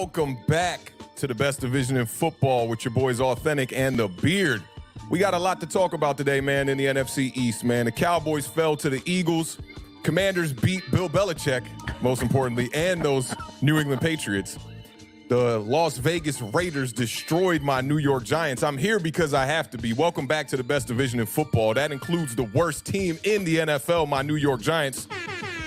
Welcome back to the best division in football with your boys Awthentik and The Beard. We got a lot to talk about today, man, in the NFC East, man. The Cowboys fell to the Eagles. Commanders beat Bill Belichick, most importantly, and those New England Patriots. The Las Vegas Raiders destroyed my New York Giants. I'm here because I have to be. Welcome back to the best division in football. That includes the worst team in the NFL, my New York Giants.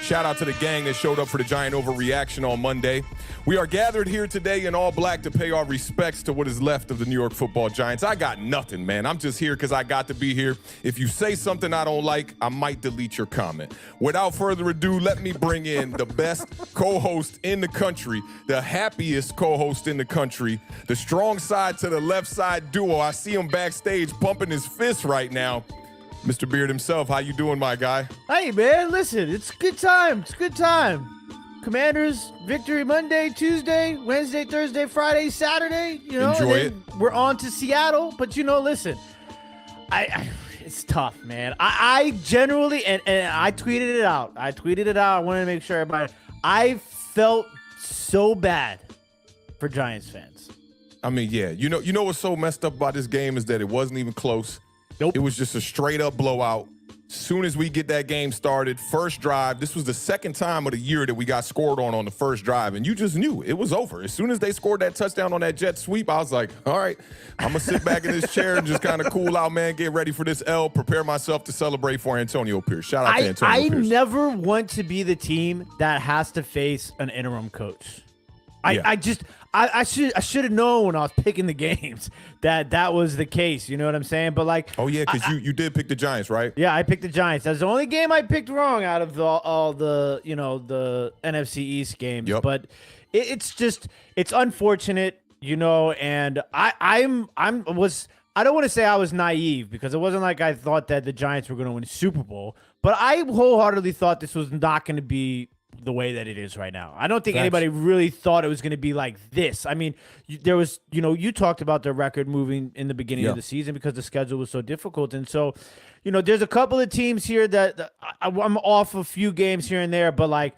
Shout out to the gang that showed up for the Giant overreaction on Monday. We are gathered here today in all black to pay our respects to what is left of the New York Football Giants. I got nothing, man. I'm just here because I got to be here. If you say something I don't like, I might delete your comment. Without further ado, let me bring in the best co-host in the country, the happiest co-host in the country, the strong side to the left side duo. I see him backstage pumping his fist right now. Mr. Beard himself, how you doing, my guy? Hey, man, listen, it's a good time. It's a good time. Commanders, victory Monday, Tuesday, Wednesday, Thursday, Friday, Saturday. You know, enjoy it. We're on to Seattle, but, you know, listen, it's tough, man. I generally, and I tweeted it out. I wanted to make sure everybody, I felt so bad for Giants fans. I mean, yeah, you know what's so messed up about this game is that it wasn't even close. Nope. It was just a straight-up blowout. Soon as we get that game started, first drive, this was the second time of the year that we got scored on the first drive, and you just knew it was over. As soon as they scored that touchdown on that jet sweep, I was like, all right, I'm going to sit back in this chair and just kind of cool out, man, get ready for this L, prepare myself to celebrate for Antonio Pierce. Shout out to Antonio Pierce. I never want to be the team that has to face an interim coach. I should have known when I was picking the games that was the case. You know what I'm saying? But like, oh yeah, because you did pick the Giants, right? Yeah, I picked the Giants. That's the only game I picked wrong out of all the the NFC East games. Yep. But it's unfortunate, And I don't want to say I was naive because it wasn't like I thought that the Giants were going to win the Super Bowl, but I wholeheartedly thought this was not going to be the way that it is right now. I don't think anybody really thought it was going to be like this. I mean, there was, you talked about the record moving in the beginning of the season because the schedule was so difficult. And so, there's a couple of teams here that I'm off a few games here and there, but like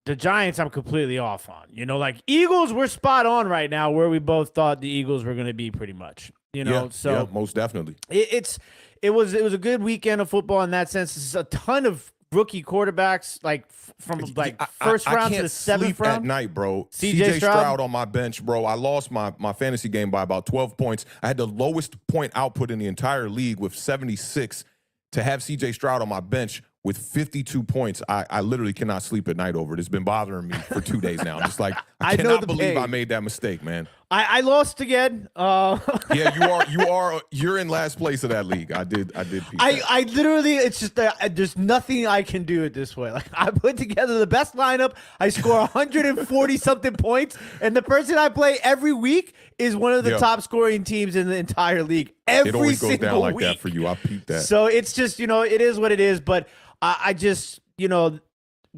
the Giants, I'm completely off on. Like Eagles, we're spot on right now where we both thought the Eagles were going to be pretty much, So most definitely. It was a good weekend of football in that sense. It's a ton of rookie quarterbacks, like from first round to the seventh round at night, bro. CJ Stroud on my bench, bro. I lost my fantasy game by about 12 points. I had the lowest point output in the entire league with 76. To have CJ Stroud on my bench with 52 points, I literally cannot sleep at night over it. It's been bothering me for 2 days now. I'm just like, I cannot believe I made that mistake, man. I lost again. Yeah, you're in last place of that league. I did. I literally, it's just that there's nothing I can do it this way. Like I put together the best lineup. I score 140 something points, and the person I play every week is one of the top scoring teams in the entire league. It always goes down like that for you. I peeped that. So it's just it is what it is. But I just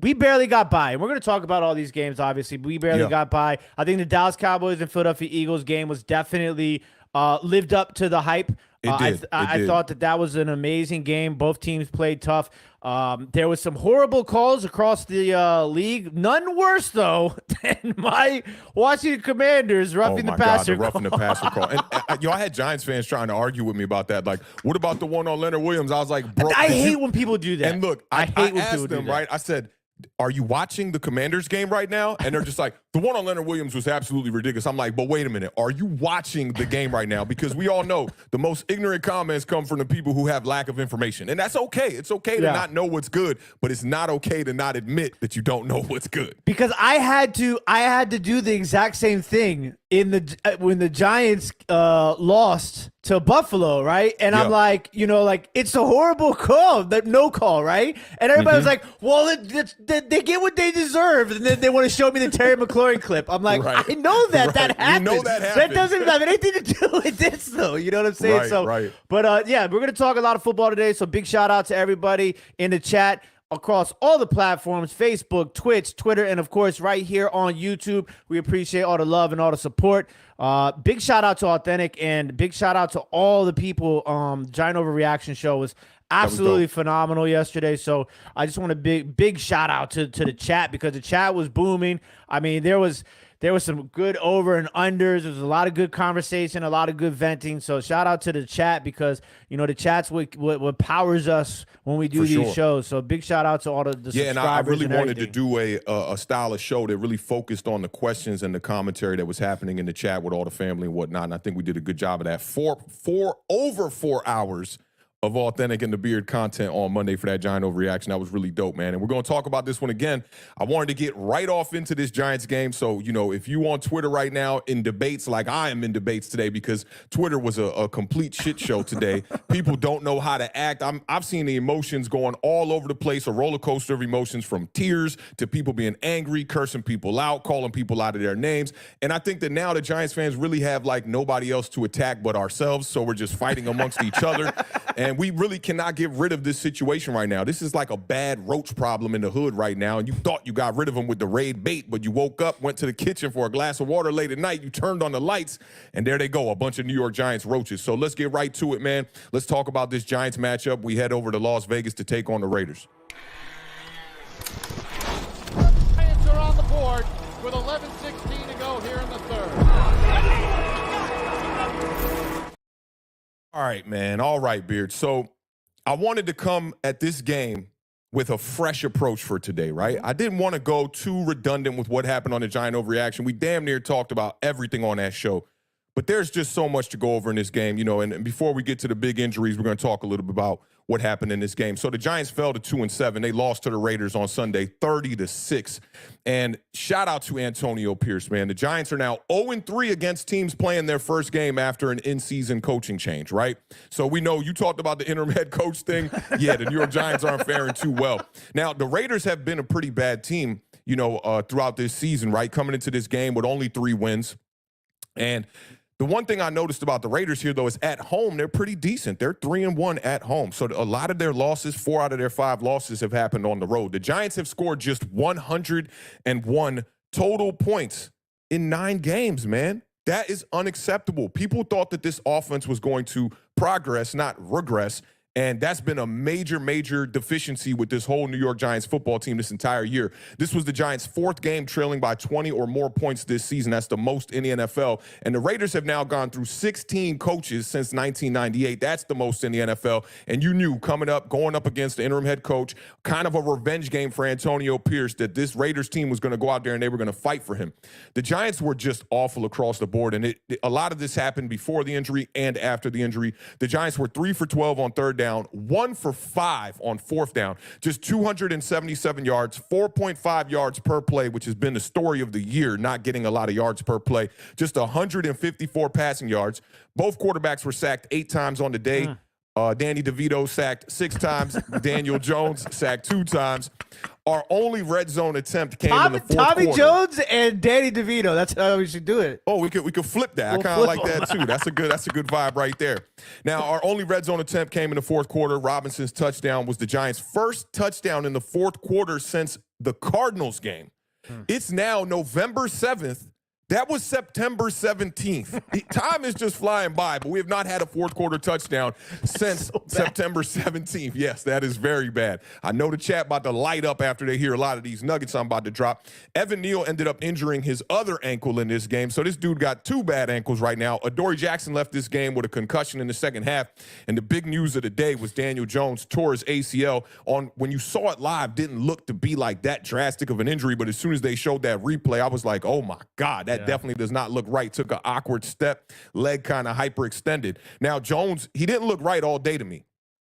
we barely got by. And we're going to talk about all these games, obviously. But we barely got by. I think the Dallas Cowboys and Philadelphia Eagles game was definitely lived up to the hype. It did. I thought that was an amazing game. Both teams played tough. There was some horrible calls across the league. None worse, though, than my Washington Commanders roughing the passer call. Roughing the passer call. And I had Giants fans trying to argue with me about that. Like, what about the one on Leonard Williams? I was like, bro. I hate when people do that. And look, I asked them, right? I said, are you watching the Commanders game right now? And they're just like, the one on Leonard Williams was absolutely ridiculous. I'm like, but wait a minute. Are you watching the game right now? Because we all know the most ignorant comments come from the people who have lack of information. And that's okay. It's okay to not know what's good, but it's not okay to not admit that you don't know what's good. Because I had to do the exact same thing when the Giants lost to Buffalo, right? And I'm like, it's a horrible call, that no call, right? And everybody was like, well, they get what they deserve, and then they want to show me the Terry McLaurin clip. I'm like, I know that happened. You know that happened. That doesn't have anything to do with this, though. You know what I'm saying? Right. But we're going to talk a lot of football today, so big shout out to everybody in the chat across all the platforms, Facebook, Twitch, Twitter, and of course right here on YouTube. We appreciate all the love and all the support. Big shout out to Awthentik and big shout out to all the people. Giant Overreaction show was absolutely phenomenal yesterday. So I just want a big shout out to the chat because the chat was booming. I mean, there was there was some good over and unders. There was a lot of good conversation, a lot of good venting. So shout out to the chat because, the chat's what powers us when we do these shows. So big shout out to all the subscribers. Yeah, and I really wanted everything. to do a style of show that really focused on the questions and the commentary that was happening in the chat with all the family and whatnot. And I think we did a good job of that. Over 4 hours of Awthentik and The Beard content on Monday for that Giant overreaction. That was really dope, man. And we're going to talk about this one again. I wanted to get right off into this Giants game. So, if you on Twitter right now in debates, like I am in debates today because Twitter was a complete shit show today. People don't know how to act. I've seen the emotions going all over the place, a roller coaster of emotions from tears to people being angry, cursing people out, calling people out of their names. And I think that now the Giants fans really have like nobody else to attack but ourselves. So we're just fighting amongst each other. And we really cannot get rid of this situation right now. This is like a bad roach problem in the hood right now. And you thought you got rid of them with the Raid bait, but you woke up, went to the kitchen for a glass of water late at night. You turned on the lights, and there they go, a bunch of New York Giants roaches. So let's get right to it, man. Let's talk about this Giants matchup. We head over to Las Vegas to take on the Raiders. Giants are on the board with 11:16 to go here in the third. All right, man. All right, Beard. So I wanted to come at this game with a fresh approach for today, right? I didn't want to go too redundant with what happened on the Giant overreaction. We damn near talked about everything on that show. But there's just so much to go over in this game, and before we get to the big injuries, we're going to talk a little bit about what happened in this game. So the Giants fell to 2-7. They lost to the Raiders on Sunday, 30-6. And shout out to Antonio Pierce, man. The Giants are now 0-3 against teams playing their first game after an in-season coaching change, right? So we know you talked about the interim head coach thing. Yeah, the New York Giants aren't faring too well. Now, the Raiders have been a pretty bad team, throughout this season, right? Coming into this game with only 3 wins. And the one thing I noticed about the Raiders here, though, is at home, they're pretty decent. They're 3-1 at home. So a lot of their losses, 4 out of their 5 losses have happened on the road. The Giants have scored just 101 total points in 9 games, man. That is unacceptable. People thought that this offense was going to progress, not regress. And that's been a major, major deficiency with this whole New York Giants football team this entire year. This was the Giants' 4th game trailing by 20 or more points this season. That's the most in the NFL. And the Raiders have now gone through 16 coaches since 1998. That's the most in the NFL. And you knew coming up, going up against the interim head coach, kind of a revenge game for Antonio Pierce, that this Raiders team was going to go out there and they were going to fight for him. The Giants were just awful across the board. And a lot of this happened before the injury and after the injury. The Giants were 3 for 12 on 3rd down. 1 for 5 on 4th down, just 277 yards, 4.5 yards per play, which has been the story of the year, not getting a lot of yards per play, just 154 passing yards. Both quarterbacks were sacked 8 times on the day. Danny DeVito sacked 6 times. Daniel Jones sacked 2 times. Our only red zone attempt came in the 4th Tommy quarter. Jones and Danny DeVito. That's how we should do it. Oh, we could flip that. I kind of like that too. That's a good vibe right there. Now, our only red zone attempt came in the 4th quarter. Robinson's touchdown was the Giants' first touchdown in the 4th quarter since the Cardinals game. It's now November 7th. That was September 17th. Time is just flying by, but we have not had a 4th quarter touchdown since September 17th. Yes, that is very bad. I know the chat about to light up after they hear a lot of these nuggets I'm about to drop. Evan Neal ended up injuring his other ankle in this game, so this dude got 2 bad ankles right now. Adoree Jackson left this game with a concussion in the second half, and the big news of the day was Daniel Jones tore his ACL. When you saw it live, didn't look to be like that drastic of an injury, but as soon as they showed that replay, I was like, oh my God, that definitely does not look right. Took an awkward step, leg kind of hyperextended. Now, Jones, he didn't look right all day to me.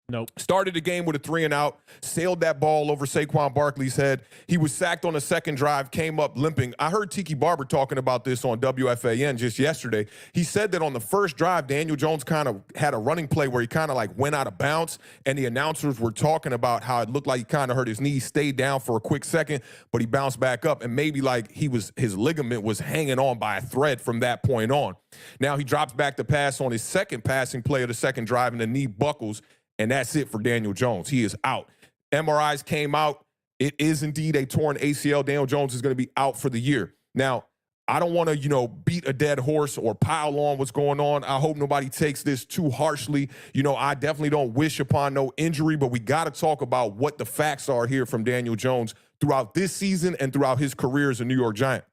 Nope. Started the game with a 3-and-out, sailed that ball over Saquon Barkley's head. He was sacked on the second drive, came up limping. I heard Tiki Barber talking about this on WFAN just yesterday. He said that on the first drive, Daniel Jones kind of had a running play where he kind of like went out of bounds, and the announcers were talking about how it looked like he kind of hurt his knee, stayed down for a quick second, but he bounced back up, and maybe like his ligament was hanging on by a thread from that point on. Now he drops back to pass on his second passing play of the second drive, and the knee buckles. And that's it for Daniel Jones. He is out. MRIs came out. It is indeed a torn ACL. Daniel Jones is going to be out for the year. Now, I don't want to, beat a dead horse or pile on what's going on. I hope nobody takes this too harshly. I definitely don't wish upon no injury, but we got to talk about what the facts are here from Daniel Jones throughout this season and throughout his career as a New York Giant.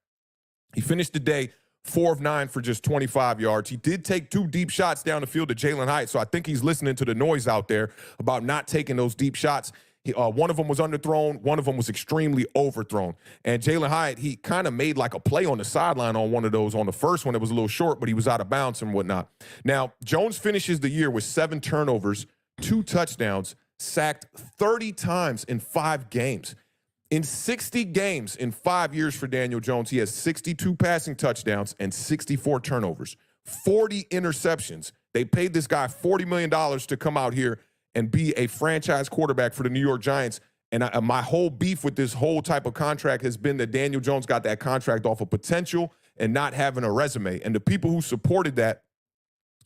He finished the day 4 of 9 for just 25 yards. He did take 2 deep shots down the field to Jalen Hyatt, so I think he's listening to the noise out there about not taking those deep shots. One of them was underthrown. One of them was extremely overthrown. And Jalen Hyatt, he kind of made like a play on the sideline on one of those. On the first one, it was a little short, but he was out of bounds and whatnot. Now, Jones finishes the year with 7 turnovers, 2 touchdowns, sacked 30 times in 5 games. In 60 games in 5 years for Daniel Jones, he has 62 passing touchdowns and 64 turnovers, 40 interceptions. They paid this guy $40 million to come out here and be a franchise quarterback for the New York Giants. And my whole beef with this whole type of contract has been that Daniel Jones got that contract off of potential and not having a resume. And the people who supported that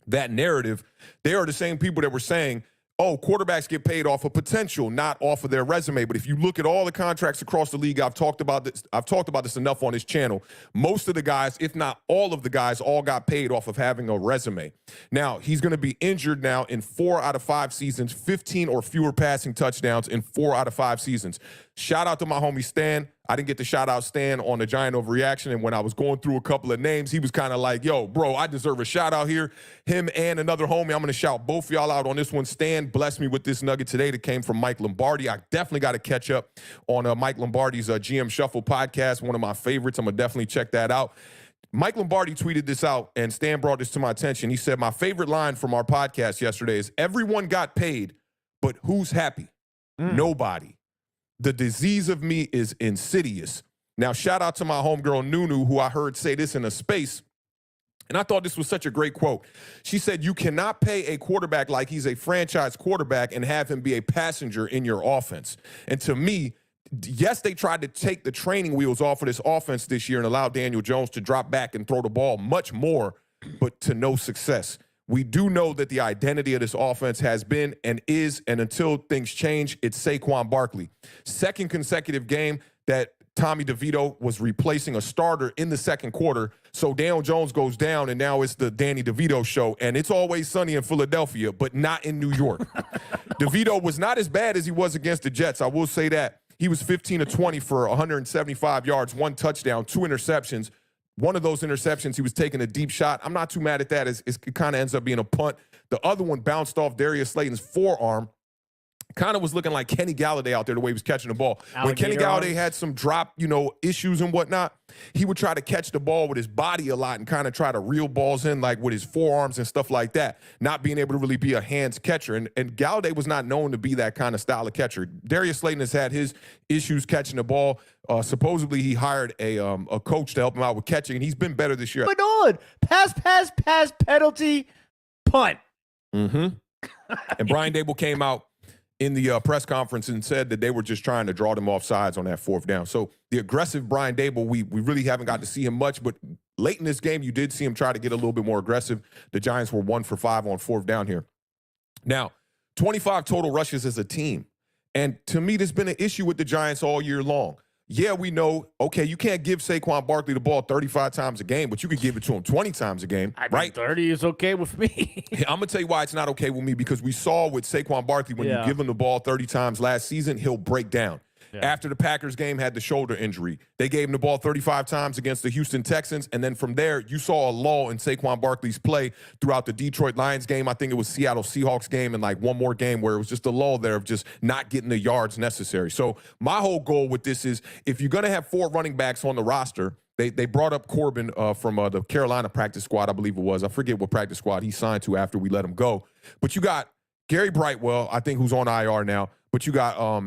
narrative, they are the same people that were saying, oh, quarterbacks get paid off of potential, not off of their resume. But if you look at all the contracts across the league, I've talked about this enough on this channel. Most of the guys, if not all of the guys, all got paid off of having a resume. Now, he's going to be injured now in 4 out of 5 seasons, 15 or fewer passing touchdowns in 4 out of 5 seasons. Shout out to my homie Stan. I didn't get to shout out Stan on the Giant Overreaction, and when I was going through a couple of names, he was kind of like, yo, bro, I deserve a shout out here. Him and another homie, I'm going to shout both of y'all out on this one. Stan blessed me with this nugget today that came from Mike Lombardi. I definitely got to catch up on Mike Lombardi's GM Shuffle podcast, one of my favorites. I'm going to definitely check that out. Mike Lombardi tweeted this out, and Stan brought this to my attention. He said, my favorite line from our podcast yesterday is, everyone got paid, but who's happy? Nobody. The disease of me is insidious. Now, shout out to my homegirl, Nunu, who I heard say this in a space, and I thought this was such a great quote. She said, you cannot pay a quarterback like he's a franchise quarterback and have him be a passenger in your offense. And to me, yes, they tried to take the training wheels off of this offense this year and allow Daniel Jones to drop back and throw the ball much more, but to no success. We do know that the identity of this offense has been and is, and until things change, it's Saquon Barkley. Second consecutive game that Tommy DeVito was replacing a starter in the second quarter. So Daniel Jones goes down, and now it's the Danny DeVito show. And it's always sunny in Philadelphia, but not in New York. DeVito was not as bad as he was against the Jets. I will say that. He was 15 of 20 for 175 yards, 1 touchdown, 2 interceptions. One of those interceptions, he was taking a deep shot. I'm not too mad at that. It kind of ends up being a punt. The other one bounced off Darius Slayton's forearm. Kind of was looking like Kenny Galladay out there the way he was catching the ball. When Kenny Galladay had some drop, issues and whatnot, he would try to catch the ball with his body a lot and kind of try to reel balls in like with his forearms and stuff like that, not being able to really be a hands catcher. And Galladay was not known to be that kind of style of catcher. Darius Slayton has had his issues catching the ball. Supposedly he hired a coach to help him out with catching, and he's been better this year. But on pass, penalty, punt. And Brian Dable came out in the press conference and said that they were just trying to draw them off sides on that 4th down. So the aggressive Brian Dable, we really haven't got to see him much, but late in this game, you did see him try to get a little bit more aggressive. The Giants were 1 for 5 on 4th down here. Now, 25 total rushes as a team. And to me, there's been an issue with the Giants all year long. Yeah, we know, okay, you can't give Saquon Barkley the ball 35 times a game, but you could give it to him 20 times a game, right? 30 is okay with me. I'm going to tell you why it's not okay with me, because we saw with Saquon Barkley, when you give him the ball 30 times last season, he'll break down. After the Packers game, had the shoulder injury. They gave him the ball 35 times against the Houston Texans, and then from there, you saw a lull in Saquon Barkley's play throughout the Detroit Lions game. I think it was Seattle Seahawks game, and like one more game where it was just a lull there of just not getting the yards necessary. So my whole goal with this is, if you're going to have 4 running backs on the roster, they brought up Corbin from the Carolina practice squad, I believe it was. I forget what practice squad he signed to after we let him go. But you got Gary Brightwell, I think, who's on IR now. But you got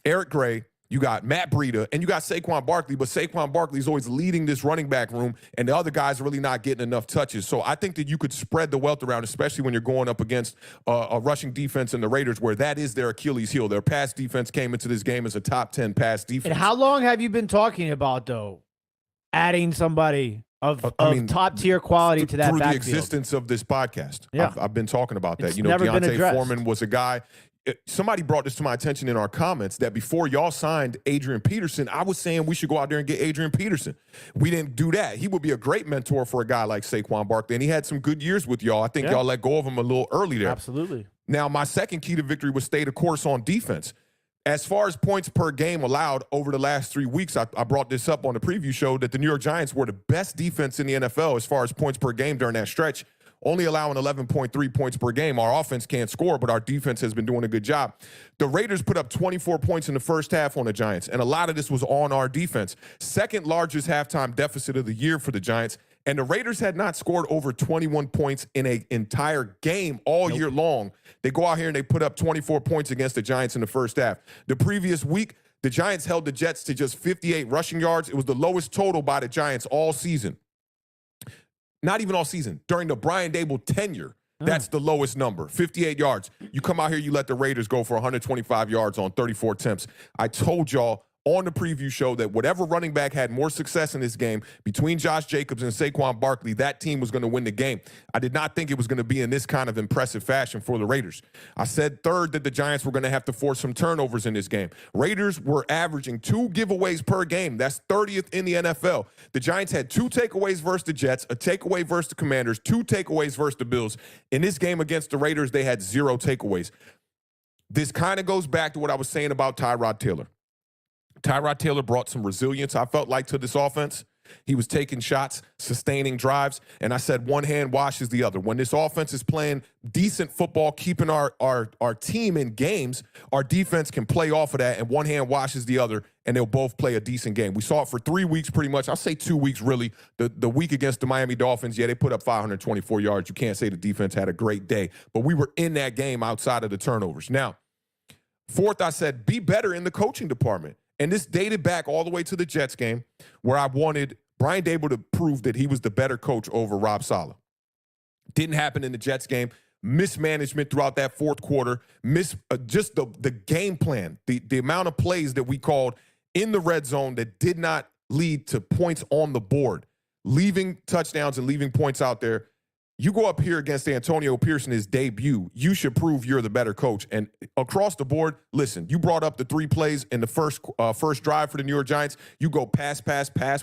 Eric Gray, you got Matt Breida, and you got Saquon Barkley, but Saquon Barkley is always leading this running back room, and the other guys are really not getting enough touches. So I think that you could spread the wealth around, especially when you're going up against a rushing defense in the Raiders, where that is their Achilles heel. Their pass defense came into this game as a top 10 pass defense. And how long have you been talking about, though, adding somebody of top-tier quality to that through backfield? The existence of this podcast? Yeah. I've been talking about that. It's never been Deontay addressed. Foreman was a guy. Somebody brought this to my attention in our comments that before y'all signed Adrian Peterson, I was saying we should go out there and get Adrian Peterson. We didn't do that. He would be a great mentor for a guy like Saquon Barkley, and he had some good years with y'all. I think y'all let go of him a little early there. Absolutely. Now, my second key to victory was stay the course on defense. As far as points per game allowed over the last 3 weeks, I brought this up on the preview show that the New York Giants were the best defense in the NFL as far as points per game during that stretch, only allowing 11.3 points per game. Our offense can't score, but our defense has been doing a good job. The Raiders put up 24 points in the first half on the Giants, and a lot of this was on our defense. Second largest halftime deficit of the year for the Giants, and the Raiders had not scored over 21 points in an entire game all year long. They go out here and they put up 24 points against the Giants in the first half. The previous week, the Giants held the Jets to just 58 rushing yards. It was the lowest total by the Giants all season. Not even all season. During the Brian Dable tenure, that's the lowest number, 58 yards. You come out here, you let the Raiders go for 125 yards on 34 attempts. I told y'all on the preview show that whatever running back had more success in this game between Josh Jacobs and Saquon Barkley, that team was going to win the game. I did not think it was going to be in this kind of impressive fashion for the Raiders. I said third that the Giants were going to have to force some turnovers in this game. Raiders were averaging 2 giveaways per game. That's 30th in the NFL. The Giants had 2 takeaways versus the Jets, a takeaway versus the Commanders, 2 takeaways versus the Bills. In this game against the Raiders, they had 0 takeaways. This kind of goes back to what I was saying about Tyrod Taylor. Tyrod Taylor brought some resilience, I felt like, to this offense. He was taking shots, sustaining drives, and I said one hand washes the other. When this offense is playing decent football, keeping our team in games, our defense can play off of that, and one hand washes the other, and they'll both play a decent game. We saw it for 3 weeks pretty much. I'll say 2 weeks, really. The week against the Miami Dolphins, yeah, they put up 524 yards. You can't say the defense had a great day, but we were in that game outside of the turnovers. Now, fourth, I said be better in the coaching department. And this dated back all the way to the Jets game where I wanted Brian Dable to prove that he was the better coach over Rob Saleh. Didn't happen in the Jets game. Mismanagement throughout that fourth quarter. Just the game plan, the amount of plays that we called in the red zone that did not lead to points on the board. Leaving touchdowns and leaving points out there. You go up here against Antonio Pierce in his debut, you should prove you're the better coach. And across the board, listen, you brought up the 3 plays in the first drive for the New York Giants. You go pass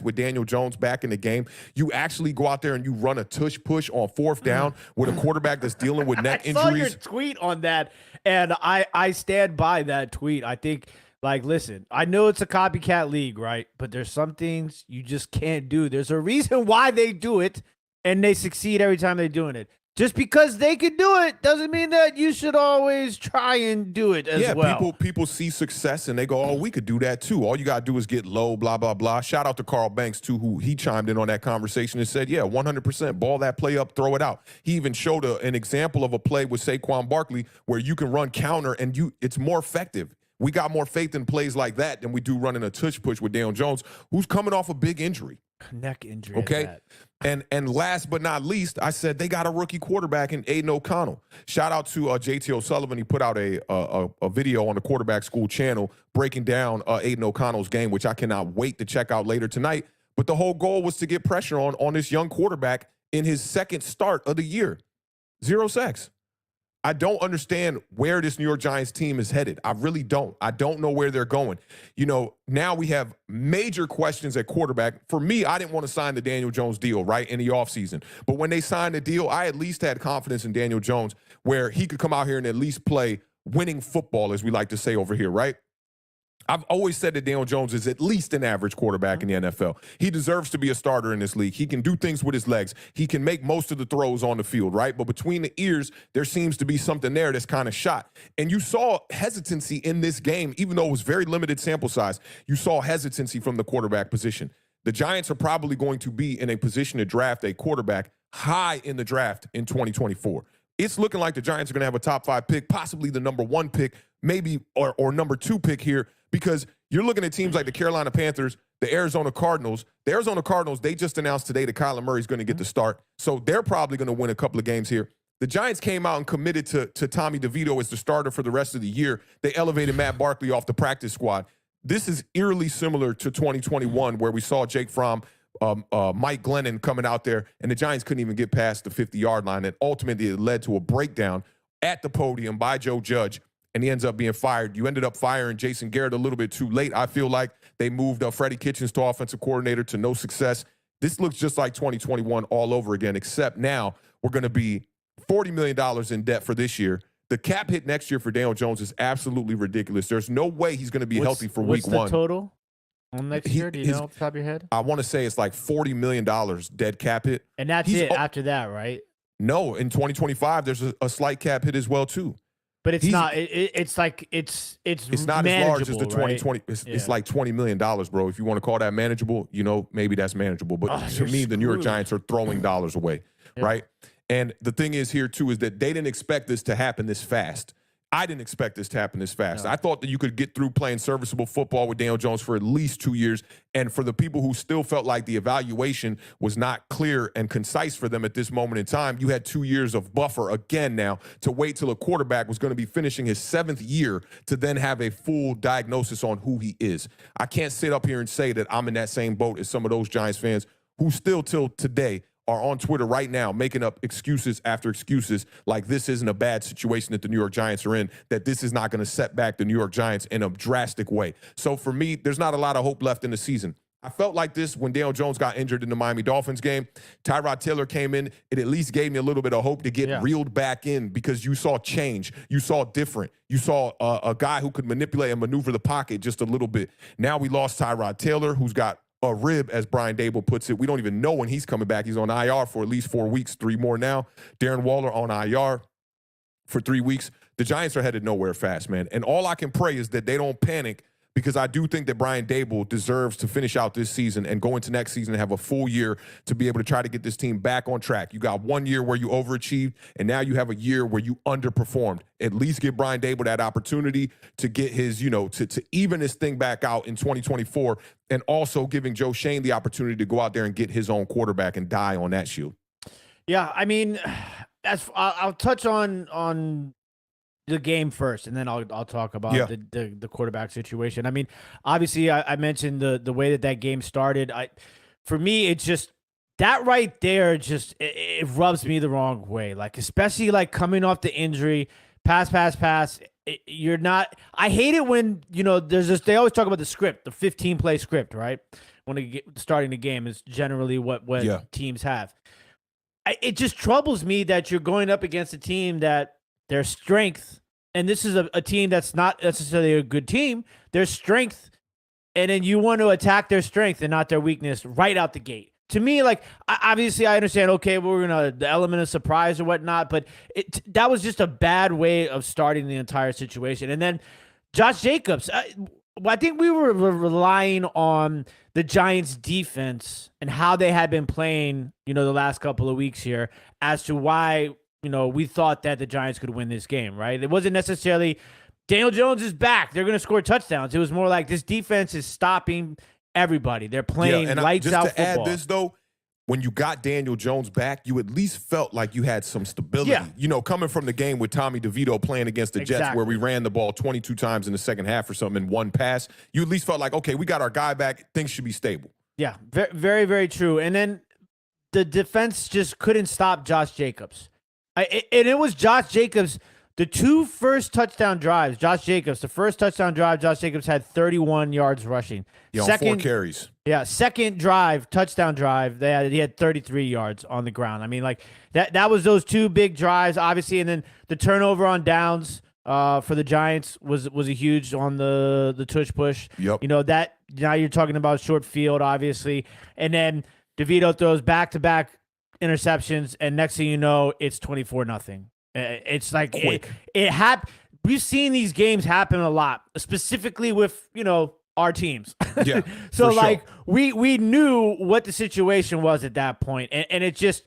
with Daniel Jones back in the game. You actually go out there and you run a tush-push on 4th down with a quarterback that's dealing with neck injuries. I saw your tweet on that, and I stand by that tweet. I think, like, listen, I know it's a copycat league, right? But there's some things you just can't do. There's a reason why they do it. And they succeed every time they're doing it. Just because they can do it doesn't mean that you should always try and do it as well. Yeah, people see success and they go, oh, we could do that too. All you got to do is get low, blah, blah, blah. Shout out to Carl Banks, too, who he chimed in on that conversation and said, yeah, 100%, ball that play up, throw it out. He even showed an example of a play with Saquon Barkley where you can run counter and it's more effective. We got more faith in plays like that than we do running a tush push with Daniel Jones, who's coming off a big injury. Neck injury. Okay. And last but not least, I said they got a rookie quarterback in Aiden O'Connell. Shout out to JT O'Sullivan. He put out a video on the Quarterback School channel breaking down Aiden O'Connell's game, which I cannot wait to check out later tonight. But the whole goal was to get pressure on this young quarterback in his second start of the year. 0 sacks. I don't understand where this New York Giants team is headed. I really don't. I don't know where they're going. You know, now we have major questions at quarterback. For me, I didn't want to sign the Daniel Jones deal, right, in the offseason. But when they signed the deal, I at least had confidence in Daniel Jones where he could come out here and at least play winning football, as we like to say over here, right? I've always said that Daniel Jones is at least an average quarterback in the NFL. He deserves to be a starter in this league. He can do things with his legs. He can make most of the throws on the field, right? But between the ears, there seems to be something there that's kind of shot. And you saw hesitancy in this game, even though it was very limited sample size. You saw hesitancy from the quarterback position. The Giants are probably going to be in a position to draft a quarterback high in the draft in 2024. It's looking like the Giants are going to have a top 5 pick, possibly the number 1 pick, maybe or number 2 pick here, because you're looking at teams like the Carolina Panthers, the Arizona Cardinals. The Arizona Cardinals, they just announced today that Kyler Murray is going to get the start, so they're probably going to win a couple of games here. The Giants came out and committed to Tommy DeVito as the starter for the rest of the year. They elevated Matt Barkley off the practice squad. This is eerily similar to 2021, where we saw Jake Fromm, Mike Glennon coming out there, and the Giants couldn't even get past the 50-yard line. And ultimately, it led to a breakdown at the podium by Joe Judge, and he ends up being fired. You ended up firing Jason Garrett a little bit too late. I feel like they moved Freddie Kitchens to offensive coordinator to no success. This looks just like 2021 all over again, except now we're going to be $40 million in debt for this year. The cap hit next year for Daniel Jones is absolutely ridiculous. There's no way he's going to be healthy for week one. What's the total on next year? Do you know off the top of your head? I want to say it's like $40 million dead cap hit. And that's it after that, right? No, in 2025, there's a slight cap hit as well, too. But it's not. It's like it's not as large as the 2020. Right? It's like $20 million, bro. If you want to call that manageable, maybe that's manageable. But to me, the New York Giants are throwing dollars away, right? And the thing is here, too, is that they didn't expect this to happen this fast. I didn't expect this to happen this fast. No. I thought that you could get through playing serviceable football with Daniel Jones for at least 2 years. And for the people who still felt like the evaluation was not clear and concise for them at this moment in time, you had 2 years of buffer again now to wait till a quarterback was going to be finishing his 7th year to then have a full diagnosis on who he is. I can't sit up here and say that I'm in that same boat as some of those Giants fans who still till today are on Twitter right now making up excuses after excuses like this isn't a bad situation that the New York Giants are in, that this is not going to set back the New York Giants in a drastic way. So for me, there's not a lot of hope left in the season. I felt like this when Daniel Jones got injured in the Miami Dolphins game. Tyrod Taylor came in. It at least gave me a little bit of hope to get reeled back in because you saw change. You saw different. You saw a guy who could manipulate and maneuver the pocket just a little bit. Now we lost Tyrod Taylor, who's got a rib, as Brian Dable puts it. We don't even know when he's coming back. He's on IR for at least 4 weeks, 3 more now. Darren Waller on IR for 3 weeks. The Giants are headed nowhere fast, man. And all I can pray is that they don't panic, because I do think that Brian Dable deserves to finish out this season and go into next season and have a full year to be able to try to get this team back on track. You got 1 year where you overachieved, and now you have a year where you underperformed. At least give Brian Dable that opportunity to get his, to even this thing back out in 2024, and also giving Joe Shane the opportunity to go out there and get his own quarterback and die on that shield. Yeah, I mean, I'll touch on the game first, and then I'll talk about the quarterback situation. I mean, obviously, I mentioned the way that game started. For me, it's just that right there. It rubs me the wrong way. Like, especially like coming off the injury, pass. You're not. I hate it when there's this. They always talk about the script, the 15-play script, right? When starting the game is generally what teams have. It just troubles me that you're going up against a team that their strength, and this is a team that's not necessarily a good team, their strength, and then you want to attack their strength and not their weakness right out the gate. To me, like, obviously I understand, okay, we're going to the element of surprise or whatnot, but that was just a bad way of starting the entire situation. And then Josh Jacobs, I think we were relying on the Giants' defense and how they had been playing, the last couple of weeks here as to why we thought that the Giants could win this game, right? It wasn't necessarily Daniel Jones is back, they're going to score touchdowns. It was more like this defense is stopping everybody. They're playing lights out football. Just to add this, though, when you got Daniel Jones back, you at least felt like you had some stability. Yeah. Coming from the game with Tommy DeVito playing against the Jets, where we ran the ball 22 times in the second half or something in one pass, you at least felt like, okay, we got our guy back. Things should be stable. Yeah, very, very, very true. And then the defense just couldn't stop Josh Jacobs. And it was Josh Jacobs, the two first touchdown drives, the first touchdown drive, Josh Jacobs had 31 yards rushing. Yeah, on 4 carries. Yeah, second drive, touchdown drive, he had 33 yards on the ground. I mean, like, that was those two big drives, obviously, and then the turnover on downs for the Giants was a huge on the tush push. Yep. That now you're talking about short field, obviously, and then DeVito throws back-to-back interceptions, and next thing you know, it's 24-0. It's like it happened. We've seen these games happen a lot, specifically with our teams. Yeah. So like we knew what the situation was at that point, and it just,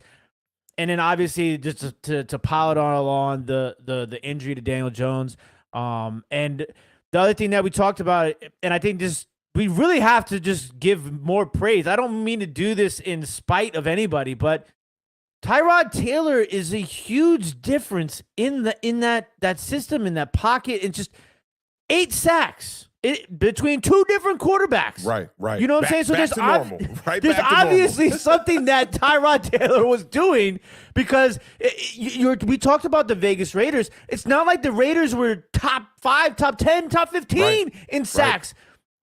and then obviously just to pile it on the injury to Daniel Jones, and the other thing that we talked about, and I think we really have to just give more praise. I don't mean to do this in spite of anybody, but Tyrod Taylor is a huge difference in that system, in that pocket. It's just 8 sacks between two different quarters. Right. You know what I'm saying? So there's obviously something that Tyrod Taylor was doing, because we talked about the Vegas Raiders. It's not like the Raiders were top 5, top 10, top 15 in sacks.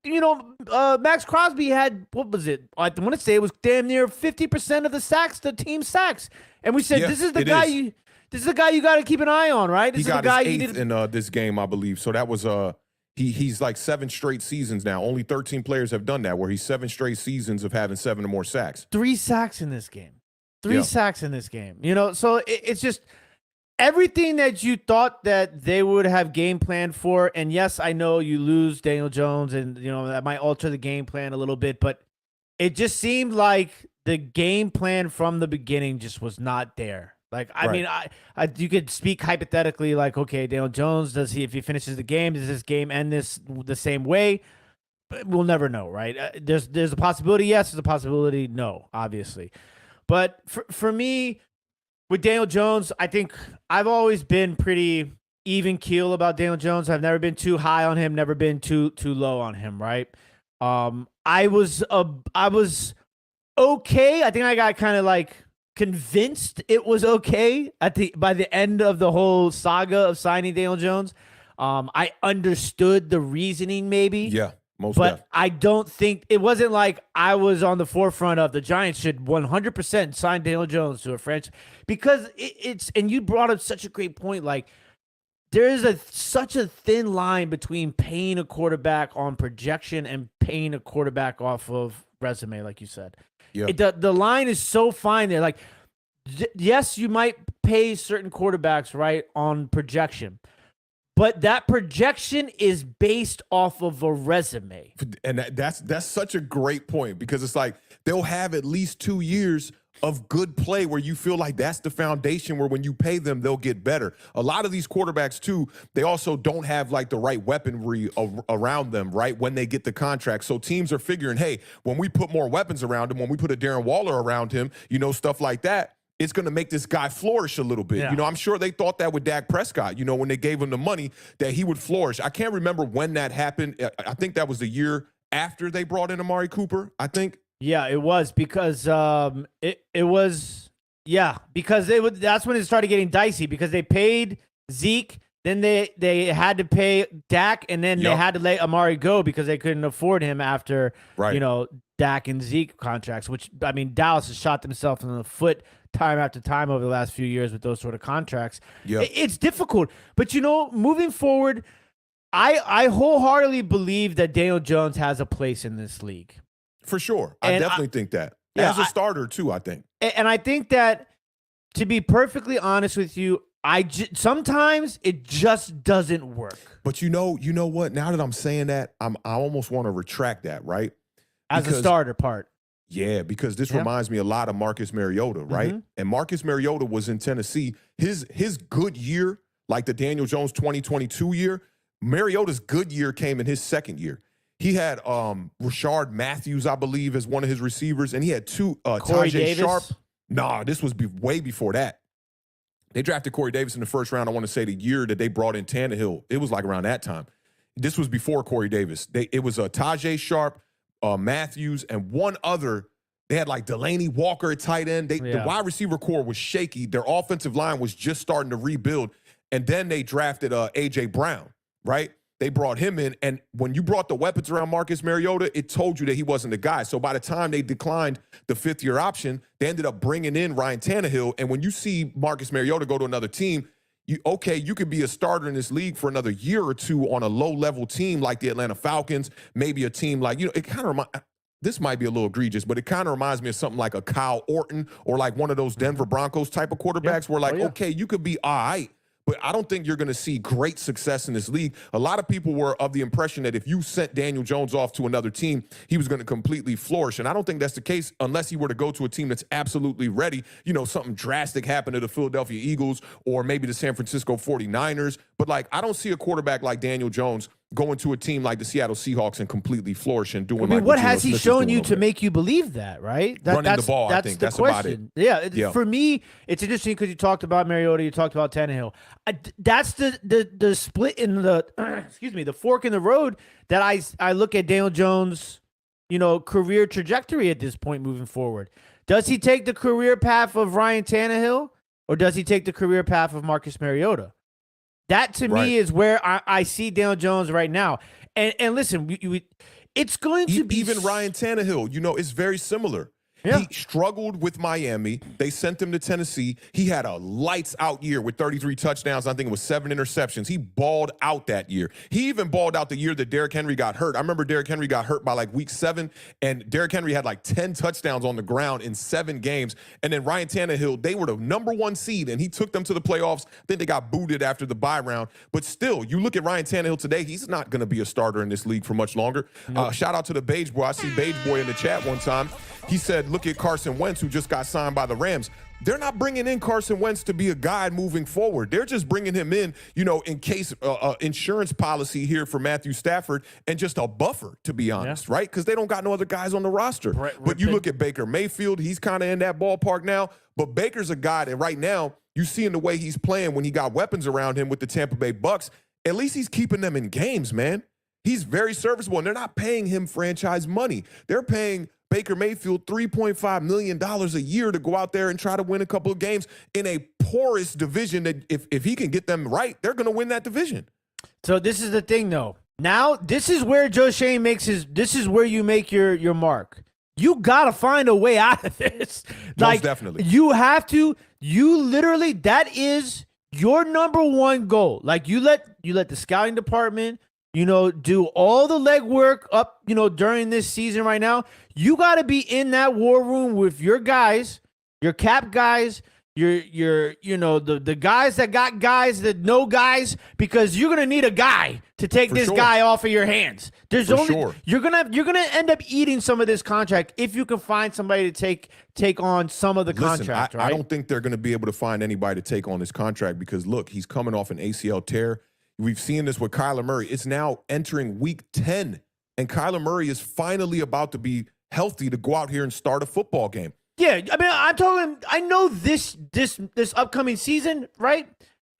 Max Crosby had, what was it? I want to say it was damn near 50% of the sacks, the team sacks. And we said, this is the guy this is a guy you got to keep an eye on, right? This He is got a guy his you eighth need. in this game, I believe. So that was he's like 7 straight seasons now. Only 13 players have done that, where he's 7 straight seasons of having 7 or more sacks. 3 sacks in this game. Three Yeah. sacks in this game. You know, so it's just everything that you thought that they would have game planned for. And yes, I know you lose Daniel Jones, and you know that might alter the game plan a little bit, but it just seemed like the game plan from the beginning just was not there. Like, I mean, you could speak hypothetically, like, okay, Daniel Jones, if he finishes the game, does this game end the same way? But we'll never know, right? There's a possibility, yes. There's a possibility, no, obviously. But for me, with Daniel Jones, I think I've always been pretty even keel about Daniel Jones. I've never been too high on him, never been too low on him, right? I was okay. I think I got kind of like convinced it was okay by the end of the whole saga of signing Daniel Jones. I understood the reasoning, maybe. Yeah, most but def. I don't think it wasn't like I was on the forefront of the Giants should 100% sign Daniel Jones to a franchise, because it's and you brought up such a great point. Like, there is such a thin line between paying a quarterback on projection and paying a quarterback off of resume, like you said. Yeah. The line is so fine there. Like, yes, you might pay certain quarterbacks, right, on projection, but that projection is based off of a resume. And that's such a great point, because it's like they'll have at least 2 years of good play where you feel like that's the foundation where when you pay them, they'll get better. A lot of these quarterbacks, too, they also don't have like the right weaponry around them, right, when they get the contract. So teams are figuring, hey, when we put more weapons around him, when we put a Darren Waller around him, you know, stuff like that, it's going to make this guy flourish a little bit. Yeah. You know, I'm sure they thought that with Dak Prescott, you know, when they gave him the money, that he would flourish. I can't remember when that happened. I think that was the year after they brought in Amari Cooper, I think. Yeah, it was because that's when it started getting dicey, because they paid Zeke, then they had to pay Dak, and then they had to let Amari go because they couldn't afford him after you know, Dak and Zeke contracts, which, I mean, Dallas has shot themselves in the foot time after time over the last few years with those sort of contracts. Yeah. It's difficult, but you know, moving forward, I wholeheartedly believe that Daniel Jones has a place in this league. For sure. I definitely think that. Yeah, As a starter, too, I think. And I think that, to be perfectly honest with you, sometimes it just doesn't work. But you know what? Now that I'm saying that, I almost want to retract that, right? As a starter part. Yeah, because this reminds me a lot of Marcus Mariota, right? Mm-hmm. And Marcus Mariota was in Tennessee. His good year, like the Daniel Jones 2022 year, Mariota's good year came in his second year. He had Rashard Matthews, I believe, as one of his receivers, and he had 2 Corey Tajay Davis? Sharp. Nah, this was way before that. They drafted Corey Davis in the first round. I want to say the year that they brought in Tannehill. It was like around that time. This was before Corey Davis. It was Tajay Sharp, Matthews, and one other. They had like Delaney Walker at tight end. The wide receiver core was shaky. Their offensive line was just starting to rebuild. And then they drafted A.J. Brown, right? They brought him in, and when you brought the weapons around Marcus Mariota, it told you that he wasn't the guy. So by the time they declined the 5th-year option, they ended up bringing in Ryan Tannehill. And when you see Marcus Mariota go to another team, you could be a starter in this league for another year or two on a low-level team like the Atlanta Falcons, maybe a team like, it kind of this might be a little egregious, but it kind of reminds me of something like a Kyle Orton or like one of those Denver Broncos type of quarterbacks where okay, you could be all right, but I don't think you're going to see great success in this league. A lot of people were of the impression that if you sent Daniel Jones off to another team, he was going to completely flourish. And I don't think that's the case unless he were to go to a team that's absolutely ready. You know, something drastic happened to the Philadelphia Eagles or maybe the San Francisco 49ers. But, I don't see a quarterback like Daniel Jones going to a team like the Seattle Seahawks and completely flourish and doing what has he shown you to make you believe that, right? Running the ball, I think. That's question. About it. Yeah. For me, it's interesting because you talked about Mariota, you talked about Tannehill. That's the split in the the fork in the road that I look at Daniel Jones, career trajectory at this point moving forward. Does he take the career path of Ryan Tannehill, or does he take the career path of Marcus Mariota? That, to me, is where I see Daniel Jones right now. And listen, it's going to be... Even Ryan Tannehill, it's very similar. Yeah. He struggled with Miami. They sent him to Tennessee. He had a lights-out year with 33 touchdowns. I think it was 7 interceptions. He balled out that year. He even balled out the year that Derrick Henry got hurt. I remember Derrick Henry got hurt by like week 7, and Derrick Henry had like 10 touchdowns on the ground in 7 games. And then Ryan Tannehill, they were the number 1 seed, and he took them to the playoffs. Then they got booted after the bye round. But still, you look at Ryan Tannehill today, he's not going to be a starter in this league for much longer. Nope. Shout out to the Beige Boy. I see Beige Boy in the chat one time. He said, look at Carson Wentz, who just got signed by the Rams. They're not bringing in Carson Wentz to be a guide moving forward. They're just bringing him in, in case insurance policy here for Matthew Stafford and just a buffer, to be honest, right? Because they don't got no other guys on the roster. But you look at Baker Mayfield, he's kind of in that ballpark now. But Baker's a guy that right now, you see in the way he's playing when he got weapons around him with the Tampa Bay Bucks, at least he's keeping them in games, man. He's very serviceable, and they're not paying him franchise money. They're paying Baker Mayfield $3.5 million a year to go out there and try to win a couple of games in a porous division that if he can get them right, they're going to win that division. So this is the thing, though. Now, this is where Joe Schoen this is where you make your mark. You got to find a way out of this. Most definitely. You literally, that is your number one goal. Like, you let the scouting department, do all the legwork up, during this season right now. You got to be in that war room with your guys, your cap guys, the guys that got guys that know guys, because you're going to need a guy to take this guy off of your hands. You're going to end up eating some of this contract if you can find somebody to take on some of the contract, right? I don't think they're going to be able to find anybody to take on this contract because, look, he's coming off an ACL tear. We've seen this with Kyler Murray. It's now entering week 10, and Kyler Murray is finally about to be healthy to go out here and start a football game. Yeah, I mean, I know this upcoming season, right?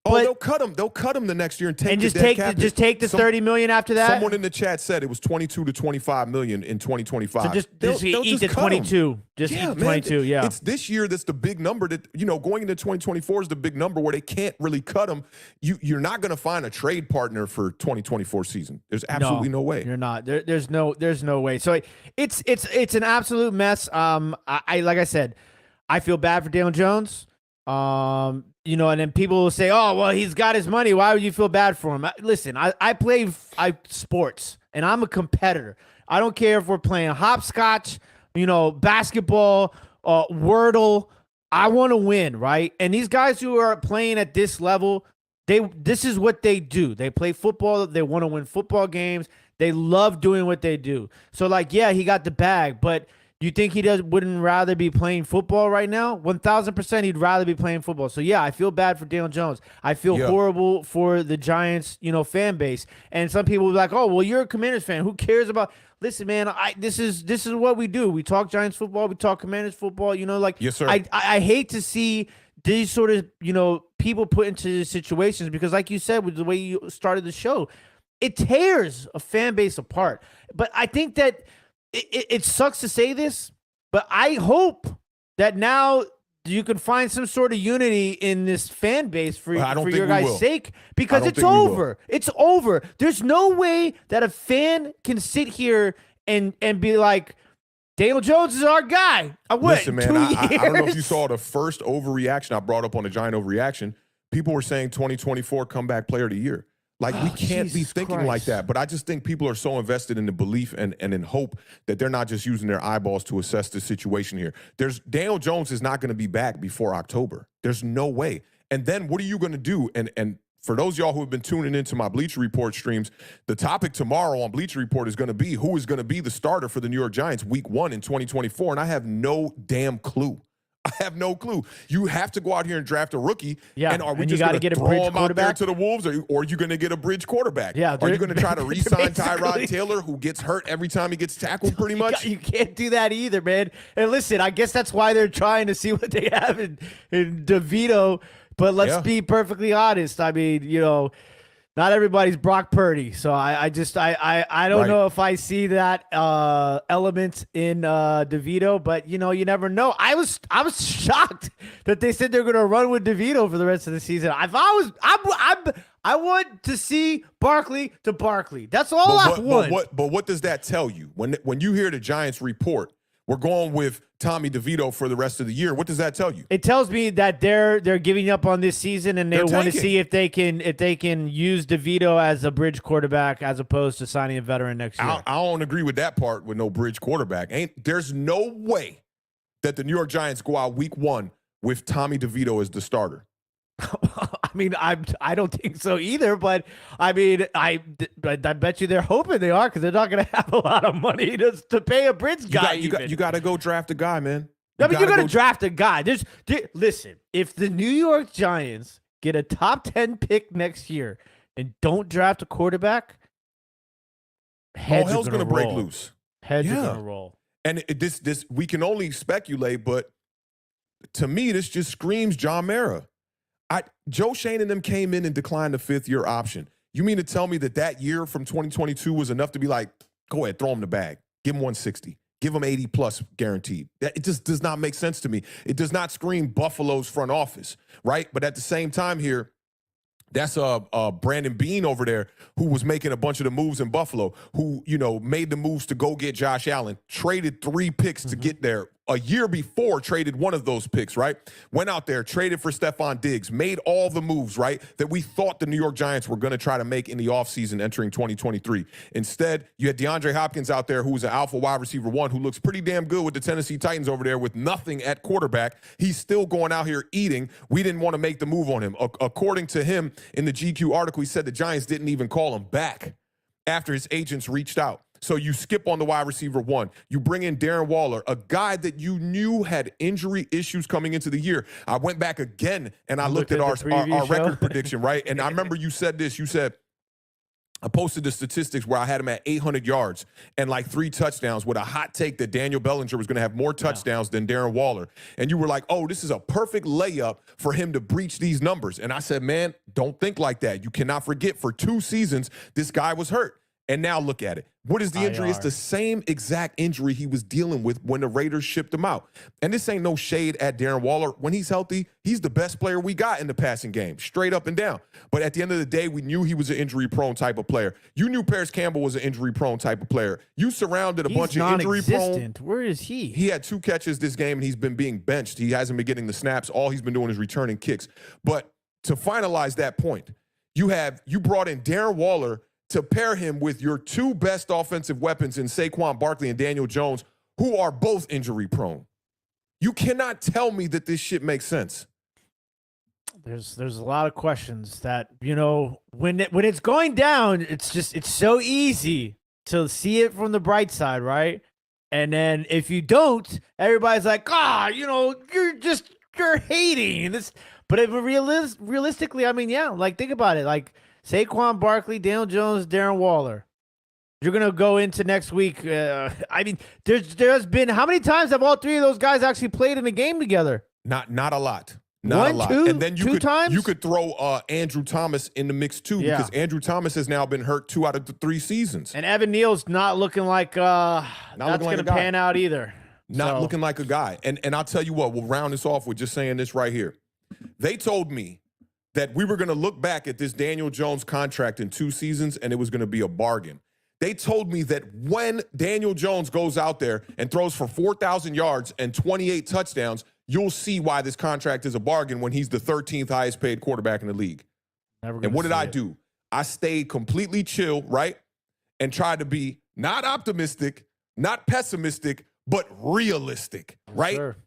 Oh, they'll cut him. They'll cut him the next year and take just take the $30 million after that. Someone in the chat said it was $22 to $25 million in 2025. So just eat the 22. Just eat the 22. Yeah, it's this year that's the big number. That going into 2024 is the big number where they can't really cut him. You're not going to find a trade partner for 2024 season. There's absolutely no way. You're not. There's no way. So it's an absolute mess. I like I said, I feel bad for Daniel Jones. And then people will say, oh, well, he's got his money. Why would you feel bad for him? Listen, I play sports, and I'm a competitor. I don't care if we're playing hopscotch, basketball, Wordle. I want to win, right? And these guys who are playing at this level, this is what they do. They play football. They want to win football games. They love doing what they do. So, yeah, he got the bag, but you think he wouldn't rather be playing football right now? 1,000% he'd rather be playing football. So, yeah, I feel bad for Daniel Jones. I feel horrible for the Giants, fan base. And some people will be like, oh, well, you're a Commanders fan. Who cares about – listen, man, this is what we do. We talk Giants football. We talk Commanders football. Yes, sir. I hate to see these sort of, people put into situations because, like you said, with the way you started the show, it tears a fan base apart. But I think that – it sucks to say this, but I hope that now you can find some sort of unity in this fan base for your guys' sake, because it's over. It's over. There's no way that a fan can sit here and be like, Daniel Jones is our guy. Listen, man, I don't know if you saw the first overreaction I brought up on the Giant overreaction. People were saying 2024 comeback player of the year. We can't be thinking like that. But I just think people are so invested in the belief and in hope that they're not just using their eyeballs to assess the situation here. Daniel Jones is not going to be back before October. There's no way. And then what are you going to do? And for those of y'all who have been tuning into my Bleacher Report streams, the topic tomorrow on Bleacher Report is going to be who is going to be the starter for the New York Giants week 1 in 2024. And I have no damn clue. I have no clue. You have to go out here and draft a rookie. Yeah. And are we just going to throw him out there to the Wolves, or are you going to get a bridge quarterback? Yeah. Are you going to try to re-sign Tyrod Taylor, who gets hurt every time he gets tackled pretty much? You can't do that either, man. And listen, I guess that's why they're trying to see what they have in DeVito. But let's be perfectly honest. I mean, not everybody's Brock Purdy, so I don't know if I see that element in DeVito, but you never know. I was shocked that they said they're going to run with DeVito for the rest of the season. I want to see Barkley to Barkley. That's all I want. But what does that tell you when you hear the Giants report? we're going with Tommy DeVito for the rest of the year. What does that tell you? It tells me that they're giving up on this season and they want to see if they can use DeVito as a bridge quarterback as opposed to signing a veteran next year. I don't agree with that part with no bridge quarterback. There's no way that the New York Giants go out week 1 with Tommy DeVito as the starter. I mean, I don't think so either, but I mean, I bet you they're hoping they are because they're not going to have a lot of money to pay a bridge guy. You got to go draft a guy, man. I mean, you're going to draft a guy. Listen, if the New York Giants get a top 10 pick next year and don't draft a quarterback, hell's going to break loose. Heads are going to roll. And this we can only speculate, but to me, this just screams John Mara. Joe Shane and them came in and declined the 5th-year option. You mean to tell me that year from 2022 was enough to be like, go ahead, throw him the bag. Give him 160. Give him 80+ guaranteed. It just does not make sense to me. It does not scream Buffalo's front office, right? But at the same time here, that's Brandon Beane over there who was making a bunch of the moves in Buffalo, who, made the moves to go get Josh Allen, traded 3 picks to get there. A year before, traded one of those picks, right? Went out there, traded for Stephon Diggs, made all the moves, right, that we thought the New York Giants were going to try to make in the offseason entering 2023. Instead, you had DeAndre Hopkins out there who was an alpha wide receiver 1 who looks pretty damn good with the Tennessee Titans over there with nothing at quarterback. He's still going out here eating. We didn't want to make the move on him. According to him, in the GQ article, he said the Giants didn't even call him back after his agents reached out. So you skip on the wide receiver 1. You bring in Darren Waller, a guy that you knew had injury issues coming into the year. I went back again and I looked at our record prediction, right? And I remember you said this. You said, I posted the statistics where I had him at 800 yards and like 3 touchdowns with a hot take that Daniel Bellinger was going to have more touchdowns than Darren Waller. And you were like, oh, this is a perfect layup for him to breach these numbers. And I said, man, don't think like that. You cannot forget for 2 seasons, this guy was hurt. And now look at it. What is the injury? It's the same exact injury he was dealing with when the Raiders shipped him out. And this ain't no shade at Darren Waller. When he's healthy, he's the best player we got in the passing game, straight up and down. But at the end of the day, we knew he was an injury-prone type of player. You knew Paris Campbell was an injury-prone type of player. You surrounded a bunch of injury-prone. Where is he? He had 2 catches this game, and he's been being benched. He hasn't been getting the snaps. All he's been doing is returning kicks. But to finalize that point, you brought in Darren Waller to pair him with your 2 best offensive weapons in Saquon Barkley and Daniel Jones, who are both injury-prone. You cannot tell me that this shit makes sense. There's a lot of questions that, when it's going down, it's so easy to see it from the bright side, right? And then if you don't, everybody's like, you're hating this. But realistically, I mean, yeah, like think about it, like Saquon Barkley, Daniel Jones, Darren Waller. You're going to go into next week. I mean, there's been, how many times have all 3 of those guys actually played in a game together? Not a lot. Not a lot. 2, and then two times? You could throw Andrew Thomas in the mix too, because Andrew Thomas has now been hurt 2 out of the 3 seasons. And Evan Neal's not looking like that's going to pan out either. Not looking like a guy. And I'll tell you what, we'll round this off with just saying this right here. They told me that we were going to look back at this Daniel Jones contract in 2 seasons and it was going to be a bargain. They told me that when Daniel Jones goes out there and throws for 4,000 yards and 28 touchdowns, you'll see why this contract is a bargain when he's the 13th highest paid quarterback in the league. And what did I do? I stayed completely chill, right? And tried to be not optimistic, not pessimistic, but realistic, right? Sure.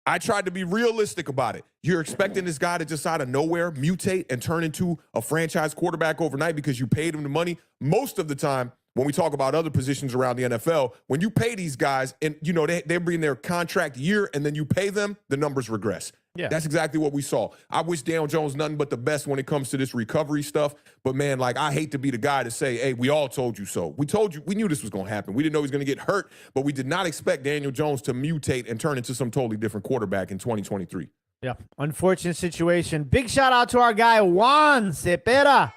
I tried to be realistic about it. You're expecting this guy to just out of nowhere mutate and turn into a franchise quarterback overnight because you paid him the money. Most of the time, when we talk about other positions around the NFL, when you pay these guys and, they bring their contract year and then you pay them, the numbers regress. Yeah. That's exactly what we saw. I wish Daniel Jones nothing but the best when it comes to this recovery stuff. But, man, I hate to be the guy to say, hey, we all told you so. We told you. We knew this was going to happen. We didn't know he was going to get hurt, but we did not expect Daniel Jones to mutate and turn into some totally different quarterback in 2023. Yeah, unfortunate situation. Big shout out to our guy, Juan Cepeda.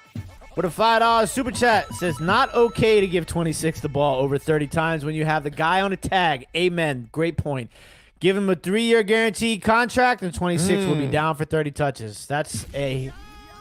With a $5 super chat, says not okay to give 26 the ball over 30 times when you have the guy on a tag. Amen. Great point. Give him a 3-year guaranteed contract, and 26 will be down for 30 touches. That's a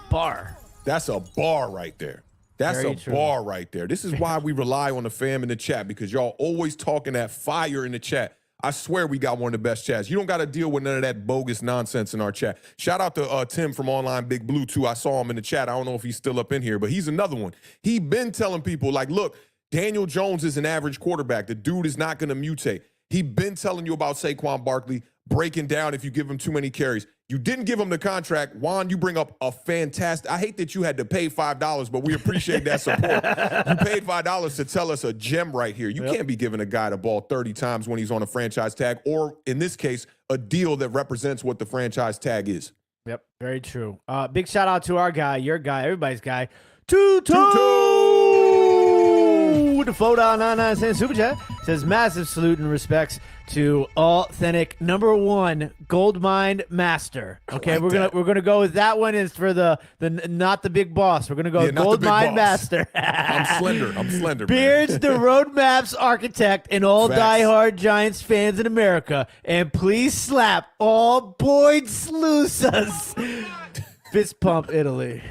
bar. That's a bar right there. That's Very true. Bar right there. This is why we rely on the fam in the chat, because y'all always talking that fire in the chat. I swear we got one of the best chats. You don't got to deal with none of that bogus nonsense in our chat. Shout out to Tim from Online Big Blue, too. I saw him in the chat. I don't know if he's still up in here, but he's another one. He been telling people, like, look, Daniel Jones is an average quarterback. The dude is not going to mutate. He been telling you about Saquon Barkley breaking down if you give him too many carries. You didn't give him the contract. Juan, you bring up a fantastic – I hate that you had to pay $5, but we appreciate that support. You paid $5 to tell us a gem right here. You can't be giving a guy the ball 30 times when he's on a franchise tag or, in this case, a deal that represents what the franchise tag is. Yep, very true. Big shout-out to our guy, your guy, everybody's guy, Tutu! With the $4.99 super chat. Says massive salute and respects to Awthentik #1 gold mine master. Okay, like we're gonna go with that one is for the not the big boss. We're gonna go gold mine master. I'm slender. Beard's man. the roadmap's architect and all Facts. diehard Giants fans in America. And please slap all Boyd Sluicas. Fist pump Italy.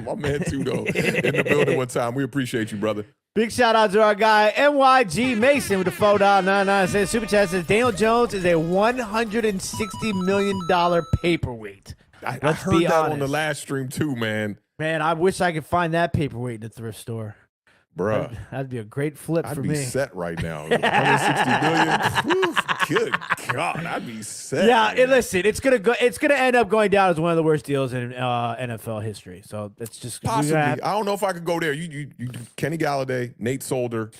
My man, Tudo, in the building one time. We appreciate you, brother. Big shout out to our guy NYG Mason with the $4.99 super chat. Says Daniel Jones is a $160 million paperweight. I Let's heard be that honest. on the last stream too, man. Man, I wish I could find that paperweight in the thrift store. Bruh. That'd be a great flip I'd for be me. set right now. 160 million. Oof, good God, I'd be set. Yeah, right now. listen, it's gonna end up going down as one of the worst deals in NFL history. So it's just Possibly. I don't know if I could go there. You Kenny Galladay, Nate Solder.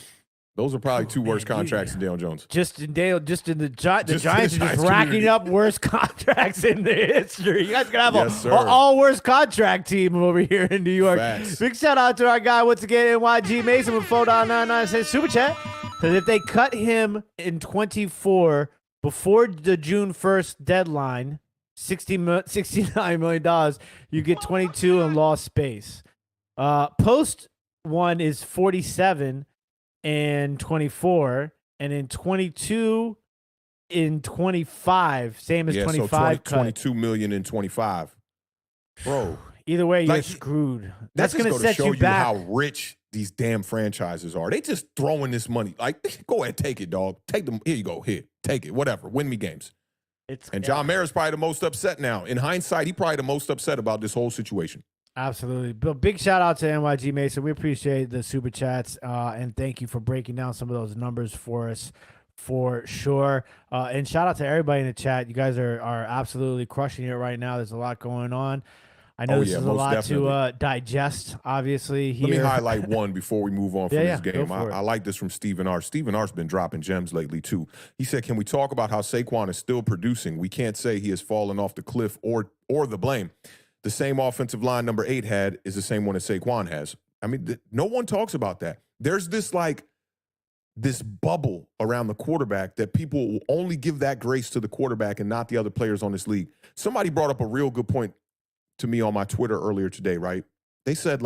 Those are probably two worst contracts in Daniel Jones. the Giants are just Giants racking community. up worst contracts in the history. You guys gonna have Yes, sir. a all worst contract team over here in New York. Facts. Big shout out to our guy once again, NYG Mason with $4.99 super chat. Because if they cut him in 24 before the June 1st deadline, $69 million, you get 22 and lost space. Post one is 47 and 24, and in 22 in 25, same as 25 so 20, cut. 22 million in 25. Bro, Either way, you're Like, screwed. that's That's going to just gonna set show you back. how rich these damn franchises are. They just throwing this money. Like, go ahead, take it, dog. Take them. Here you go. Here, take it. Whatever. Win me games. And John Mayer's probably the most upset now. In hindsight, he probably the most upset about this whole situation. Absolutely. But big shout out to NYG Mason. We appreciate the super chats, and thank you for breaking down some of those numbers for us for sure. And shout out to everybody in the chat. You guys are absolutely crushing it right now. There's a lot going on. I know this is a most lot definitely. to digest, obviously, here. Let me highlight one before we move on from Yeah, this go game. for it. I like this from Stephen R. Stephen R.'s been dropping gems lately, too. He said, can we talk about how Saquon is still producing? We can't say he has fallen off the cliff or the blame. The same offensive line number 8 had is the same one that Saquon has. I mean, no one talks about that. There's this bubble around the quarterback that people will only give that grace to the quarterback and not the other players on this league. Somebody brought up a real good point to me on my Twitter earlier today, right? They said,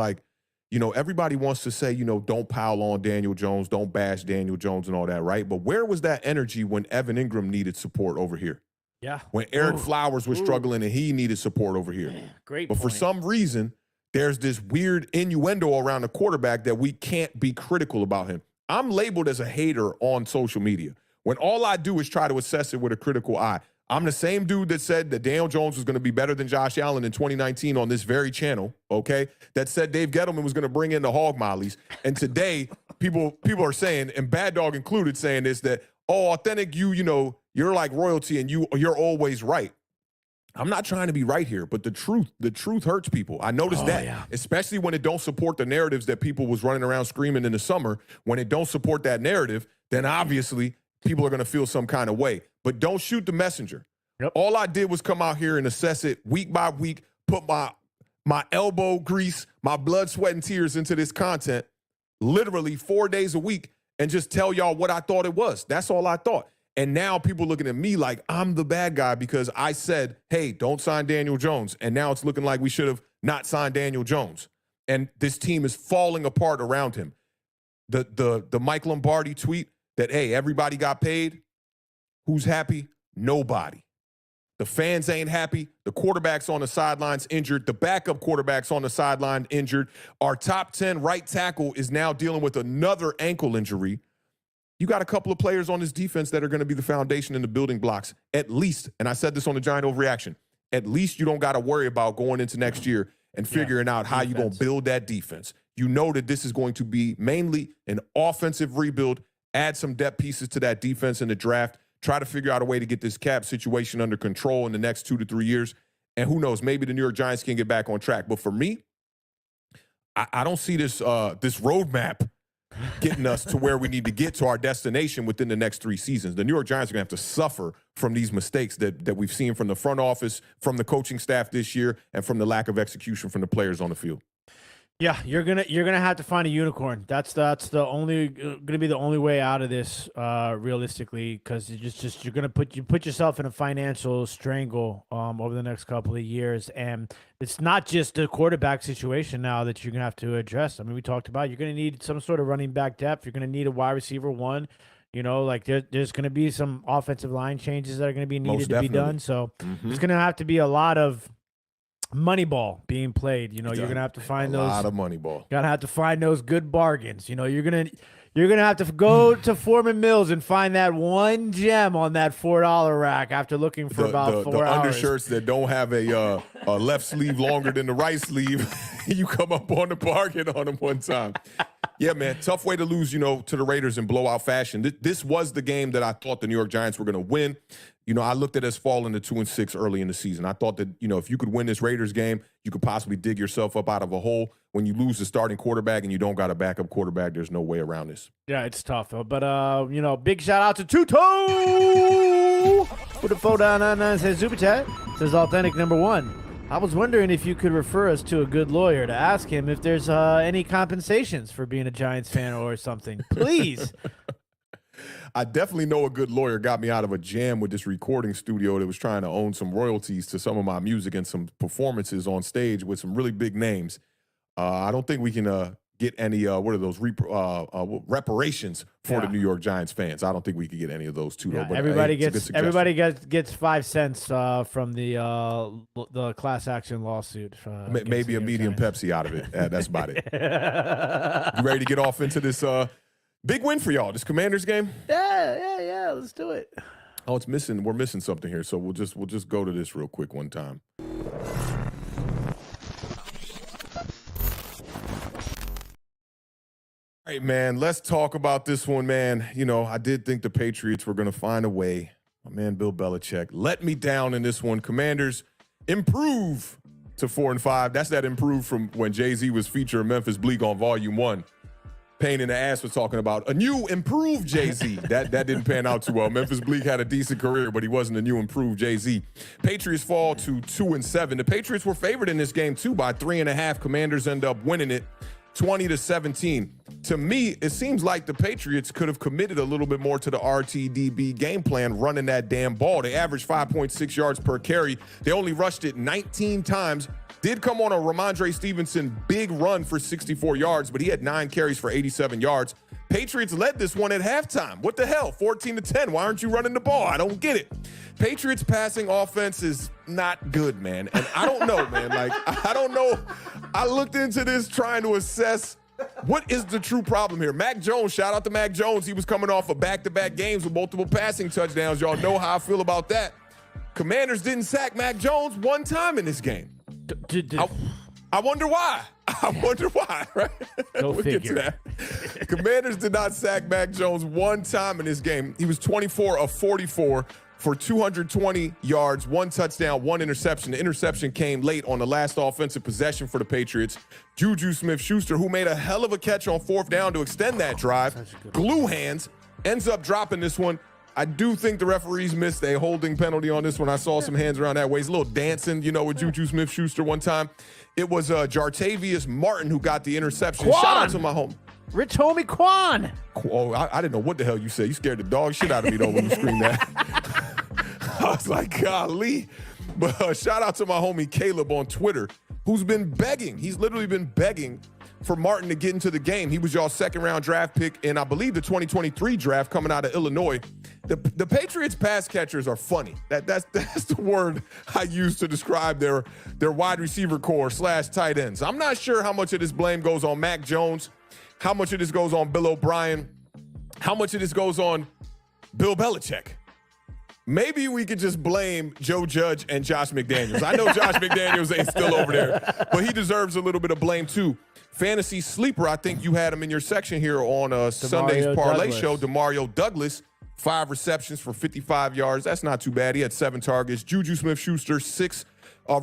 everybody wants to say, don't pile on Daniel Jones, don't bash Daniel Jones and all that, right? But where was that energy when Evan Ingram needed support over here? Yeah. When Eric Flowers was struggling and he needed support over here. Great But for point. some reason, there's this weird innuendo around the quarterback that we can't be critical about him. I'm labeled as a hater on social media when all I do is try to assess it with a critical eye. I'm the same dude that said that Daniel Jones was going to be better than Josh Allen in 2019 on this very channel, okay? That said Dave Gettleman was going to bring in the hog mollies. And today, people are saying, and Bad Dog included, saying this, that, Authentic, you're like royalty and you're always right. I'm not trying to be right here, but the truth hurts people. I noticed that, especially when it don't support the narratives that people was running around screaming in the summer. When it don't support that narrative, then obviously people are going to feel some kind of way. But don't shoot the messenger. Yep. All I did was come out here and assess it week by week, put my elbow grease, my blood, sweat, and tears into this content, literally 4 days a week, and just tell y'all what I thought it was. That's all I thought. And now people looking at me like I'm the bad guy because I said, hey, don't sign Daniel Jones. And now it's looking like we should have not signed Daniel Jones. And this team is falling apart around him. The Mike Lombardi tweet that, hey, everybody got paid. Who's happy? Nobody. The fans ain't happy. The quarterback's on the sidelines injured. The backup quarterback's on the sideline injured. Our top 10 right tackle is now dealing with another ankle injury. you got a couple of players on this defense that are going to be the foundation and the building blocks, at least. And I said this on the Giant Overreaction. At least you don't got to worry about going into next year and figuring out how you're going to build that defense. You know that this is going to be mainly an offensive rebuild. Add some depth pieces to that defense in the draft. Try to figure out a way to get this cap situation under control in the next 2 to 3 years. And who knows, maybe the New York Giants can get back on track. But for me, I don't see this this roadmap getting us to where we need to get to our destination within the next 3 seasons. The New York Giants are going to have to suffer from these mistakes that we've seen from the front office, from the coaching staff this year, and from the lack of execution from the players on the field. Yeah, you're gonna have to find a unicorn. That's the only gonna be the only way out of this, realistically, because you're gonna put yourself in a financial strangle over the next couple of years, and it's not just a quarterback situation now that you're gonna have to address. I mean, we talked about you're gonna need some sort of running back depth. You're gonna need a wide receiver one. You know, like there's gonna be some offensive line changes that are gonna be needed to be done. So it's gonna have to be a lot of Moneyball being played. You know, you're gonna have to find those. A lot of Moneyball. Gotta have to find those good bargains. You know, you're gonna have to go to Foreman Mills and find that one gem on that $4 rack after looking for about 4 hours. The undershirts that don't have a left sleeve longer than the right sleeve. You come up on the bargain on them one time. Yeah, man, tough way to lose, you know, to the Raiders in blowout fashion. This was the game that I thought the New York Giants were going to win. You know, I looked at it as falling to 2-6 early in the season. I thought that, you know, if you could win this Raiders game, you could possibly dig yourself up out of a hole. When you lose the starting quarterback and you don't got a backup quarterback, there's no way around this. Yeah, it's tough. But, you know, big shout out to Tuto. Put a phone down on says Super Chat. Says Awthentik #1. I was wondering if you could refer us to a good lawyer to ask him if there's any compensations for being a Giants fan or something. Please. I definitely know a good lawyer got me out of a jam with this recording studio that was trying to own some royalties to some of my music and some performances on stage with some really big names. I don't think we can get any, what are those, reparations for the New York Giants fans. I don't think we could get any of those too. Yeah, but everybody gets 5 cents from the class action lawsuit. Maybe a medium Giants. Pepsi out of it. That's about it. You ready to get off into this big win for y'all, this Commanders game? Yeah. Let's do it. Oh, it's missing. We're missing something here, so we'll just go to this real quick one time. All right, man, let's talk about this one, man. You know, I did think the Patriots were going to find a way. My man, Bill Belichick, let me down in this one. Commanders improve to 4-5. That's that improve from when Jay-Z was featuring Memphis Bleak on Volume 1. Pain in the ass was talking about a new improved Jay-Z. That didn't pan out too well. Memphis Bleak had a decent career, but he wasn't a new improved Jay-Z. Patriots fall to 2-7. The Patriots were favored in this game, too, by 3.5. Commanders end up winning it 20-17. To me, it seems like the Patriots could have committed a little bit more to the RTDB game plan, running that damn ball. They averaged 5.6 yards per carry. They only rushed it 19 times. Did come on a Ramondre Stevenson big run for 64 yards, but he had 9 carries for 87 yards. Patriots led this one at halftime. What the hell? 14-10. Why aren't you running the ball? I don't get it. Patriots passing offense is not good, man. And I don't know, man. Like, I don't know. I looked into this trying to assess what is the true problem here. Mac Jones, shout out to Mac Jones. He was coming off of back-to-back games with multiple passing touchdowns. Y'all know how I feel about that. Commanders didn't sack Mac Jones one time in this game. I wonder why. I wonder why, right? Go we'll figure. get to that. Commanders did not sack Mac Jones one time in this game. He was 24 of 44 for 220 yards, 1 touchdown, 1 interception. The interception came late on the last offensive possession for the Patriots. Juju Smith-Schuster, who made a hell of a catch on 4th down to extend that drive, glue hands, ends up dropping this one. I do think the referees missed a holding penalty on this one. I saw some hands around that way. It's a little dancing, you know, with Juju Smith-Schuster one time. It was Jartavius Martin who got the interception. Quan. Shout out to my home. Rich homie Quan. Oh, I didn't know what the hell you said. You scared the dog shit out of me, though, when you screamed that. I was like, golly. But shout out to my homie Caleb on Twitter, who's been begging. He's literally been begging for Martin to get into the game. He was y'all's 2nd-round draft pick in, I believe, the 2023 draft coming out of Illinois. The Patriots pass catchers are funny. That's the word I use to describe their wide receiver core / tight ends. I'm not sure how much of this blame goes on Mac Jones, how much of this goes on Bill O'Brien. how much of this goes on Bill Belichick? Maybe we could just blame Joe Judge and Josh McDaniels. I know Josh McDaniels ain't still over there, but he deserves a little bit of blame too. Fantasy sleeper, I think you had him in your section here on Sunday's parlay show. DeMario Douglas, 5 receptions for 55 yards. That's not too bad. He had 7 targets. Juju Smith-Schuster, 6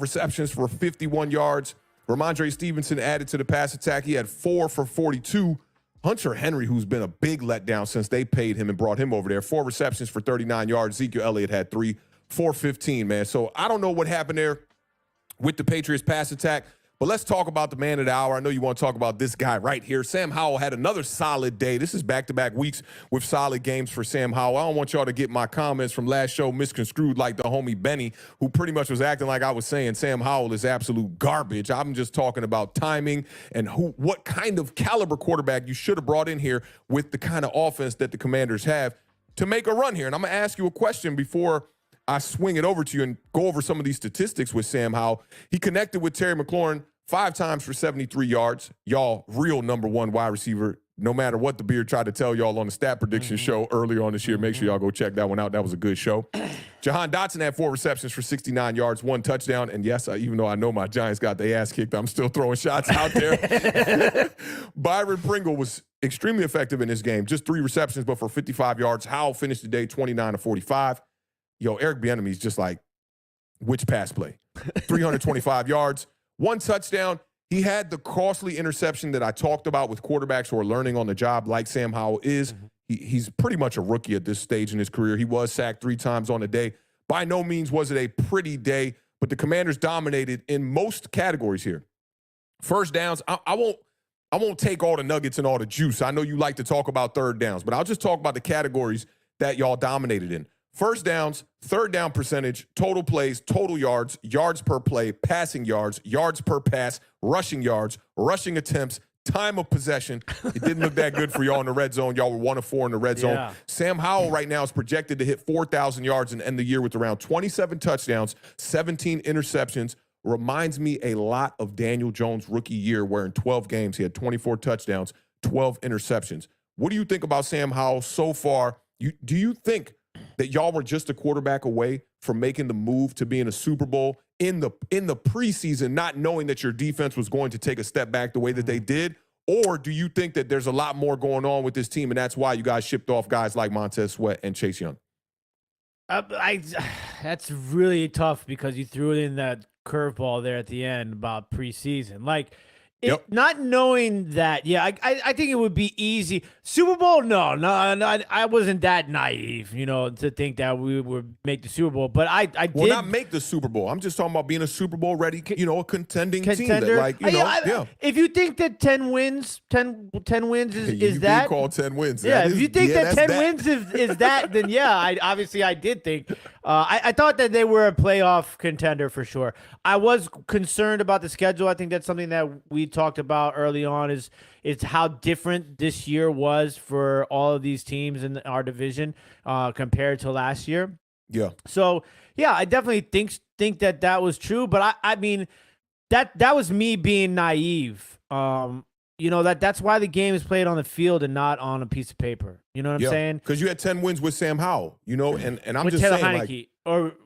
receptions for 51 yards. Ramondre Stevenson added to the pass attack. He had 4 for 42. Hunter Henry, who's been a big letdown since they paid him and brought him over there, 4 receptions for 39 yards. Ezekiel Elliott had 3 for 15, man. So I don't know what happened there with the Patriots pass attack, but let's talk about the man of the hour. I know you want to talk about this guy right here. Sam Howell had another solid day. This is back-to-back weeks with solid games for Sam Howell. I don't want y'all to get my comments from last show misconstrued like the homie Benny, who pretty much was acting like I was saying Sam Howell is absolute garbage. I'm just talking about timing and what kind of caliber quarterback you should have brought in here with the kind of offense that the Commanders have to make a run here. And I'm going to ask you a question before I swing it over to you and go over some of these statistics with Sam Howell. He connected with Terry McLaurin 5 times for 73 yards. Y'all, real number 1 wide receiver, no matter what the Beard tried to tell y'all on the stat prediction show earlier on this year. Make sure y'all go check that one out. That was a good show. Jahan Dotson had 4 receptions for 69 yards, 1 touchdown. And yes, even though I know my Giants got their ass kicked, I'm still throwing shots out there. Byron Pringle was extremely effective in this game. Just 3 receptions, but for 55 yards. Howell finished the day 29 to 45. Yo, Eric Bieniemy's just like, which pass play? 325 yards, 1 touchdown. He had the costly interception that I talked about with quarterbacks who are learning on the job like Sam Howell is. He's pretty much a rookie at this stage in his career. He was sacked 3 times on the day. By no means was it a pretty day, but the Commanders dominated in most categories here. First downs, I won't take all the nuggets and all the juice. I know you like to talk about third downs, but I'll just talk about the categories that y'all dominated in. First downs, third down percentage, total plays, total yards, yards per play, passing yards, yards per pass, rushing yards, rushing attempts, time of possession. It didn't look that good for y'all in the red zone. Y'all were 1 of 4 in the red zone. Sam Howell right now is projected to hit 4,000 yards and end the year with around 27 touchdowns, 17 interceptions. Reminds me a lot of Daniel Jones' rookie year, where in 12 games he had 24 touchdowns, 12 interceptions. What do you think about Sam Howell so far? Do you think that y'all were just a quarterback away from making the move to being a Super Bowl in the preseason, not knowing that your defense was going to take a step back the way that they did? Or do you think that there's a lot more going on with this team, and that's why you guys shipped off guys like Montez Sweat and Chase Young? That's really tough because you threw it in that curveball there at the end about preseason. Like, not knowing that, I think it would be easy. Super Bowl, no, I wasn't that naive, to think that we would make the Super Bowl. But I did. Well, not make the Super Bowl. I'm just talking about being a Super Bowl ready, a contending team. That, If you think that 10 wins is that you call 10 wins? If you think that 10 wins is that, then I did think. I thought that they were a playoff contender for sure. I was concerned about the schedule. I think that's something that we talked about early on is how different this year was for all of these teams in our division compared to last year. Yeah. So, I definitely think that was true. But I mean, that was me being naive. That's why the game is played on the field and not on a piece of paper. You know what I'm saying? Because you had 10 wins with Sam Howell, and I'm with just Taylor saying, Heineke,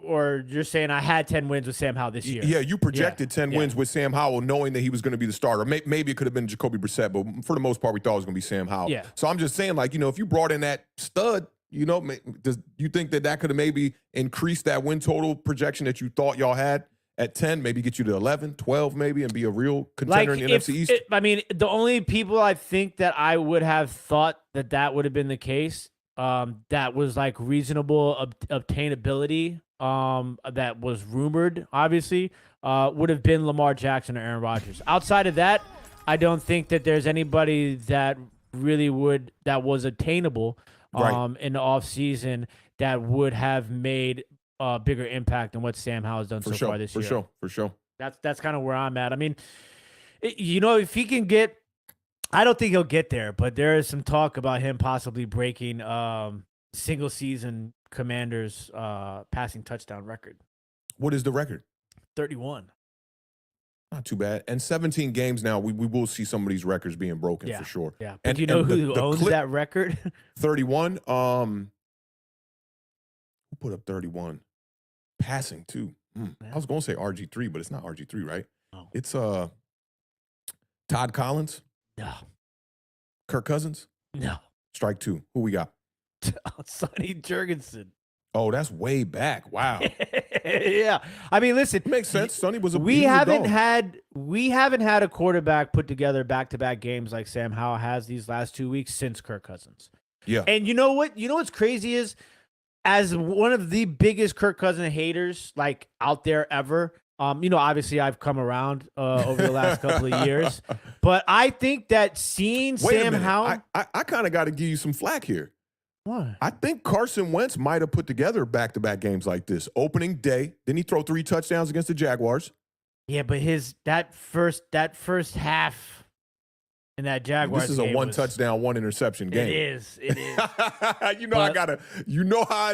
or you're saying I had 10 wins with Sam Howell this year. Yeah, you projected 10 wins with Sam Howell, knowing that he was going to be the starter. Maybe it could have been Jacoby Brissett, but for the most part, we thought it was going to be Sam Howell. Yeah. So I'm just saying, if you brought in that stud, does you think that could have maybe increased that win total projection that you thought y'all had? At 10, maybe get you to 11, 12 maybe, and be a real contender in the NFC East? The only people I think that I would have thought that would have been the case, that was like reasonable obtainability, that was rumored, obviously, would have been Lamar Jackson or Aaron Rodgers. Outside of that, I don't think that there's anybody that really that was attainable in the offseason that would have made bigger impact than what Sam Howell has done so far this year. For sure. That's kind of where I'm at. I mean, if he can get, I don't think he'll get there, but there is some talk about him possibly breaking single season Commanders passing touchdown record. What is the record? 31. Not too bad. And 17 games now, we will see some of these records being broken Yeah. for sure. Yeah. But And do you know and who the owns clip, that record? 31. Who put up 31? Passing too. I was gonna say RG3, but it's not RG3, right? No. It's Todd Collins, No. Kirk Cousins. No. Strike two. Who we got? Sonny Jurgensen. Oh, that's way back. Wow. Yeah. I mean, listen. Makes sense. Sonny was a we he was a haven't dog. had a quarterback put together back-to-back games like Sam Howell has these last 2 weeks since Kirk Cousins. Yeah. And you know what? You know what's crazy is, as one of the biggest Kirk Cousins haters like out there ever, obviously I've come around over the last couple of years, but I think that seeing Wait a Sam minute. Howell, I kind of got to give you some flack here. what? I think Carson Wentz might have put together back-to-back games like this. Opening day, didn't he throw 3 touchdowns against the Jaguars? Yeah, but that first half in that Jaguars This is a game 1 touchdown, 1 interception game. It is. You know how I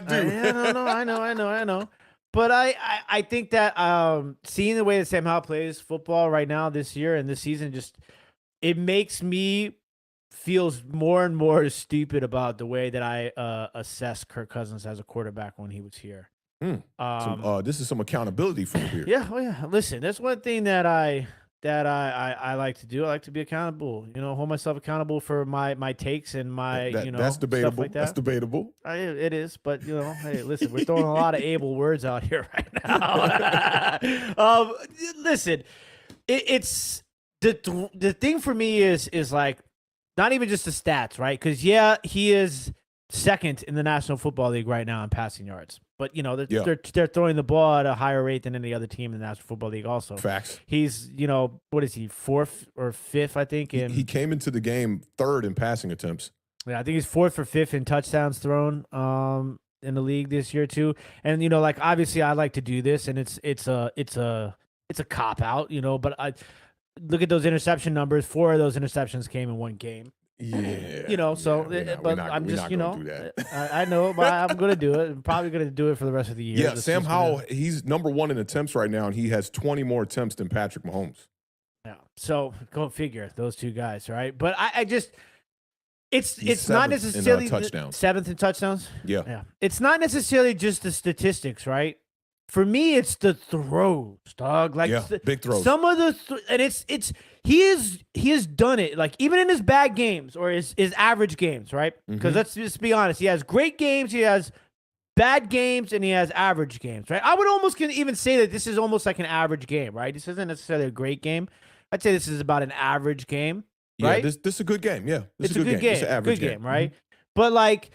do. I know. But I think that seeing the way that Sam Howell plays football right now this year and this season, it makes me feel more and more stupid about the way that I assess Kirk Cousins as a quarterback when he was here. This is some accountability from here. Yeah, oh yeah. Listen, that's one thing that I like to do. I like to be accountable. Hold myself accountable for my takes and my that's debatable. stuff like that. That's debatable. It is, but hey, listen, we're throwing a lot of able words out here right now. Listen, it's the thing for me is like not even just the stats, right? Because he is second in the National Football League right now in passing yards. But they're throwing the ball at a higher rate than any other team in the National Football League. Also, Facts. He's what is he, 4th or 5th? I think. He came into the game 3rd in passing attempts. Yeah, I think he's 4th or 5th in touchdowns thrown in the league this year too. And like obviously I like to do this, and it's a cop out, But I look at those interception numbers. 4 of those interceptions came in one game. Yeah. I'm just, do that. I know, but I'm going to do it. I'm probably going to do it for the rest of the year. Yeah, Sam Howell, he's number 1 in attempts right now, and he has 20 more attempts than Patrick Mahomes. Yeah. So go figure those two guys, right? But I just, it's seventh not in, necessarily touchdowns. 7th in touchdowns. Yeah. It's not necessarily just the statistics, right? For me, it's the throws, dog. Like big throws. Some of the and he has done it. Like even in his bad games or his average games, right? Because let's just be honest, he has great games, he has bad games, and he has average games, right? I would almost even say that this is almost like an average game, right? This isn't necessarily a great game. I'd say this is about an average game, right? Yeah, this is a good game. Yeah, it's a good game. It's an average game, right? But like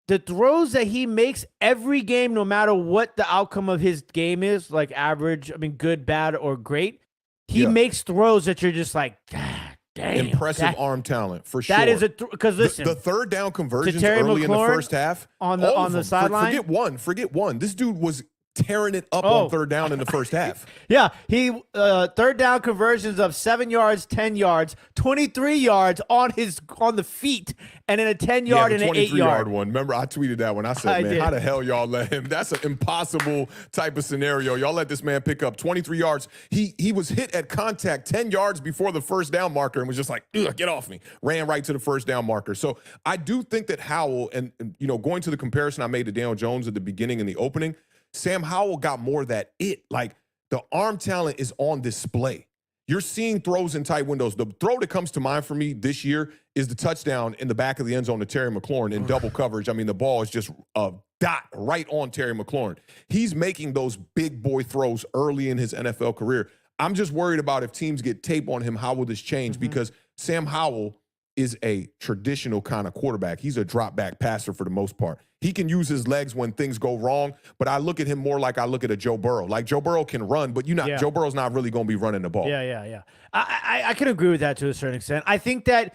the throws that he makes every game, no matter what the outcome of his game is, like average, good, bad, or great, he makes throws that you're just like, God damn. Impressive arm talent, for sure. That is because listen, the 3rd down conversions Terry early in the McLaurin first half. on the sideline. Forget one. This dude was tearing it up on 3rd down in the first half. Yeah, he 3rd down conversions of 7 yards, 10 yards, 23 yards on the feet, and then a 10-yard and an 8-yard one. Remember, I tweeted that when I said, man, how the hell y'all let him? That's an impossible type of scenario. Y'all let this man pick up 23 yards. He was hit at contact 10 yards before the first down marker and was just like, ugh, get off me. Ran right to the first down marker. So I do think that Howell, and going to the comparison I made to Daniel Jones at the beginning in the opening, Sam Howell got more of that like the arm talent is on display. You're seeing throws in tight windows. The throw that comes to mind for me this year is the touchdown in the back of the end zone to Terry McLaurin in double coverage. The ball is just a dot right on Terry McLaurin. He's making those big boy throws early in his NFL career. I'm just worried about if teams get tape on him, how will this change? Because Sam Howell is a traditional kind of quarterback. He's a drop back passer for the most part. He can use his legs when things go wrong, but I look at him more like I look at a Joe Burrow. Like Joe Burrow can run, but Joe Burrow's not really going to be running the ball. Yeah. I can agree with that to a certain extent. I think that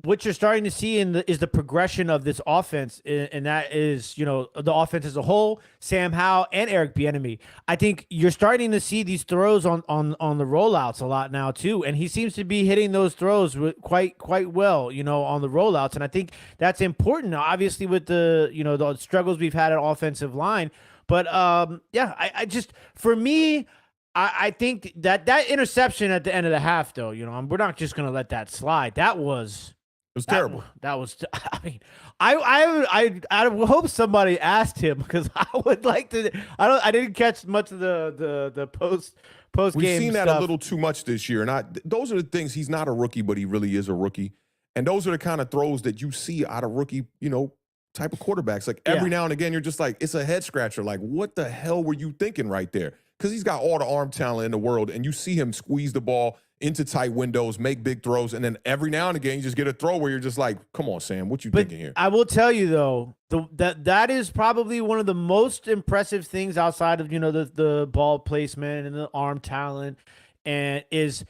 what you're starting to see is the progression of this offense, and that is, the offense as a whole, Sam Howell and Eric Bieniemy. I think you're starting to see these throws on the rollouts a lot now too, and he seems to be hitting those throws quite well, on the rollouts, and I think that's important. Obviously, with the struggles we've had at offensive line, but I just, for me, I think that interception at the end of the half, though, we're not just gonna let that slide. That was It was terrible. That was. I mean, I would hope somebody asked him because I would like to. I didn't catch much of the post game. We've seen that stuff. a little too much this year, and those are the things. He's not a rookie, but he really is a rookie, and those are the kind of throws that you see out of rookie, type of quarterbacks. Like every now and again, you're just like, it's a head scratcher. Like, what the hell were you thinking right there? Because he's got all the arm talent in the world, and you see him squeeze the ball into tight windows, make big throws, and then every now and again you just get a throw where you're just like, come on, Sam, what you thinking here? I will tell you though, that is probably one of the most impressive things outside of the ball placement and the arm talent, and is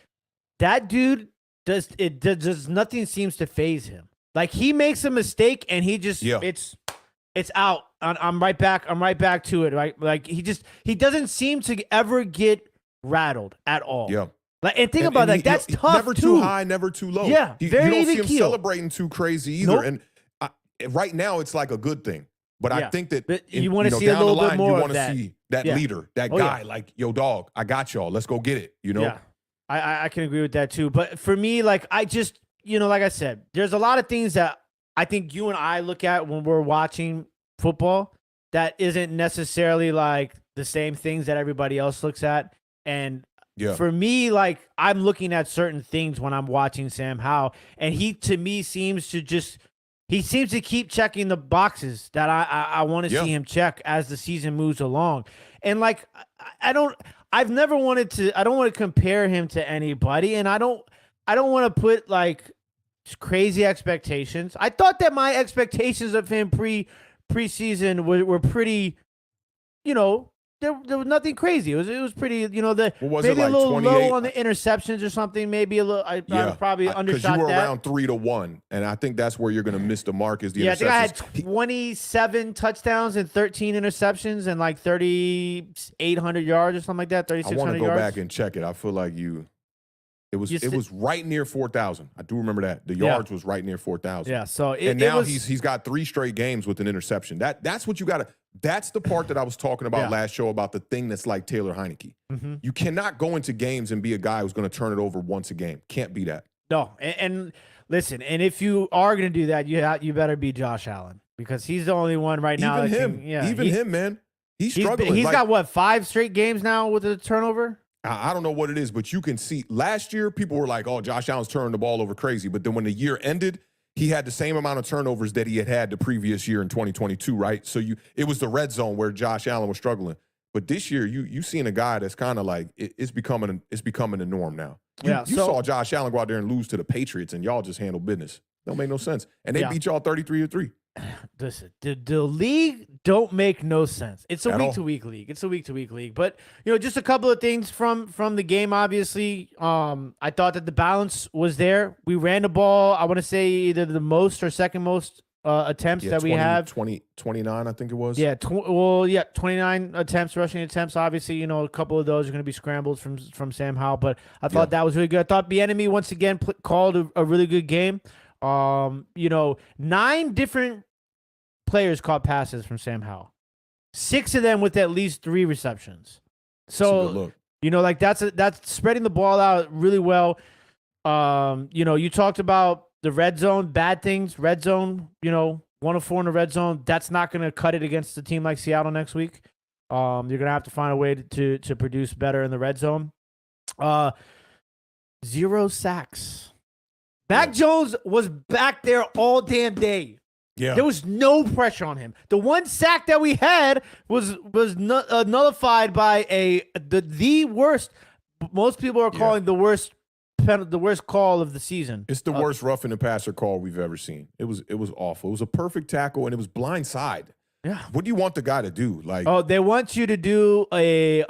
that dude does nothing seems to phase him. Like he makes a mistake and he just it's out. I'm right back. I'm right back to it. Right, like he doesn't seem to ever get rattled at all. Yeah. Like, and think about that. That's tough. Never too high, never too low. Yeah, very you don't even see him keel. celebrating too crazy either. Nope. And right now, it's like a good thing. But I think that you want to see a down the little bit line, more you of want to that. see that leader, that guy, like, yo, dog, I got y'all. Let's go get it. Yeah, I can agree with that too. But for me, like, I just, like I said, there's a lot of things that I think you and I look at when we're watching football that isn't necessarily like the same things that everybody else looks at. And for me, like, I'm looking at certain things when I'm watching Sam Howell, and he, to me, seems to keep checking the boxes that I want to see him check as the season moves along. And like, I don't want to compare him to anybody, and I don't want to put like crazy expectations. I thought that my expectations of him preseason were pretty, there was nothing crazy. It was pretty, maybe like a little 28? low on the interceptions or something. Maybe a little. I probably undershot because you were that. around 3-1, and I think that's where you're going to miss the mark is the interceptions. I think I had 27 touchdowns and 13 interceptions and like 3,800 yards or something like that. 3,600 yards. I want to go yards. back and check it. I feel like it was right near 4,000. I do remember that. The yards was right near 4,000. Yeah, so he's got 3 straight games with an interception. That's what you got to. That's the part that I was talking about last show about the thing that's like Taylor Heineke. Mm-hmm. You cannot go into games and be a guy who's going to turn it over once a game. Can't be that. No, and listen, and if you are going to do that, you better be Josh Allen because he's the only one right now. Even him, man. He's struggling. He's got what, 5 straight games now with a turnover? I don't know what it is, but you can see last year people were like, oh, Josh Allen's turning the ball over crazy. But then when the year ended, he had the same amount of turnovers that he had the previous year in 2022, right? So it was the red zone where Josh Allen was struggling. But this year, you seen a guy that's kind of like it's becoming the norm now. You saw Josh Allen go out there and lose to the Patriots, and y'all just handle business. Don't make no sense. And they beat y'all 33-3. Listen, the league don't make no sense. It's a week-to-week league. It's a week-to-week league. But, just a couple of things from the game, obviously. I thought that the balance was there. We ran the ball, I want to say, either the most or second most attempts that we have. 29, I think it was. Yeah, 29 rushing attempts. Obviously, a couple of those are going to be scrambles from Sam Howell. But I thought that was really good. I thought the enemy, once again, called a really good game. 9 different players caught passes from Sam Howell, 6 of them with at least 3 receptions. So, like that's spreading the ball out really well. You talked about the red zone, bad things, red zone, 1 of 4 in the red zone. That's not going to cut it against a team like Seattle next week. You're going to have to find a way to produce better in the red zone. 0 sacks. Mac Jones was back there all damn day. Yeah, there was no pressure on him. The 1 sack that we had was nullified by the worst. Most people are calling the worst call of the season. It's the worst roughing the passer call we've ever seen. It was awful. It was a perfect tackle and it was blindside. Yeah. What do you want the guy to do? They want you to do a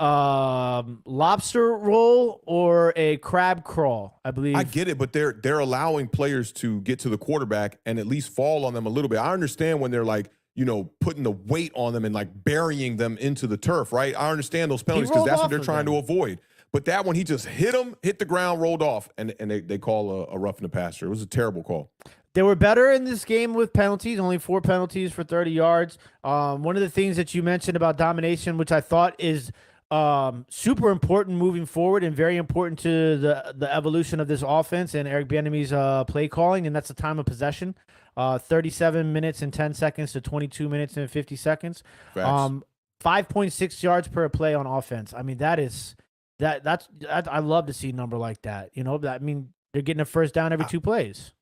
lobster roll or a crab crawl, I believe. I get it, but they're allowing players to get to the quarterback and at least fall on them a little bit. I understand when they're like, putting the weight on them and like burying them into the turf, right? I understand those penalties because that's what they're trying to avoid. But that one, he just hit the ground, rolled off, and they call a roughing the passer. It was a terrible call. They were better in this game with penalties, only 4 penalties for 30 yards. One of the things that you mentioned about domination, which I thought is Super important moving forward and very important to the evolution of this offense and Eric Bieniemy's play calling, and that's the time of possession. 37 minutes and 10 seconds to 22 minutes and 50 seconds. Facts. 5.6 yards per play on offense. I mean, that's I love to see a number like that. You know, I mean, they're getting a first down every 2 plays.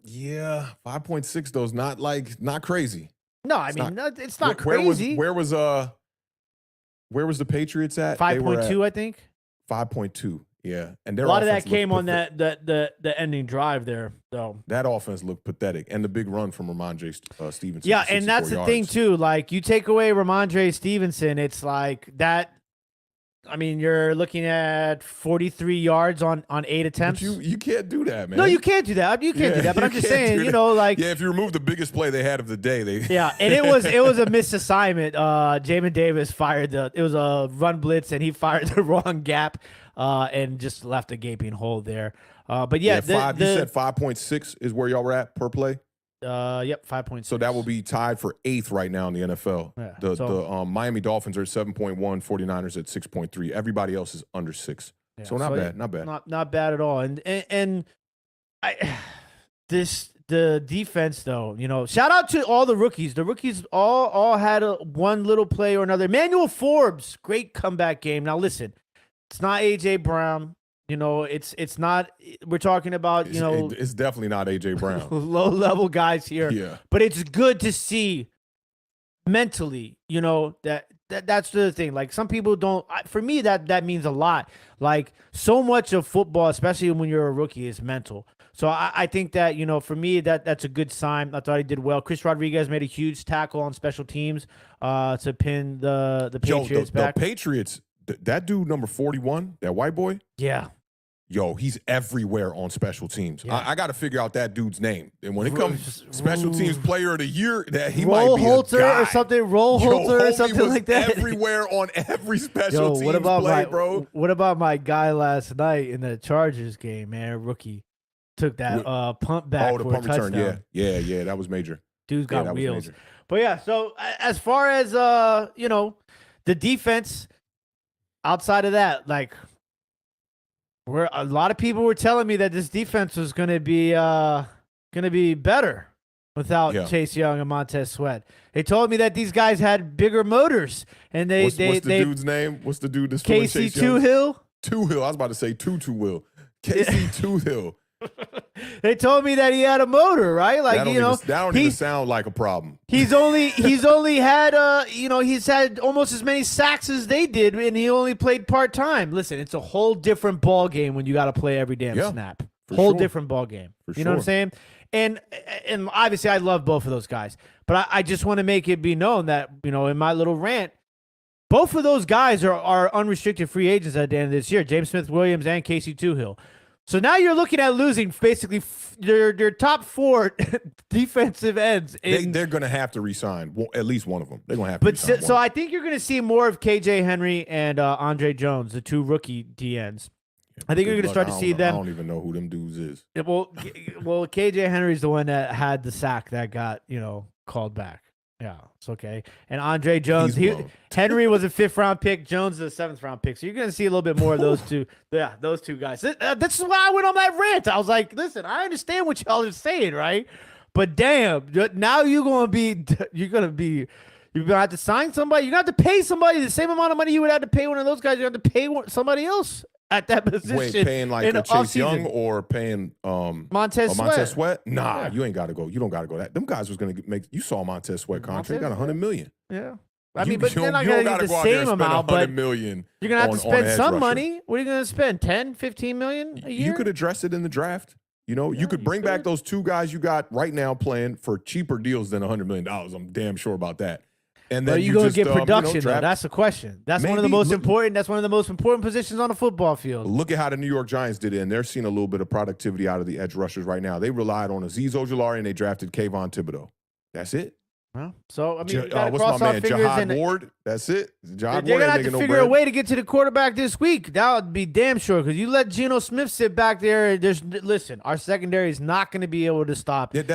Yeah, 5.6 though is not crazy. No, I mean, it's not crazy. Where was the Patriots at? 5.2, I think. 5.2. Yeah, and a lot of that came on the ending drive there, though. That offense looked pathetic, and the big run from Ramondre Stevenson. Yeah, and that's the thing too. Like, you take away Ramondre Stevenson, it's like that. I mean, you're looking at 43 yards on 8 attempts. But you can't do that, man. No, you can't do that. You can't do that. But I'm just saying, you know, like, if you remove the biggest play they had of the day, yeah, and it was a misassignment. Jamin Davis it was a run blitz, and he fired the wrong gap, and just left a gaping hole there. But yeah, you said 5.6 is where y'all were at per play. Yep, 5.6. So that will be tied for 8th right now in the NFL. Yeah, the Miami Dolphins are at 7.1, 49ers at 6.3. Everybody else is under 6. Yeah, so not bad. Not bad at all. And the defense though, you know, shout out to all the rookies. The rookies all had one little play or another. Emmanuel Forbes, great comeback game. Now listen, it's not AJ Brown. You know, it's not. We're talking about, you know, it's definitely not AJ Brown. Low level guys here. Yeah. But it's good to see mentally. You know, that's the thing. Like, some people don't. For me, that means a lot. Like, so much of football, especially when you're a rookie, is mental. So I think that, you know, for me, that's a good sign. I thought he did well. Chris Rodriguez made a huge tackle on special teams to pin the Patriots back. The Patriots. That dude, number 41, that white boy? Yeah. Yo, he's everywhere on special teams. Yeah. I got to figure out that dude's name. And when it comes special teams player of the year, that he Roll might be Holter a guy. or something. Roll Holter or something like that. Everywhere on every special teams play, bro. What about my guy last night in the Chargers game, man? Rookie took that punt back the for punt a touchdown. return. Yeah, that was major. Dude's got wheels. But yeah, so as far as you know, the defense. Outside of that, like, a lot of people were telling me that this defense was going to be better without Chase Young and Montez Sweat. They told me that these guys had bigger motors, and what's the dude's name? What's the dude that's Casey Toohill? Toohill. I was about to say Tutu Will. Casey Toohill. They told me that he had a motor, right? Like, that don't even sound like a problem. He's only had he's had almost as many sacks as they did, and he only played part-time. Listen, it's a whole different ball game when you got to play every damn snap. Different ball game. You know what I'm saying? And obviously I love both of those guys, but I just want to make it be known that, you know, in my little rant, both of those guys are unrestricted free agents at the end of this year, James Smith-Williams and Casey Toohill. So now you're looking at losing basically their top 4 defensive ends. They're going to have to re-sign at least one of them. They're going to have to re-sign so I think you're going to see more of KJ Henry and Andre Jones, the 2 rookie DNs. I think you're going to start to see them. I don't even know who them dudes is. Well, KJ Henry's the one that had the sack that got, you know, called back. Yeah, it's okay. And Andre Jones, Henry was a 5th-round pick. Jones is a 7th-round pick. So you're going to see a little bit more of those two. Yeah, those 2 guys. This is why I went on that rant. I was like, listen, I understand what y'all are saying, right? But damn, now you're going to have to sign somebody. You're going to have to pay somebody the same amount of money you would have to pay one of those guys. You have to pay somebody else at that position. Wait, paying like a Chase Young or paying Montez Sweat? Nah, you ain't got to go. You don't got to go. Them guys was going to make. You saw Montez Sweat contract. Got $100 million. Yeah. I mean, but they're not going to get the same amount, but million you're going to have to spend some money. What are you going to spend? 10, 15 million a year? You could address it in the draft. You know, you could bring back those 2 guys you got right now playing for cheaper deals than $100 million. I'm damn sure about that. And then you going to get production, though? That's the question. That's one of the most important. That's one of the most important positions on the football field. Look at how the New York Giants did it, and they're seeing a little bit of productivity out of the edge rushers right now. They relied on Azeez Ojulari, and they drafted Kayvon Thibodeau. That's it. Well, so I mean, what's my man, Jahad Ward? That's it. They're gonna have to figure a way to get to the quarterback this week. That would be damn sure, because you let Geno Smith sit back there. Listen, our secondary is not going to be able to stop DK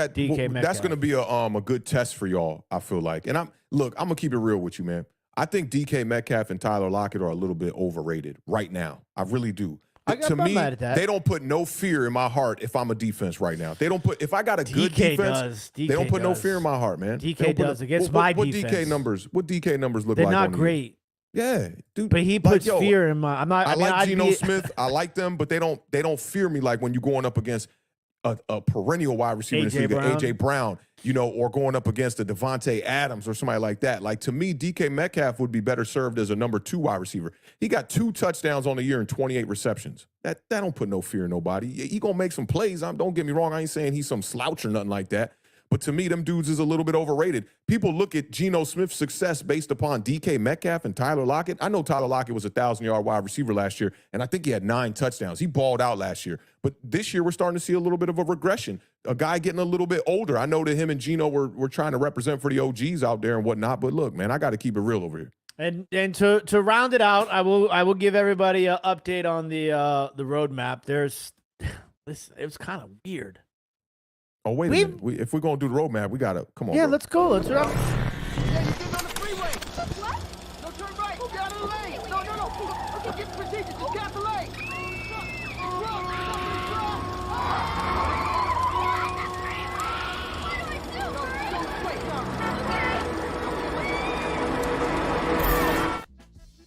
Metcalf. That's going to be a good test for y'all, I feel like. And I'm gonna keep it real with you, man. I think DK Metcalf and Tyler Lockett are a little bit overrated right now. I really do. To me, mad at that. they don't put no fear in my heart if I'm a defense right now. They don't put if I got a good defense, they don't put no fear in my heart, man. DK does against my defense. What DK numbers look They're like? They're not great. Yeah, dude. But he puts fear in my. I like Geno Smith. I like them, but they don't fear me like when you're going up against a perennial wide receiver, AJ Brown, or going up against a Devontae Adams or somebody like that. Like, to me, DK Metcalf would be better served as a number 2 wide receiver. He got 2 touchdowns on the year and 28 receptions. That don't put no fear in nobody. He gonna make some plays. Don't get me wrong. I ain't saying he's some slouch or nothing like that. But to me, them dudes is a little bit overrated. People look at Geno Smith's success based upon DK Metcalf and Tyler Lockett. I know Tyler Lockett was a 1,000-yard wide receiver last year, and I think he had 9 touchdowns. He balled out last year. But this year, we're starting to see a little bit of a regression. A guy getting a little bit older. I know that him and Geno were trying to represent for the OGs out there and whatnot. But look, man, I got to keep it real over here. And to round it out, I will give everybody an update on the roadmap. It was kind of weird. Oh, wait a minute. If we're going to do the roadmap, we got to, come on. Yeah, bro. let's go. Let's run. Yeah, you get on the freeway. What? No, turn right. Get out of the lane. No. Okay, get procedure. Just get out the lane.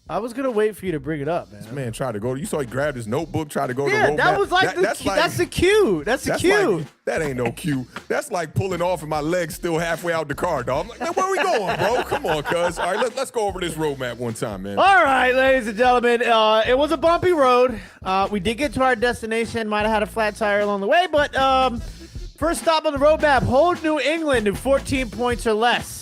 I was gonna wait for you to bring it up, man. This man tried to go. You saw he grabbed his notebook, tried to go to the roadmap. That was like that's the cue. That's the cue. Like, that ain't no cue. That's like pulling off and my leg's still halfway out the car, dog. I'm like, man, where we going, bro? Come on, cuz. All right, let's go over this roadmap one time, man. All right, ladies and gentlemen. It was a bumpy road. We did get to our destination. Might have had a flat tire along the way, but first stop on the roadmap: hold New England to 14 points or less.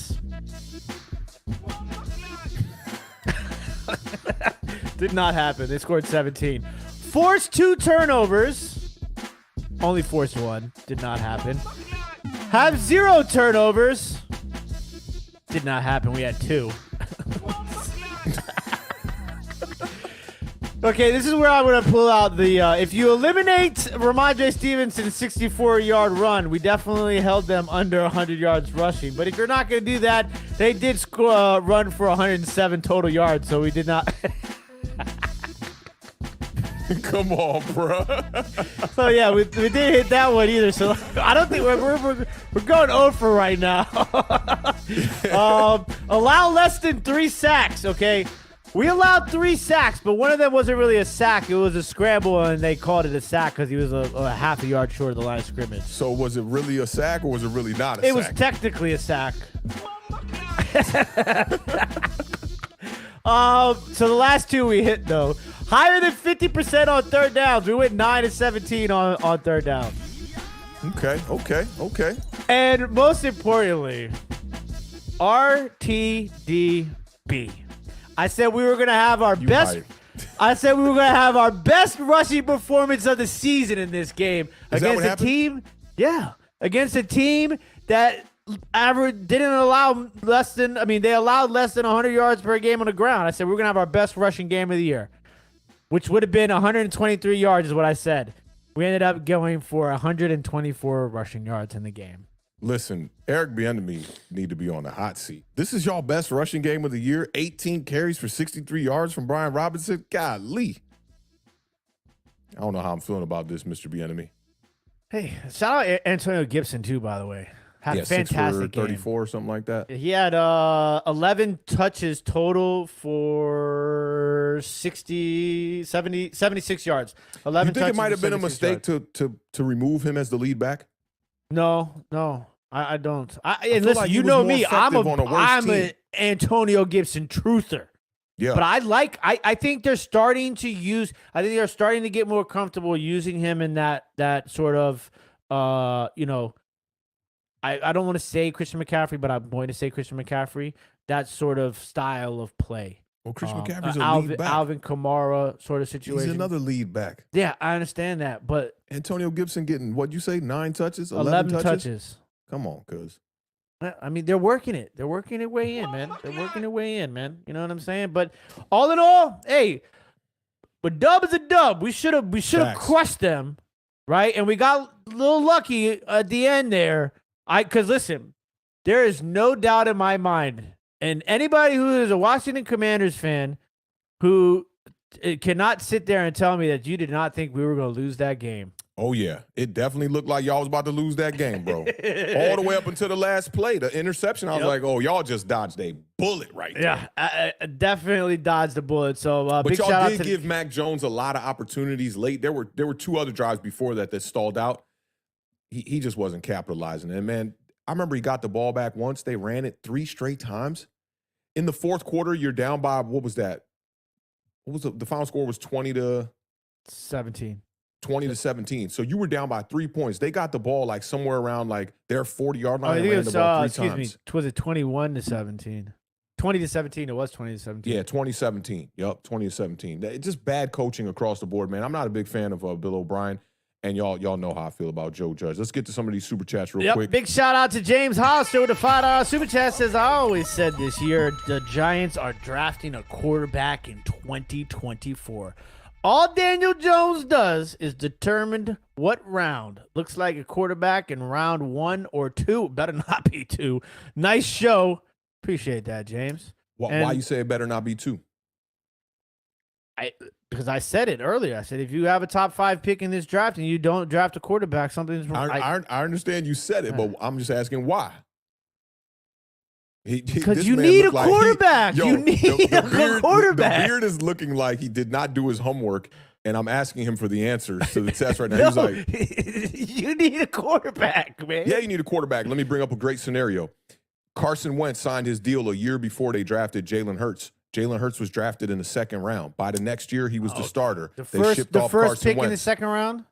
Did not happen. They scored 17. Forced 2 turnovers. Only forced 1. Did not happen. Have 0 turnovers. Did not happen. We had 2. Okay, this is where I'm going to pull out the... if you eliminate Ramondre Stevenson's 64-yard run, we definitely held them under 100 yards rushing. But if you're not going to do that, they did run for 107 total yards, so we did not... Come on, bro. So yeah, we didn't hit that one either. So I don't think we're going over right now. Allow less than 3 sacks. Okay, we allowed 3 sacks, but one of them wasn't really a sack. It was a scramble, and they called it a sack because he was a half a yard short of the line of scrimmage. So was it really a sack or was it really not a sack? It was technically a sack. So the last 2 we hit though. Higher than 50% on third downs. We went 9-17 on third down. Okay. And most importantly, RTDB. I said we were gonna have our best. I said we were gonna have our best rushing performance of the season in this game against a team. Yeah, against a team that didn't allow less than. I mean, they allowed less than 100 yards per game on the ground. I said we're gonna have our best rushing game of the year, which would have been 123 yards, is what I said. We ended up going for 124 rushing yards in the game. Listen, Eric Bieniemy need to be on the hot seat. This is y'all best rushing game of the year. 18 carries for 63 yards from Brian Robinson. Golly. I don't know how I'm feeling about this, Mr. Bieniemy. Hey, shout out Antonio Gibson too, by the way. Had a fantastic 6 for 34 game. or something like that. He had 11 touches total for 76 yards. 11 You think it might have been a mistake yards. to remove him as the lead back? No, I don't. feel listen, like you he know was more me. I'm effective on a worse team. an Antonio Gibson truther. Yeah. But I think they're starting to use. I think they're starting to get more comfortable using him in that sort of I don't want to say Christian McCaffrey, but I'm going to say Christian McCaffrey. That sort of style of play. Well, Christian McCaffrey's a lead back. Alvin Kamara sort of situation. He's another lead back. Yeah, I understand that, but Antonio Gibson getting, what'd you say, 9 touches? 11 touches. Come on, cuz. I mean, they're working it. They're working their way in, man. They're working their way in, man. You know what I'm saying? But all in all, hey, but dub is a dub. We should have crushed them, right? And we got a little lucky at the end there. Because listen, there is no doubt in my mind And anybody who is a Washington Commanders fan who cannot sit there and tell me that you did not think we were going to lose that game. Oh, yeah. It definitely looked like y'all was about to lose that game, bro. All the way up until the last play, the interception. I was like, oh, y'all just dodged a bullet right there. Yeah, I definitely dodged the bullet. So but big y'all shout out did to give Mac Jones a lot of opportunities late. There were two other drives before that stalled out. He just wasn't capitalizing. And, man, I remember he got the ball back once. They ran it 3 straight times. In the fourth quarter, you're down by, what was that? What was the final score was 17. 20-17. So you were down by 3 points. They got the ball like somewhere around like their 40-yard line. I think it was, the ball 3 excuse times. me, was it 21-17? 20-17. It was 20-17. Yeah, 2017. Yep, 2017. It's just bad coaching across the board, man. I'm not a big fan of Bill O'Brien, and y'all know how I feel about Joe Judge. Let's get to some of these super chats real quick. Big shout out to James Hollister with a $5 super chat. Says, I always said this year the Giants are drafting a quarterback in 2024. All Daniel Jones does is determine what round. Looks like a quarterback in round 1 or 2. Better not be 2. Nice show. Appreciate that, James. Why you say it better not be 2? Because I said it earlier. I said if you have a top 5 pick in this draft and you don't draft a quarterback, something's wrong. I understand you said it, but I'm just asking why. Because you need a quarterback. You need a quarterback. The Beard is looking like he did not do his homework, and I'm asking him for the answers to the test right now. He's like, you need a quarterback, man. Yeah, you need a quarterback. Let me bring up a great scenario. Carson Wentz signed his deal a year before they drafted Jalen Hurts. Jalen Hurts was drafted in the 2nd round. By the next year, he was the starter. The first pick in the 2nd round?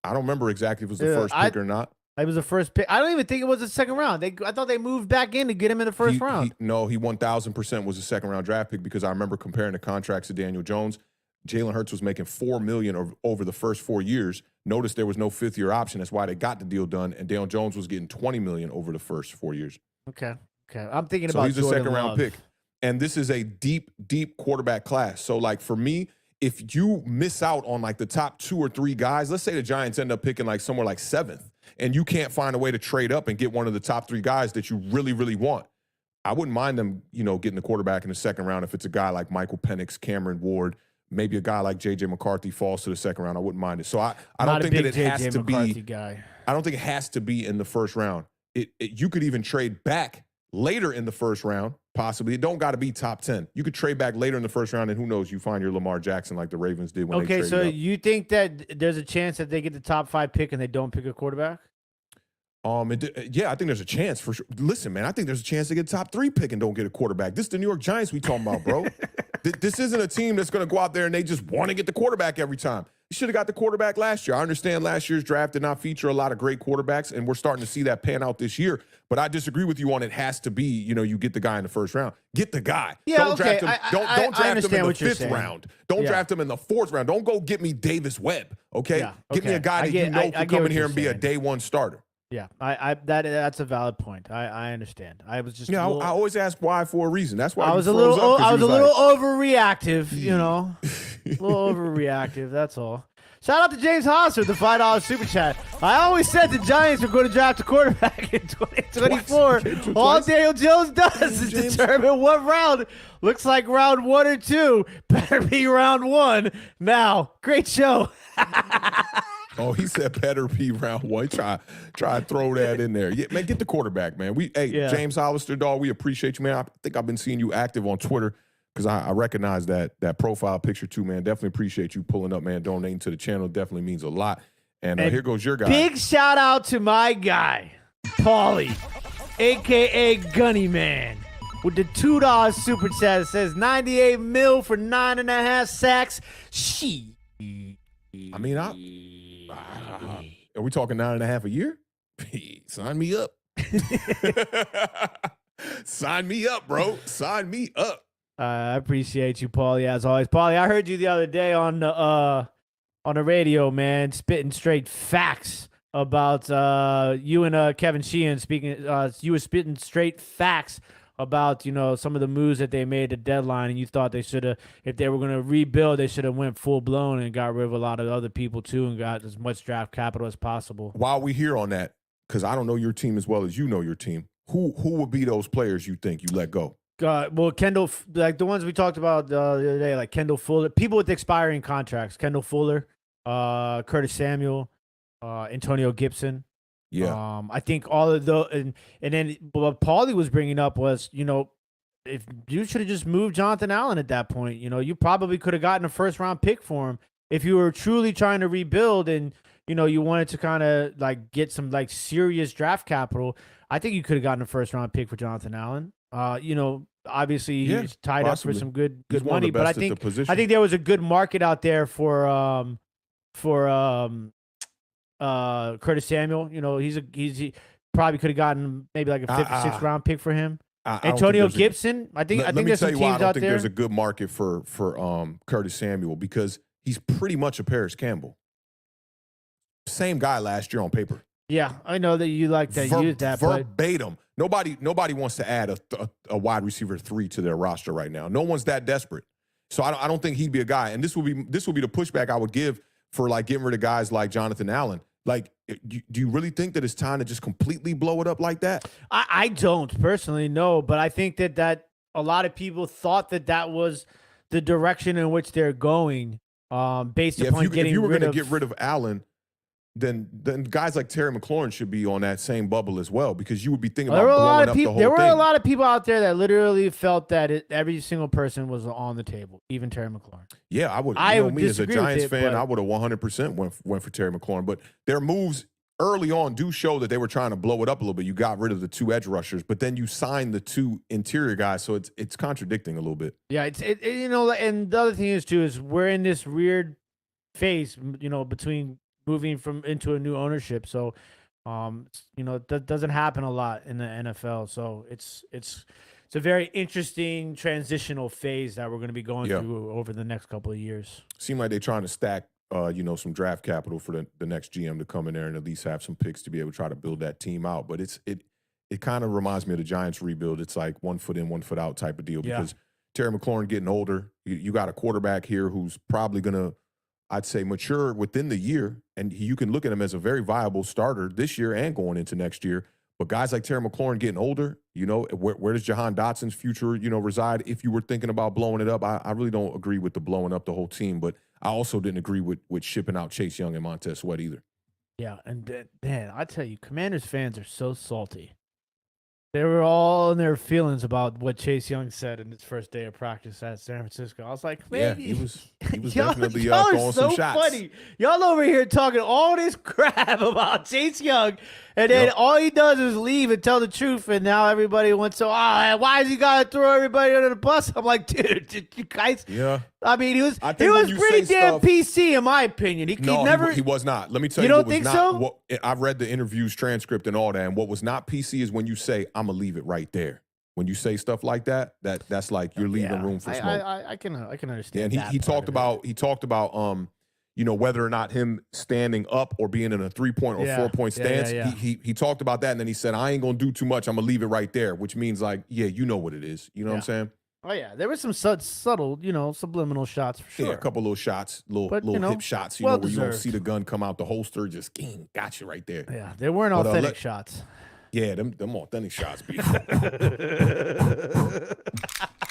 I don't remember exactly if it was the first pick or not. It was the first pick. I don't even think it was the 2nd round. I thought they moved back in to get him in the first round. No, he 1,000% was a 2nd round draft pick because I remember comparing the contracts to Daniel Jones. Jalen Hurts was making $4 million over the first 4 years. Notice there was no 5th-year option. That's why they got the deal done. And Daniel Jones was getting $20 million over the first 4 years. Okay. I'm thinking about. So he's a Jordan 2nd round pick. And this is a deep, deep quarterback class. So, like, for me, if you miss out on, like, the top 2 or 3 guys, let's say the Giants end up picking, like, somewhere like 7th, and you can't find a way to trade up and get one of the top 3 guys that you really, really want, I wouldn't mind them, getting the quarterback in the 2nd round if it's a guy like Michael Penix, Cameron Ward, maybe a guy like J.J. McCarthy falls to the 2nd round. I wouldn't mind it. So I don't think that it has to be. Guy. I don't think it has to be in the 1st round. You could even trade back later in the 1st round, possibly. It don't got to be top 10. You could trade back later in the 1st round, and who knows, you find your Lamar Jackson like the Ravens did when they traded up. You think that there's a chance that they get the top 5 pick and they don't pick a quarterback? Yeah, I think there's a chance for sure. Listen, man, I think there's a chance to get top 3 pick and don't get a quarterback. This is the New York Giants we talking about, bro. This isn't a team that's going to go out there and they just want to get the quarterback every time. You should have got the quarterback last year. I understand last year's draft did not feature a lot of great quarterbacks, and we're starting to see that pan out this year. But I disagree with you on it has to be, you get the guy in the 1st round. Get the guy. Yeah, don't draft him. Don't draft him in the 5th round. Don't draft him in the 4th round. Don't go get me Davis Webb. Okay, get me a guy that can come in here and be a day 1 starter. Yeah, that's a valid point. I understand. I was just I always ask why for a reason. That's why I was a little overreactive, a little overreactive. That's all. Shout out to James Haas with the $5 super chat. I always said the Giants were going to draft a quarterback in 2024. All Daniel Jones does is determine what round. Looks like round 1 or 2. Better be round 1. Now, great show. Oh, he said better be round 1. Try to throw that in there. Yeah, man, get the quarterback, man. James Hollister, dog, we appreciate you, man. I think I've been seeing you active on Twitter because I recognize that profile picture too, man. Definitely appreciate you pulling up, man. Donating to the channel definitely means a lot. And here goes your guy. Big shout out to my guy, Paulie, a.k.a. Gunny Man, with the $2 super chat. It says 98 mil for 9.5 sacks. I mean, are we talking 9.5 a year? Sign me up. Sign me up, bro. Sign me up. I appreciate you, Paulie, as always. Paulie, I heard you the other day on the radio, man, spitting straight facts about you and Kevin Sheehan speaking. You were spitting straight facts about some of the moves that they made at deadline, and you thought they should have, if they were going to rebuild, they should have went full blown and got rid of a lot of other people too, and got as much draft capital as possible. While we here on that, because I don't know your team as well as you know your team, who would be those players you think you let go? Well, Kendall, like the ones we talked about the other day, like Kendall Fuller, people with expiring contracts, Kendall Fuller, Curtis Samuel, Antonio Gibson. Yeah. I think all of those, and then what Paulie was bringing up was, if you should have just moved Jonathan Allen at that point, you probably could have gotten a first round pick for him if you were truly trying to rebuild and you wanted to kind of like get some like serious draft capital. I think you could have gotten a first round pick for Jonathan Allen. Obviously he's tied possibly. up for some good He's one of money, the but best at the position. I think there was a good market out there for Curtis Samuel. He probably could have gotten maybe like a 5th or 6th round pick for him. Antonio Gibson, I think there's some teams out there. I don't think there's a good market for Curtis Samuel because he's pretty much a Paris Campbell. Same guy last year on paper. Yeah, I know that you like to use that. Verbatim. Nobody wants to add a wide receiver 3 to their roster right now. No one's that desperate. So I don't think he'd be a guy. And this would be the pushback I would give for like getting rid of guys like Jonathan Allen. Like, do you really think that it's time to just completely blow it up like that? I don't personally, no, but I think that a lot of people thought that was the direction in which they're going, based upon if you were going to get rid of Allen, then guys like Terry McLaurin should be on that same bubble as well, because you would be thinking about blowing up the whole thing. There were a lot of people out there that literally felt that every single person was on the table, even Terry McLaurin. Yeah, I would. Me as a Giants fan, I would have 100% went for Terry McLaurin. But their moves early on do show that they were trying to blow it up a little bit. You got rid of the 2 edge rushers, but then you signed the 2 interior guys, so it's contradicting a little bit. Yeah, and the other thing is we're in this weird phase, between moving into a new ownership. So, that doesn't happen a lot in the NFL. So it's a very interesting transitional phase that we're going to be going through over the next couple of years. Seem like they're trying to stack, some draft capital for the next GM to come in there and at least have some picks to be able to try to build that team out. But it kind of reminds me of the Giants rebuild. It's like 1 foot in, 1 foot out type of deal, because Terry McLaurin getting older. You got a quarterback here who's probably going to, I'd say, mature within the year, and you can look at him as a very viable starter this year and going into next year. But guys like Terry McLaurin getting older, where does Jahan Dotson's future, reside? If you were thinking about blowing it up, I really don't agree with the blowing up the whole team, but I also didn't agree with shipping out Chase Young and Montez Sweat either. Yeah, and man, I tell you, Commanders fans are so salty. They were all in their feelings about what Chase Young said in his first day of practice at San Francisco. I was like, man, he was definitely throwing some shots. Funny. Y'all over here talking all this crap about Chase Young, and then all he does is leave and tell the truth, and now everybody wants to, why is he got to throw everybody under the bus? I'm like, dude, you guys. Yeah. I mean, he was pretty damn PC, in my opinion. He was not. Let me tell you, don't think so? I've read the interviews, transcript, and all that, and what was not PC is when you say, I'm going to leave it right there. When you say stuff like that's like you're leaving room for smoke. I can understand. Yeah, and he talked about whether or not him standing up or being in a 3-point or 4-point stance. Yeah. He talked about that, and then he said, I ain't gonna do too much. I'm gonna leave it right there, which means like, you know what it is. You know what I'm saying? Oh yeah, there were some subtle, subliminal shots for sure. Yeah, a couple little shots, little hip shots, where you don't see the gun come out the holster, just got you right there. Yeah, they weren't authentic shots. Yeah, them authentic shots, be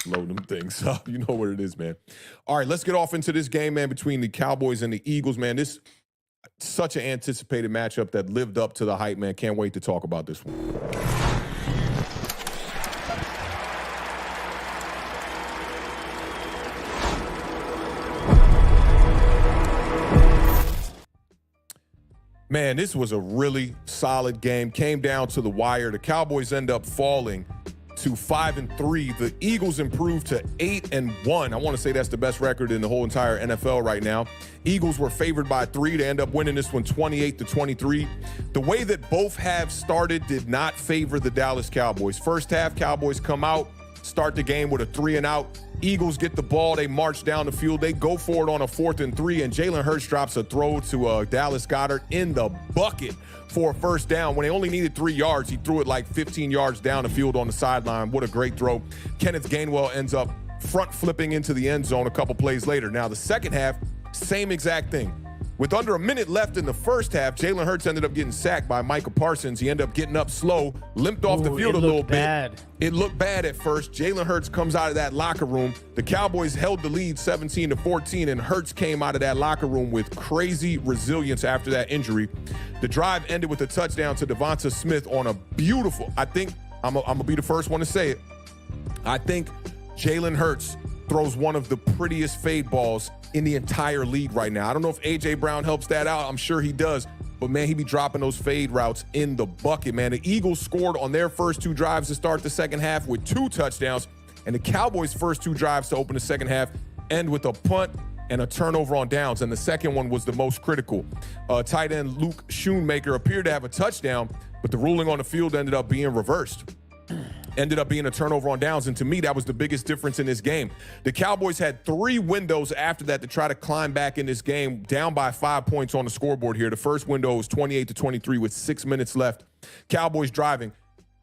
load them things up. You know what it is, man. All right, let's get off into this game, man, between the Cowboys and the Eagles, man. This such an anticipated matchup that lived up to the hype, man. Can't wait to talk about this one. Man, this was a really solid game. Came down to the wire. The Cowboys end up falling to 5-3. The Eagles improved to 8-1. I want to say that's the best record in the whole entire NFL right now. Eagles were favored by 3. They end up winning this one 28-23. The way that both halves started did not favor the Dallas Cowboys. First half, Cowboys come out, start the game with a 3-and-out. Eagles get the ball. They march down the field. They go for it on a 4th and 3, and Jalen Hurts drops a throw to Dallas Goedert in the bucket for a first down. When they only needed 3 yards, he threw it like 15 yards down the field on the sideline. What a great throw. Kenneth Gainwell ends up front flipping into the end zone a couple plays later. Now, the second half, same exact thing. With under a minute left in the first half, Jalen Hurts ended up getting sacked by Micah Parsons. He ended up getting up slow, limped off the field a little bit. It looked bad at first. Jalen Hurts comes out of that locker room. The Cowboys held the lead 17-14, and Hurts came out of that locker room with crazy resilience after that injury. The drive ended with a touchdown to Devonta Smith on a beautiful, I think, I'm gonna be the first one to say it. I think Jalen Hurts throws one of the prettiest fade balls in the entire league right now. I don't know if A.J. Brown helps that out. I'm sure he does. But, man, he be dropping those fade routes in the bucket, man. The Eagles scored on their first 2 drives to start the second half with 2 touchdowns. And the Cowboys' first 2 drives to open the second half end with a punt and a turnover on downs. And the second one was the most critical. Tight end Luke Schoonmaker appeared to have a touchdown, but the ruling on the field ended up being reversed. Ended up being a turnover on downs, and to me, that was the biggest difference in this game. The Cowboys had 3 windows after that to try to climb back in this game, down by 5 points on the scoreboard here. The first window was 28-23 with 6 minutes left. Cowboys driving.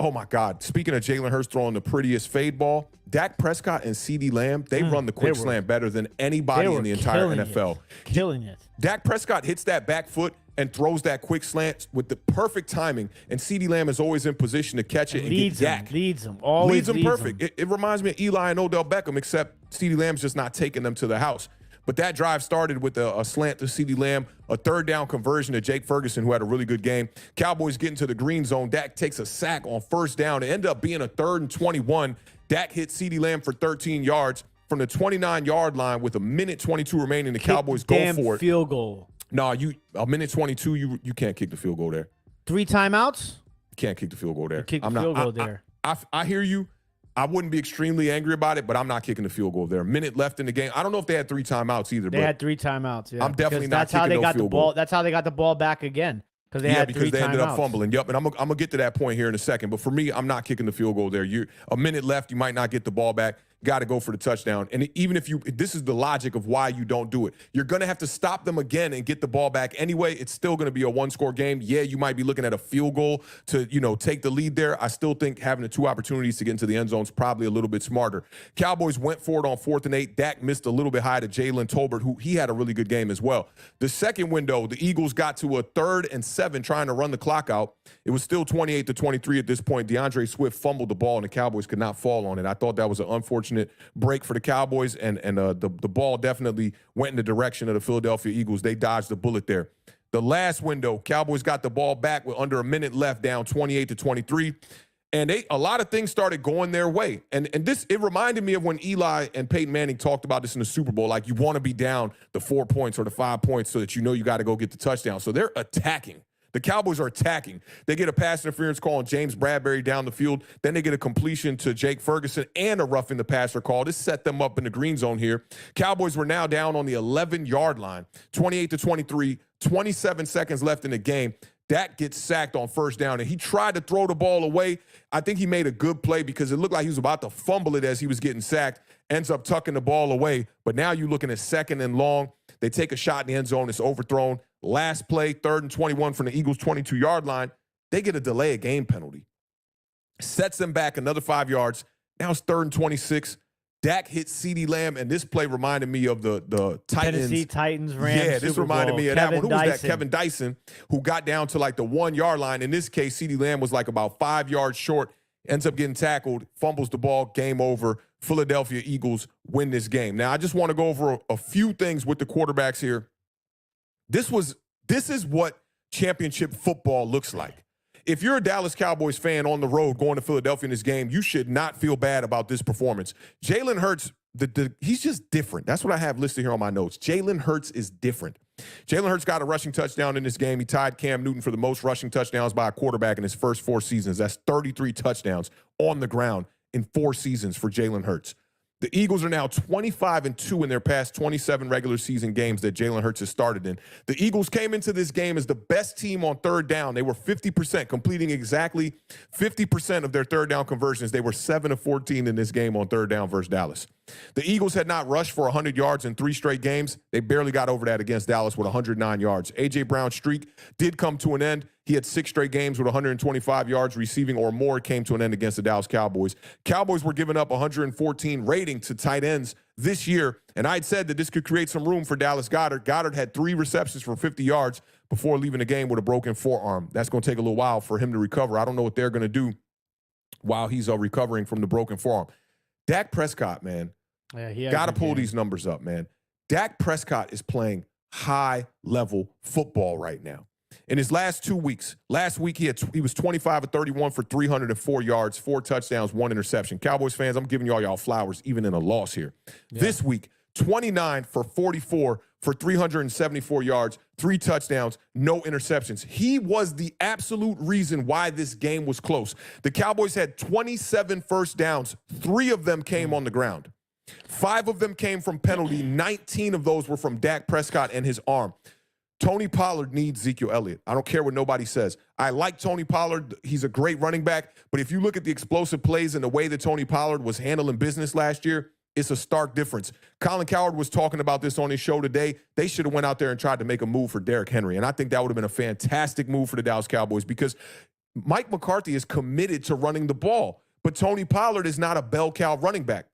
Oh, my God. Speaking of Jalen Hurts throwing the prettiest fade ball, Dak Prescott and CeeDee Lamb, they run the quick slant better than anybody in the entire NFL. Killing it. Dak Prescott hits that back foot and throws that quick slant with the perfect timing, and CeeDee Lamb is always in position to catch it and leads get Dak. Leads him. Always leads him perfect. It reminds me of Eli and Odell Beckham, except CeeDee Lamb's just not taking them to the house. But that drive started with a slant to CeeDee Lamb, a third down conversion to Jake Ferguson, who had a really good game. Cowboys get into the green zone. Dak takes a sack on first down. It ended up being a 3rd and 21. Dak hit CeeDee Lamb for 13 yards from the 29-yard line with a minute 22 remaining. The Cowboys go for it. Field goal. No, a minute 22, you can't kick the field goal there. 3 timeouts? You can't kick the field goal there. Kick the field goal there. I hear you. I wouldn't be extremely angry about it, but I'm not kicking the field goal there. A minute left in the game. I don't know if they had 3 timeouts either. They had 3 timeouts, yeah. I'm definitely not kicking no field goal. That's how they got the ball back again. Because they had 3 because they ended up timeouts. fumbling. Yep, and I'm gonna get to that point here in a second. But for me, I'm not kicking the field goal there. A minute left, you might not get the ball back. Got to go for the touchdown. And even if this is the logic of why you don't do it. You're going to have to stop them again and get the ball back anyway. It's still going to be a 1-score game. Yeah, you might be looking at a field goal to, take the lead there. I still think having the 2 opportunities to get into the end zone is probably a little bit smarter. Cowboys went for it on 4th and 8. Dak missed a little bit high to Jalen Tolbert, who he had a really good game as well. The second window, the Eagles got to a 3rd and 7 trying to run the clock out. It was still 28-23 at this point. DeAndre Swift fumbled the ball, and the Cowboys could not fall on it. I thought that was an unfortunate break for the Cowboys, and the ball definitely went in the direction of the Philadelphia Eagles. They dodged the bullet there. The last window, Cowboys got the ball back with under a minute left, down 28-23, and a lot of things started going their way. And it reminded me of when Eli and Peyton Manning talked about this in the Super Bowl, like you want to be down the 4 points or the 5 points so that you got to go get the touchdown. So they're attacking. The Cowboys are attacking. They get a pass interference call on James Bradbury down the field. Then they get a completion to Jake Ferguson and a roughing the passer call. This set them up in the green zone here. Cowboys were now down on the 11-yard line, 28-23, 27 seconds left in the game. Dak gets sacked on first down, and he tried to throw the ball away. I think he made a good play because it looked like he was about to fumble it as he was getting sacked, ends up tucking the ball away. But now you're looking at 2nd and long. They take a shot in the end zone. It's overthrown. Last play, 3rd and 21 from the Eagles' 22-yard line. They get a delay of game penalty. Sets them back another 5 yards. Now it's 3rd and 26. Dak hits CeeDee Lamb, and this play reminded me of the Titans. Tennessee Titans, Rams. Yeah, this reminded me of that one. Who was that? Kevin Dyson, who got down to like the 1-yard line. In this case, CeeDee Lamb was like about 5 yards short, ends up getting tackled, fumbles the ball, game over. Philadelphia Eagles win this game. Now, I just want to go over a few things with the quarterbacks here. This is what championship football looks like. If you're a Dallas Cowboys fan on the road going to Philadelphia in this game, you should not feel bad about this performance. Jalen Hurts, he's just different. That's what I have listed here on my notes. Jalen Hurts is different. Jalen Hurts got a rushing touchdown in this game. He tied Cam Newton for the most rushing touchdowns by a quarterback in his first 4 seasons. That's 33 touchdowns on the ground in 4 seasons for Jalen Hurts. The Eagles are now 25-2 in their past 27 regular season games that Jalen Hurts has started in. The Eagles came into this game as the best team on 3rd down. They were 50%, completing exactly 50% of their 3rd down conversions. They were 7 of 14 in this game on 3rd down versus Dallas. The Eagles had not rushed for 100 yards in 3 straight games. They barely got over that against Dallas with 109 yards. A.J. Brown's streak did come to an end. He had 6 straight games with 125 yards receiving or more. It came to an end against the Dallas Cowboys. Cowboys were giving up 114 rating to tight ends this year. And I'd said that this could create some room for Dallas Goedert. Goddard had 3 receptions for 50 yards before leaving the game with a broken forearm. That's going to take a little while for him to recover. I don't know what they're going to do while he's recovering from the broken forearm. Dak Prescott, man, got to pull these numbers up, man. Dak Prescott is playing high-level football right now. In his last 2 weeks, last week he was 25 of 31 for 304 yards, 4 touchdowns, 1 interception. Cowboys fans, I'm giving y'all flowers even in a loss here. Yeah. This week, 29 for 44 for 374 yards, 3 touchdowns, no interceptions. He was the absolute reason why this game was close. The Cowboys had 27 first downs. 3 of them came on the ground. 5 of them came from penalty. 19 of those were from Dak Prescott and his arm. Tony Pollard needs Ezekiel Elliott. I don't care what nobody says. I like Tony Pollard. He's a great running back. But if you look at the explosive plays and the way that Tony Pollard was handling business last year, it's a stark difference. Colin Cowherd was talking about this on his show today. They should have went out there and tried to make a move for Derrick Henry. And I think that would have been a fantastic move for the Dallas Cowboys because Mike McCarthy is committed to running the ball. But Tony Pollard is not a bell cow running back.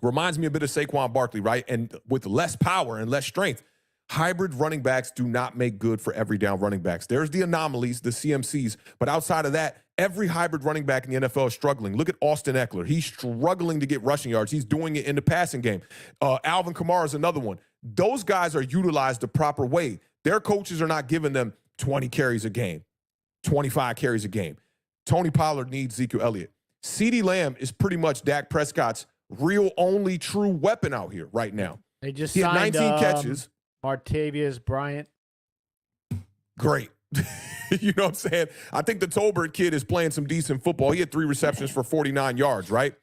Reminds me a bit of Saquon Barkley, right? And with less power and less strength. Hybrid running backs do not make good for every down running backs. There's the anomalies, the CMCs. But outside of that, every hybrid running back in the NFL is struggling. Look at Austin Eckler. He's struggling to get rushing yards. He's doing it in the passing game. Alvin Kamara is another one. Those guys are utilized the proper way. Their coaches are not giving them 20 carries a game, 25 carries a game. Tony Pollard needs Ezekiel Elliott. CeeDee Lamb is pretty much Dak Prescott's real only true weapon out here right now. They just he had signed 19 catches. Martavius Bryant. Great. You know what I'm saying? I think the Tolbert kid is playing some decent football. He had 3 receptions for 49 yards, right?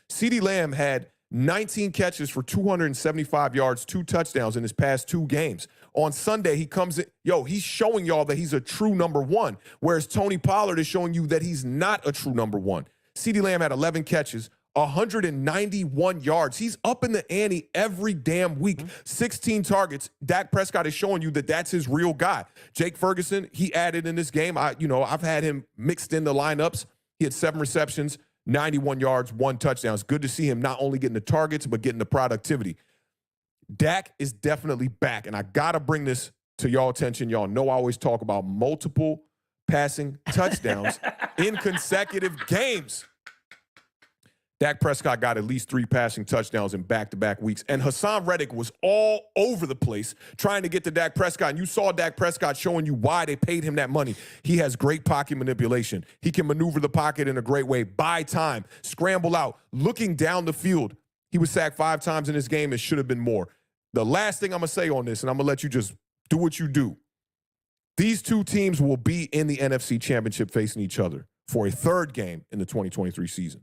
CeeDee Lamb had 19 catches for 275 yards, 2 touchdowns in his past 2 games. On Sunday, he comes in. He's showing y'all that he's a true number 1, whereas Tony Pollard is showing you that he's not a true number 1. CeeDee Lamb had 11 catches, 191 yards. He's up in the ante every damn week. 16 targets. Dak Prescott is showing you that that's his real guy. Jake Ferguson, he added in this game. I've had him mixed in the lineups. He had 7 receptions, 91 yards, 1 touchdown. It's good to see him not only getting the targets, but getting the productivity. Dak is definitely back, and I got to bring this to y'all attention. Y'all know I always talk about multiple passing touchdowns in consecutive games. Dak Prescott got at least 3 passing touchdowns in back-to-back weeks. And Hassan Reddick was all over the place trying to get to Dak Prescott. And you saw Dak Prescott showing you why they paid him that money. He has great pocket manipulation. He can maneuver the pocket in a great way, buy time, scramble out, looking down the field. He was sacked 5 times in this game. It should have been more. The last thing I'm going to say on this, and I'm going to let you just do what you do. These 2 teams will be in the NFC Championship facing each other for a 3rd game in the 2023 season.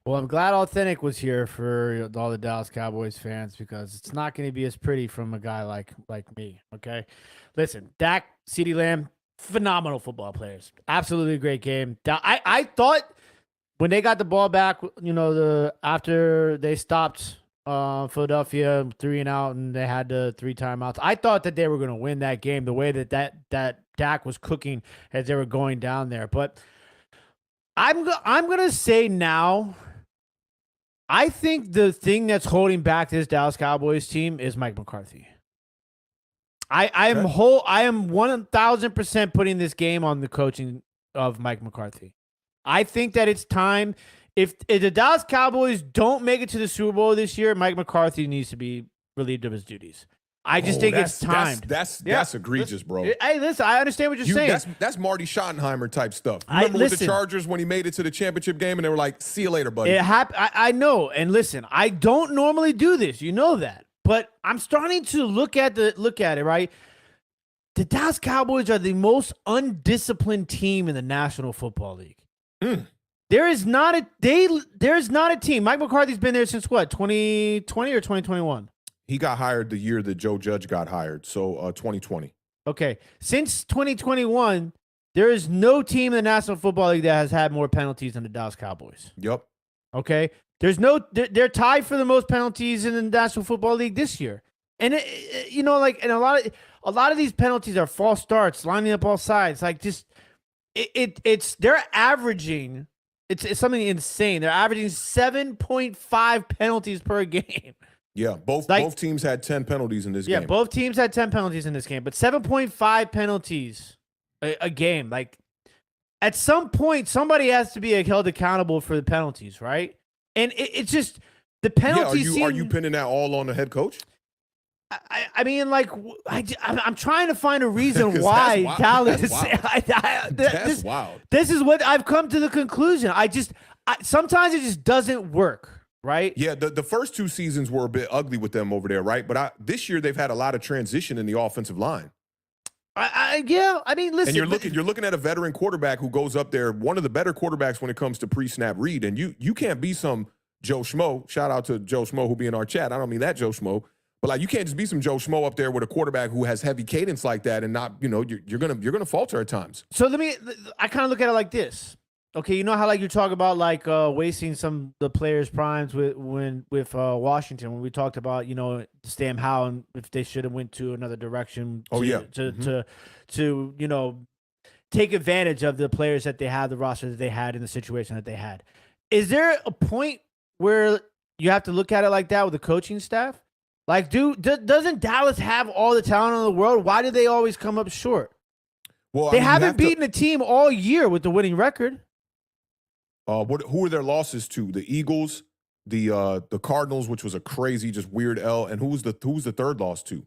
Well, I'm glad Awthentik was here for all the Dallas Cowboys fans because it's not going to be as pretty from a guy like me, okay? Listen, Dak, CeeDee Lamb, phenomenal football players. Absolutely great game. I thought when they got the ball back, after they stopped Philadelphia 3 and out and they had the 3 timeouts, I thought that they were going to win that game the way that Dak was cooking as they were going down there. But I'm going to say now, I think the thing that's holding back this Dallas Cowboys team is Mike McCarthy. I am 1,000% putting this game on the coaching of Mike McCarthy. I think that it's time. If the Dallas Cowboys don't make it to the Super Bowl this year, Mike McCarthy needs to be relieved of his duties. I just think it's timed. That's egregious, bro. Hey, listen, I understand what you're saying. That's Marty Schottenheimer type stuff. Remember with the Chargers when he made it to the championship game and they were like, see you later, buddy. It happened. I know. And listen, I don't normally do this. You know that. But I'm starting to look at it, right? The Dallas Cowboys are the most undisciplined team in the National Football League. There is not a team. Mike McCarthy's been there since what, 2020 or 2021? He got hired the year that Joe Judge got hired, so 2020. Okay. Since 2021, there is no team in the National Football League that has had more penalties than the Dallas Cowboys. Yep. Okay. They're tied for the most penalties in the National Football League this year. And and a lot of these penalties are false starts, lining up all sides. Like they're averaging It's something insane. They're averaging 7.5 penalties per game. Yeah, both teams had 10 penalties in this game. Yeah, both teams had 10 penalties in this game, but 7.5 penalties a game. Like, at some point, somebody has to be held accountable for the penalties, right? And it's just the penalties. Are you pinning that all on the head coach? I mean, like, I'm trying to find a reason why Dallas. That's wild. This is what I've come to the conclusion. Sometimes it just doesn't work. Right? Yeah, the first 2 seasons were a bit ugly with them over there, right? But this year they've had a lot of transition in the offensive line. Yeah, I mean, listen. And you're looking at a veteran quarterback who goes up there, one of the better quarterbacks when it comes to pre-snap read, and you can't be some Joe Schmo. Shout out to Joe Schmo who be in our chat. I don't mean that Joe Schmo, but like you can't just be some Joe Schmo up there with a quarterback who has heavy cadence like that and not, you're gonna falter at times. So I kind of look at it like this. Okay, you know how like you talk about like wasting some the players' primes with Washington when we talked about Sam Howell and if they should have went to another direction. To take advantage of the players that they had, the roster that they had in the situation that they had. Is there a point where you have to look at it like that with the coaching staff? Like, doesn't Dallas have all the talent in the world? Why do they always come up short? Well, they haven't beaten a team all year with the winning record. Who are their losses to? The Eagles, the Cardinals, which was a crazy, just weird L, and who's the third loss to?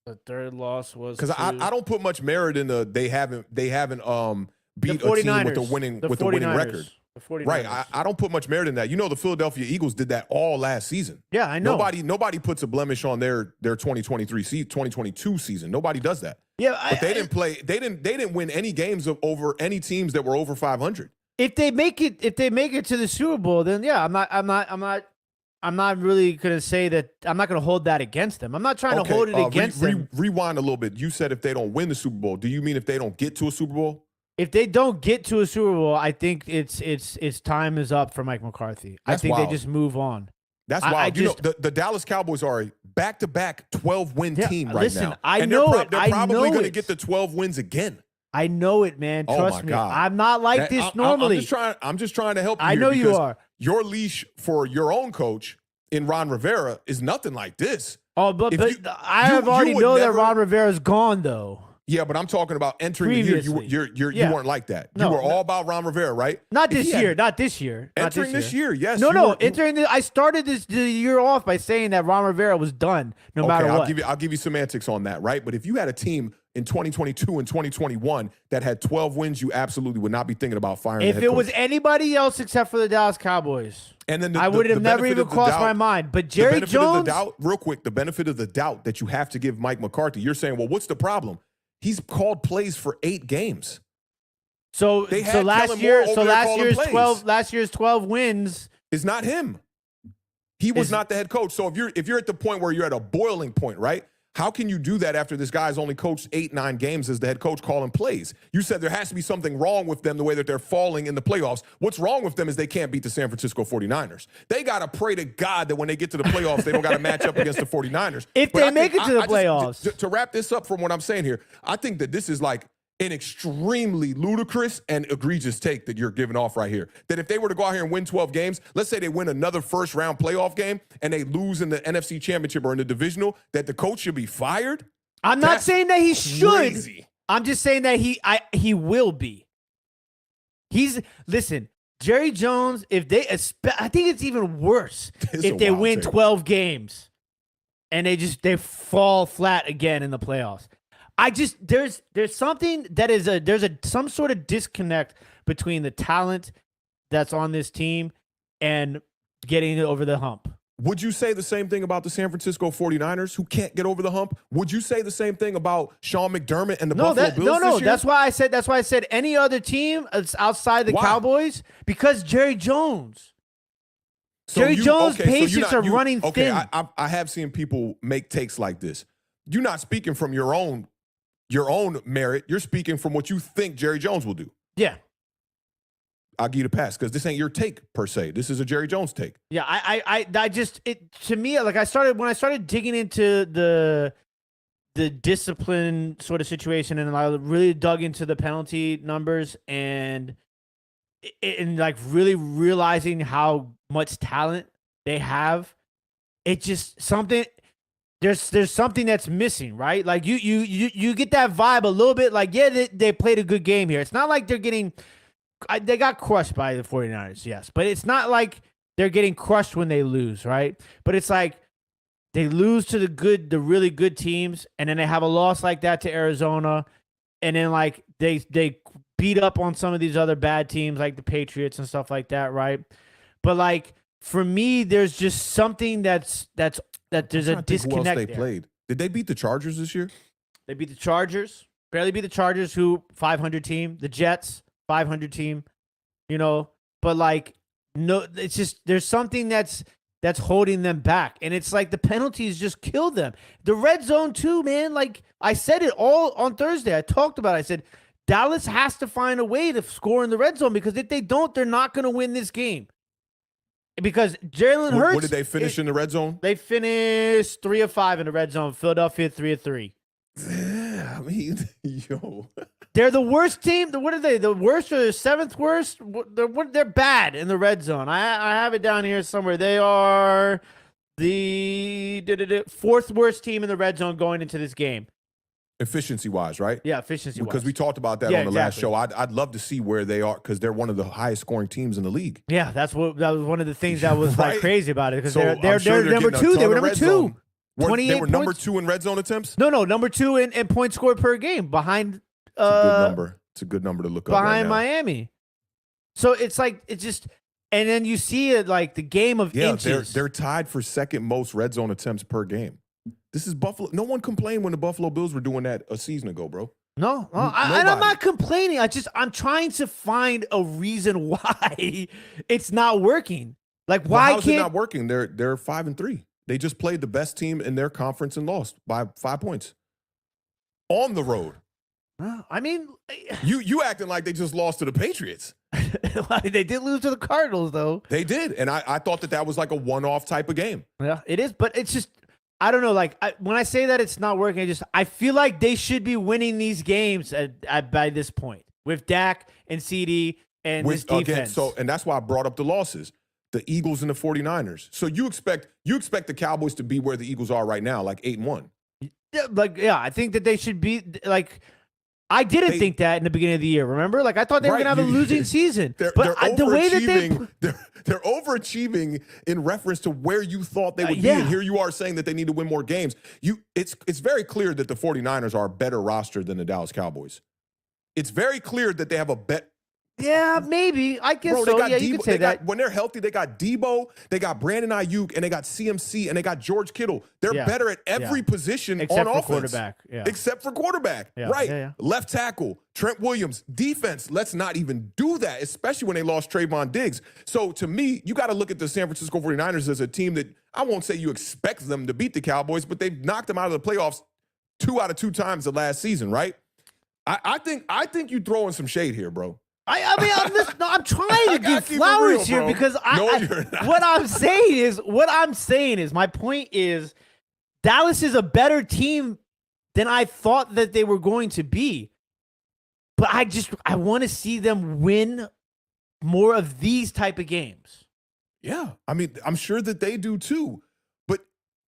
The third loss was because I don't put much merit in they haven't beat a team with a winning record. The 49ers. Right, I don't put much merit in that. The Philadelphia Eagles did that all last season. Yeah, I know. Nobody puts a blemish on their 2022 season. Nobody does that. Yeah, but they didn't play. They didn't win any games over any teams that were over 500. If they make it to the Super Bowl, then yeah, I'm not really gonna say that. I'm not gonna hold that against them. I'm not trying to hold it against them. Rewind a little bit. You said if they don't win the Super Bowl, do you mean if they don't get to a Super Bowl? If they don't get to a Super Bowl, I think it's time is up for Mike McCarthy. I think they just move on. That's wild. The Dallas Cowboys are a back-to-back 12-win team right now. I know it. They're probably going to get the 12 wins again. I know it, man. Trust me. I'm not like this normally. I'm just trying to help you. I know you are. Your leash for your own coach in Ron Rivera is nothing like this. Oh, but I have already know that Ron Rivera's gone, though. Yeah, but I'm talking about entering the year. You weren't like that. You were all about Ron Rivera, right? Not this year. Not this year. Entering this year, yes. No. I started the year off by saying that Ron Rivera was done no matter what. I'll give you semantics on that, right? But if you had a team in 2022 and 2021 that had 12 wins, you absolutely would not be thinking about firing the head coach. If it was anybody else except for the Dallas Cowboys, and then I would have never even crossed my mind. But Jerry Jones, real quick, the benefit of the doubt that you have to give Mike McCarthy, you're saying, well, what's the problem? He's called plays for 8 games. So last year's 12 wins is not him. He was not the head coach. So if you're at the point where you're at a boiling point, right? How can you do that after this guy's only coached 8-9 games as the head coach calling plays? You said there has to be something wrong with them the way that they're falling in the playoffs. What's wrong with them is they can't beat the San Francisco 49ers. They got to pray to God that when they get to the playoffs, they don't got to match up against the 49ers. If they make it to the playoffs. To wrap this up from what I'm saying here, I think that this is like an extremely ludicrous and egregious take that you're giving off right here. That if they were to go out here and win 12 games, let's say they win another first-round playoff game and they lose in the NFC Championship or in the divisional, that the coach should be fired? I'm not saying that he should. Crazy. I'm just saying that he will be. Listen, Jerry Jones, I think it's even worse if they win 12 games and they fall flat again in the playoffs. There's something that is some sort of disconnect between the talent that's on this team and getting it over the hump. Would you say the same thing about the San Francisco 49ers who can't get over the hump? Would you say the same thing about Sean McDermott and the Buffalo Bills this year? That's why I said any other team outside the Cowboys, because Jerry Jones. Jerry Jones' patience are running thin. I have seen people make takes like this. You're not speaking from your own merit. You're speaking from what you think Jerry Jones will do. Yeah. I'll give you the pass because this ain't your take per se. This is a Jerry Jones take. Yeah, to me, like when I started digging into the discipline sort of situation and I really dug into the penalty numbers and and like really realizing how much talent they have, it just something. There's something that's missing, right? Like you get that vibe a little bit. Like they played a good game here. It's not like they're getting. They got crushed by the 49ers, yes, but it's not like they're getting crushed when they lose, right? But it's like they lose to the really good teams, and then they have a loss like that to Arizona, and then like they beat up on some of these other bad teams like the Patriots and stuff like that, right? But like for me, there's just something that there's a disconnect. Who else they there. played? Did they beat the Chargers this year? They beat the Chargers, barely beat the Chargers, who 500 team. The Jets, 500 team. But like no, it's just there's something that's holding them back, and it's like the penalties just kill them. The red zone too, man. Like I said it all on Thursday. I talked about it. I said Dallas has to find a way to score in the red zone, because if they don't, they're not going to win this game. Because Jalen Hurts. What did they finish in the red zone? They finished 3 of 5 in the red zone. Philadelphia 3 of 3. Yeah, I mean, yo. They're the worst team. What are they? The worst or the 7th worst? They're bad in the red zone. I have it down here somewhere. They are the 4th worst team in the red zone going into this game. Efficiency-wise, right? Yeah, efficiency-wise. Because we talked about that on the last show. I'd love to see where they are, because they're one of the highest scoring teams in the league. Yeah, that was one of the things that was like crazy about it, because So they're number 2. They were number 2. They were number points. 2 in red zone attempts? No, number 2 in points scored per game, behind. It's a good number. It's a good number to look up behind right now. Miami. So it's like it's just, and then you see it like the game of inches. They're tied for 2nd most red zone attempts per game. This is Buffalo. No one complained when the Buffalo Bills were doing that a season ago, bro. No, and I'm not complaining. I'm trying to find a reason why it's not working. Like why how's it not working? They're 5-3. They just played the best team in their conference and lost by 5 points on the road. I mean, you acting like they just lost to the Patriots. They did lose to the Cardinals, though. They did, and I thought that was like a one-off type of game. Yeah, it is, but it's just I don't know. Like when I say that it's not working, I feel like they should be winning these games by this point with Dak and CD and this defense. Again, and that's why I brought up the losses. The Eagles and the 49ers. So you expect the Cowboys to be where the Eagles are right now, like 8-1. Yeah, I think that they should be like. I didn't think that in the beginning of the year. Remember, like I thought they were gonna have a losing season. They're the way that they're overachieving in reference to where you thought they would be, and here you are saying that they need to win more games. It's very clear that the 49ers are a better roster than the Dallas Cowboys. It's very clear that they have a bet. Yeah, maybe. I guess so. Yeah, you could say that. When they're healthy, they got Debo, they got Brandon Ayuk, and they got CMC, and they got George Kittle. They're better at every position except on for offense. Quarterback. Yeah. Except for quarterback. Yeah. Right. Yeah. Left tackle, Trent Williams. Defense, let's not even do that, especially when they lost Trayvon Diggs. So to me, you got to look at the San Francisco 49ers as a team that I won't say you expect them to beat the Cowboys, but they've knocked them out of the playoffs 2 out of 2 times the last season, right? I think you throwing some shade here, bro. I mean, I'm trying to give flowers here because what I'm saying is my point is Dallas is a better team than I thought that they were going to be. But I want to see them win more of these type of games. Yeah. I mean, I'm sure that they do too. But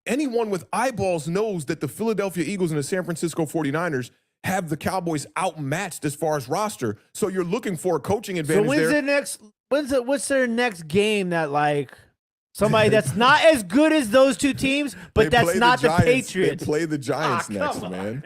anyone with eyeballs knows that the Philadelphia Eagles and the San Francisco 49ers have the Cowboys outmatched as far as roster. So you're looking for a coaching advantage. So what's their next game that like somebody that's not as good as those two teams, but that's not the Patriots? They play the Giants next, man.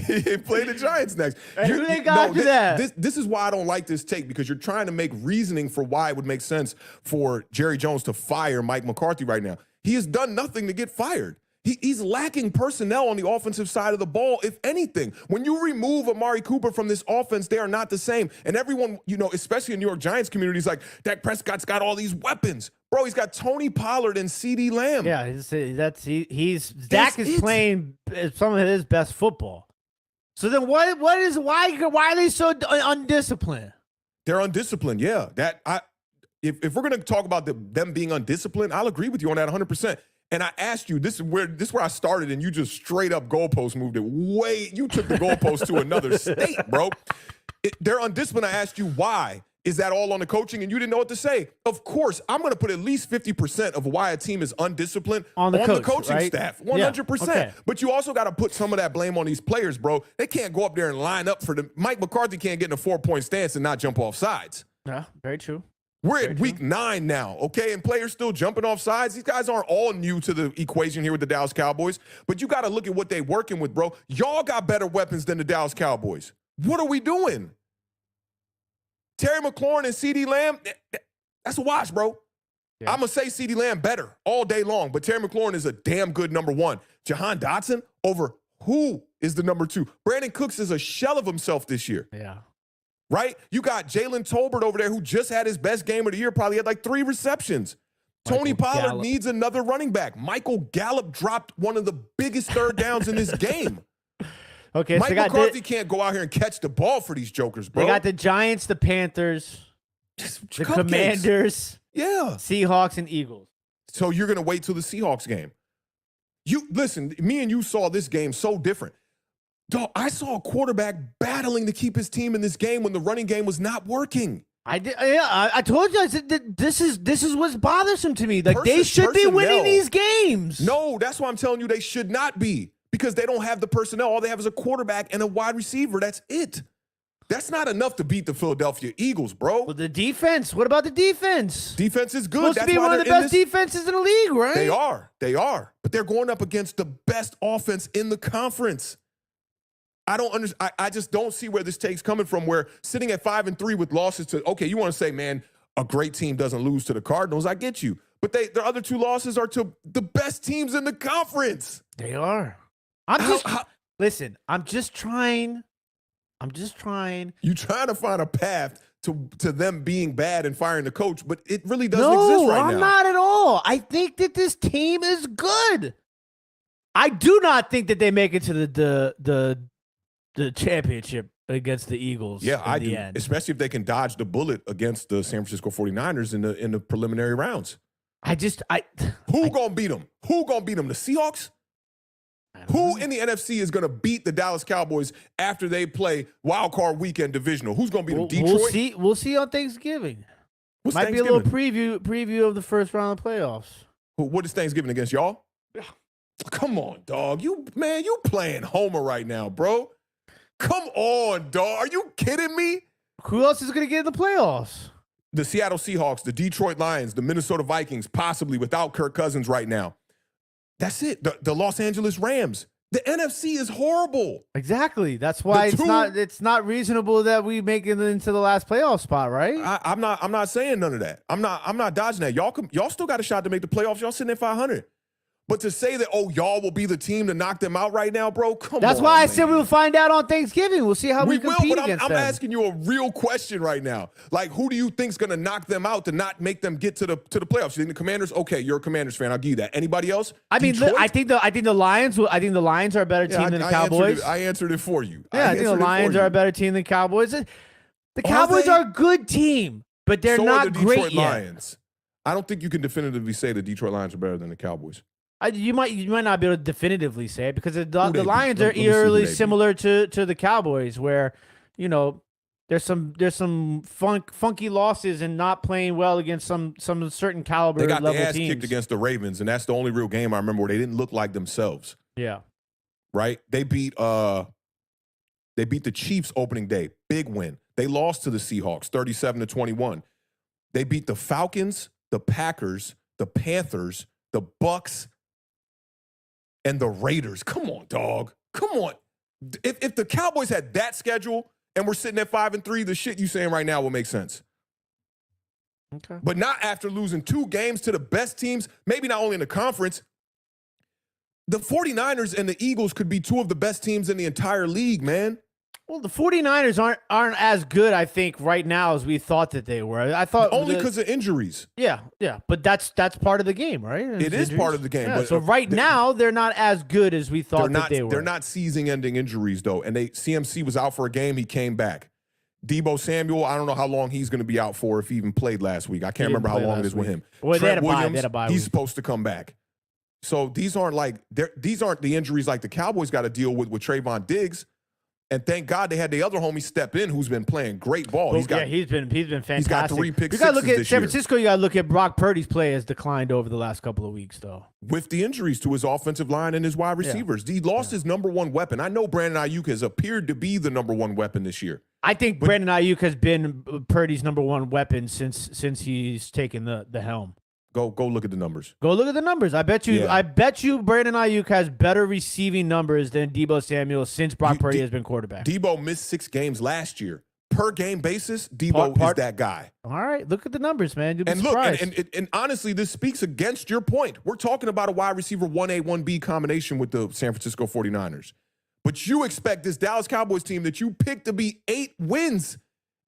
They play the Giants next. Who they got after that? This is why I don't like this take, because you're trying to make reasoning for why it would make sense for Jerry Jones to fire Mike McCarthy right now. He has done nothing to get fired. He's lacking personnel on the offensive side of the ball, if anything. When you remove Amari Cooper from this offense, they are not the same. And everyone, especially in New York Giants community, is like, Dak Prescott's got all these weapons. Bro, he's got Tony Pollard and CeeDee Lamb. Yeah, Dak is playing some of his best football. So then why are they so undisciplined? They're undisciplined, yeah. If we're going to talk about them being undisciplined, I'll agree with you on that 100%. And I asked you, this is where I started, and you just straight up goalpost moved it way. You took the goalpost to another state, bro. They're undisciplined. I asked you why. Is that all on the coaching? And you didn't know what to say. Of course, I'm going to put at least 50% of why a team is undisciplined on the coaching right? staff. 100%. Yeah, okay. But you also got to put some of that blame on these players, bro. They can't go up there and line up for the Mike McCarthy can't get in a 4-point stance and not jump off sides. Yeah, very true. We're at week 9 now, okay? And players still jumping off sides. These guys aren't all new to the equation here with the Dallas Cowboys. But you got to look at what they're working with, bro. Y'all got better weapons than the Dallas Cowboys. What are we doing? Terry McLaurin and CeeDee Lamb, that's a wash, bro. Yeah. I'm going to say CeeDee Lamb better all day long, but Terry McLaurin is a damn good number 1. Jahan Dotson over who is the number 2? Brandon Cooks is a shell of himself this year. Yeah. Right? You got Jalen Tolbert over there who just had his best game of the year, probably had like 3 receptions. Tony Pollard needs another running back. Michael Gallup dropped one of the biggest third downs in this game. Okay, Mike McCarthy can't go out here and catch the ball for these jokers, bro. They got the Giants, the Panthers, the Commanders, Seahawks, and Eagles. So you're going to wait till the Seahawks game. Listen, me and you saw this game so different. Dog, I saw a quarterback battling to keep his team in this game when the running game was not working. I did. Yeah, I told you. I said that this is what's bothersome to me. Like they should be winning these games. No, that's why I'm telling you they should not be. Because they don't have the personnel. All they have is a quarterback and a wide receiver. That's it. That's not enough to beat the Philadelphia Eagles, bro. Well, the defense. What about the defense? Defense is good. Supposed to be one of the best defenses in the league, right? They are. But they're going up against the best offense in the conference. I just don't see where this take's coming from, where sitting at 5-3 with losses to, okay, you want to say, man, a great team doesn't lose to the Cardinals. I get you. But their other 2 losses are to the best teams in the conference. They are. Listen, I'm just trying. You trying to find a path to them being bad and firing the coach, but it really doesn't exist right now. No, I'm not at all. I think that this team is good. I do not think that they make it to the championship against the Eagles. Yeah, I do. End. Especially if they can dodge the bullet against the San Francisco 49ers in the preliminary rounds. Who gonna beat them? Who gonna beat them? The Seahawks? Who in the NFC is going to beat the Dallas Cowboys after they play wild card weekend divisional? Who's going to beat them? Detroit? We'll see on Thanksgiving. What's Might Thanksgiving? be a little preview of the first round of playoffs. What is Thanksgiving against y'all? Come on, dog. You playing Homer right now, bro. Come on, dog. Are you kidding me? Who else is going to get in the playoffs? The Seattle Seahawks, the Detroit Lions, the Minnesota Vikings, possibly without Kirk Cousins right now. That's it. The Los Angeles Rams. The NFC is horrible. Exactly. That's why it's not reasonable that we make it into the last playoff spot, right? I'm not saying none of that. I'm not dodging that. Y'all still got a shot to make the playoffs. Y'all sitting at 500. But to say that, y'all will be the team to knock them out right now, bro, come on. That's why I said we'll find out on Thanksgiving. We'll see how we compete against them. I'm asking you a real question right now. Like, who do you think's going to knock them out to not make them get to the playoffs? You think the Commanders? Okay, you're a Commanders fan. I'll give you that. Anybody else? I mean, I think the Lions. I think the Lions are a better team than the Cowboys. I answered it for you. Yeah, I think the Lions are a better team than the Cowboys. The Cowboys are a good team, but they're not great yet. Lions. I don't think you can definitively say the Detroit Lions are better than the Cowboys. You might not be able to definitively say it because the Lions are eerily similar to the Cowboys, where there's some funky losses and not playing well against some certain caliber level teams. They got their ass kicked against the Ravens, and that's the only real game I remember where they didn't look like themselves. Yeah, right. They beat the Chiefs opening day, big win. They lost to the Seahawks 37-21. They beat the Falcons, the Packers, the Panthers, the Bucks, and the Raiders. Come on, dog. Come on. If the Cowboys had that schedule and we're sitting at 5-3, the shit you saying right now will make sense. Okay. But not after losing 2 games to the best teams, maybe not only in the conference. The 49ers and the Eagles could be 2 of the best teams in the entire league, man. Well, the 49ers aren't as good, I think, right now as we thought that they were. I thought only because of injuries. Yeah, but that's part of the game, right? It is part of the game. Yeah, but so now they're not as good as we thought that they were. They're not season-ending injuries though, and CMC was out for a game. He came back. Deebo Samuel, I don't know how long he's going to be out for if he even played last week. I can't remember how long it is with him. Well, Trent Williams, he's supposed to come back. So these aren't the injuries like the Cowboys got to deal with Trayvon Diggs. And thank God they had the other homie step in who's been playing great ball. He's been fantastic. He's got 3 pick You got to look sixes at this San year. Francisco. You got to look at Brock Purdy's play has declined over the last couple of weeks, though. With the injuries to his offensive line and his wide receivers. He lost his number 1 weapon. I know Brandon Ayuk has appeared to be the number 1 weapon this year. I think Brandon Ayuk has been Purdy's number 1 weapon since he's taken the helm. Go look at the numbers. Go look at the numbers. I bet you Brandon Ayuk has better receiving numbers than Deebo Samuel since Brock Purdy has been quarterback. Deebo missed 6 games last year. Per game basis, Deebo is that guy. All right, look at the numbers, man. You'll be And surprised. look, and honestly, this speaks against your point. We're talking about a wide receiver 1A, 1B combination with the San Francisco 49ers. But you expect this Dallas Cowboys team that you picked to be 8 wins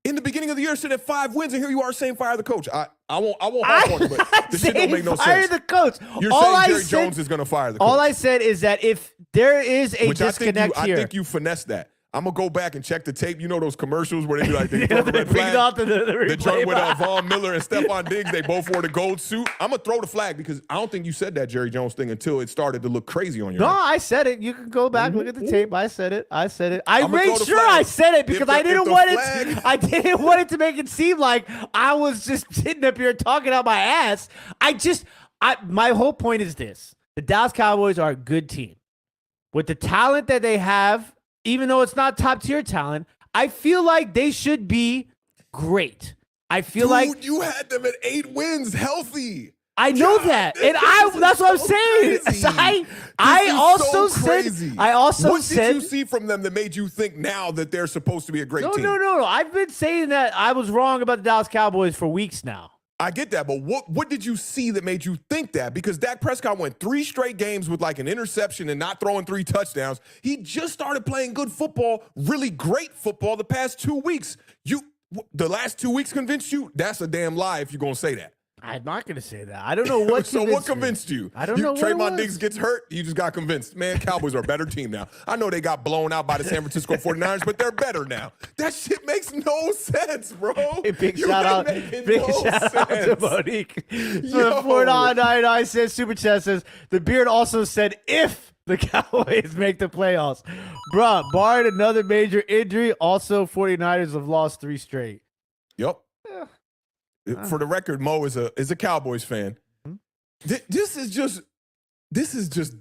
in the beginning of the year, sitting at 5 wins, and here you are saying fire the coach. I won't harp on you, but this shit don't make no sense. Fire the coach. You're saying Jerry Jones is going to fire the coach. All I said is that if there is a disconnect I here, think you finessed that. I'm going to go back and check the tape. You know those commercials where they be like, they Yeah, throw the they red bring flag? out the joint with replay. Von Miller and Stephon Diggs, they both wore the gold suit. I'm going to throw the flag because I don't think you said that Jerry Jones thing until it started to look crazy on your No, end. I said it. You can go back, look at the tape. I said it. I I'ma made throw the sure flag. I said it because If the- I didn't if the want flag- it. I didn't want it to make it seem like I was just sitting up here talking out my ass. My whole point is this: the Dallas Cowboys are a good team with the talent that they have. Even though it's not top tier talent, I feel like they should be great. I feel like you had them at 8 wins, healthy. I know that, and that's what I'm saying. Crazy. I This is also so said. crazy. I also What said. did you see from them that made you think now that they're supposed to be a great team? No. I've been saying that I was wrong about the Dallas Cowboys for weeks now. I get that, but what did you see that made you think that? Because Dak Prescott went 3 straight games with like an interception and not throwing 3 touchdowns. He just started playing good football, really great football the past 2 weeks. The last 2 weeks convinced you? That's a damn lie if you're going to say that. I'm not going to say that. I don't know what. So what convinced you? I don't know what it Trayvon was. Diggs gets hurt. You just got convinced. Man, Cowboys are a better team now. I know they got blown out by the San Francisco 49ers, but they're better now. That shit makes no sense, bro. Hey, big You shout out, ain't making big no shout out to sense. Monique. So Yo. the 4999 says Super Chat says the Beard also said if the Cowboys make the playoffs, bruh, barring another major injury, also 49ers have lost 3 straight. Yep. For the record, Mo is a Cowboys fan. This is just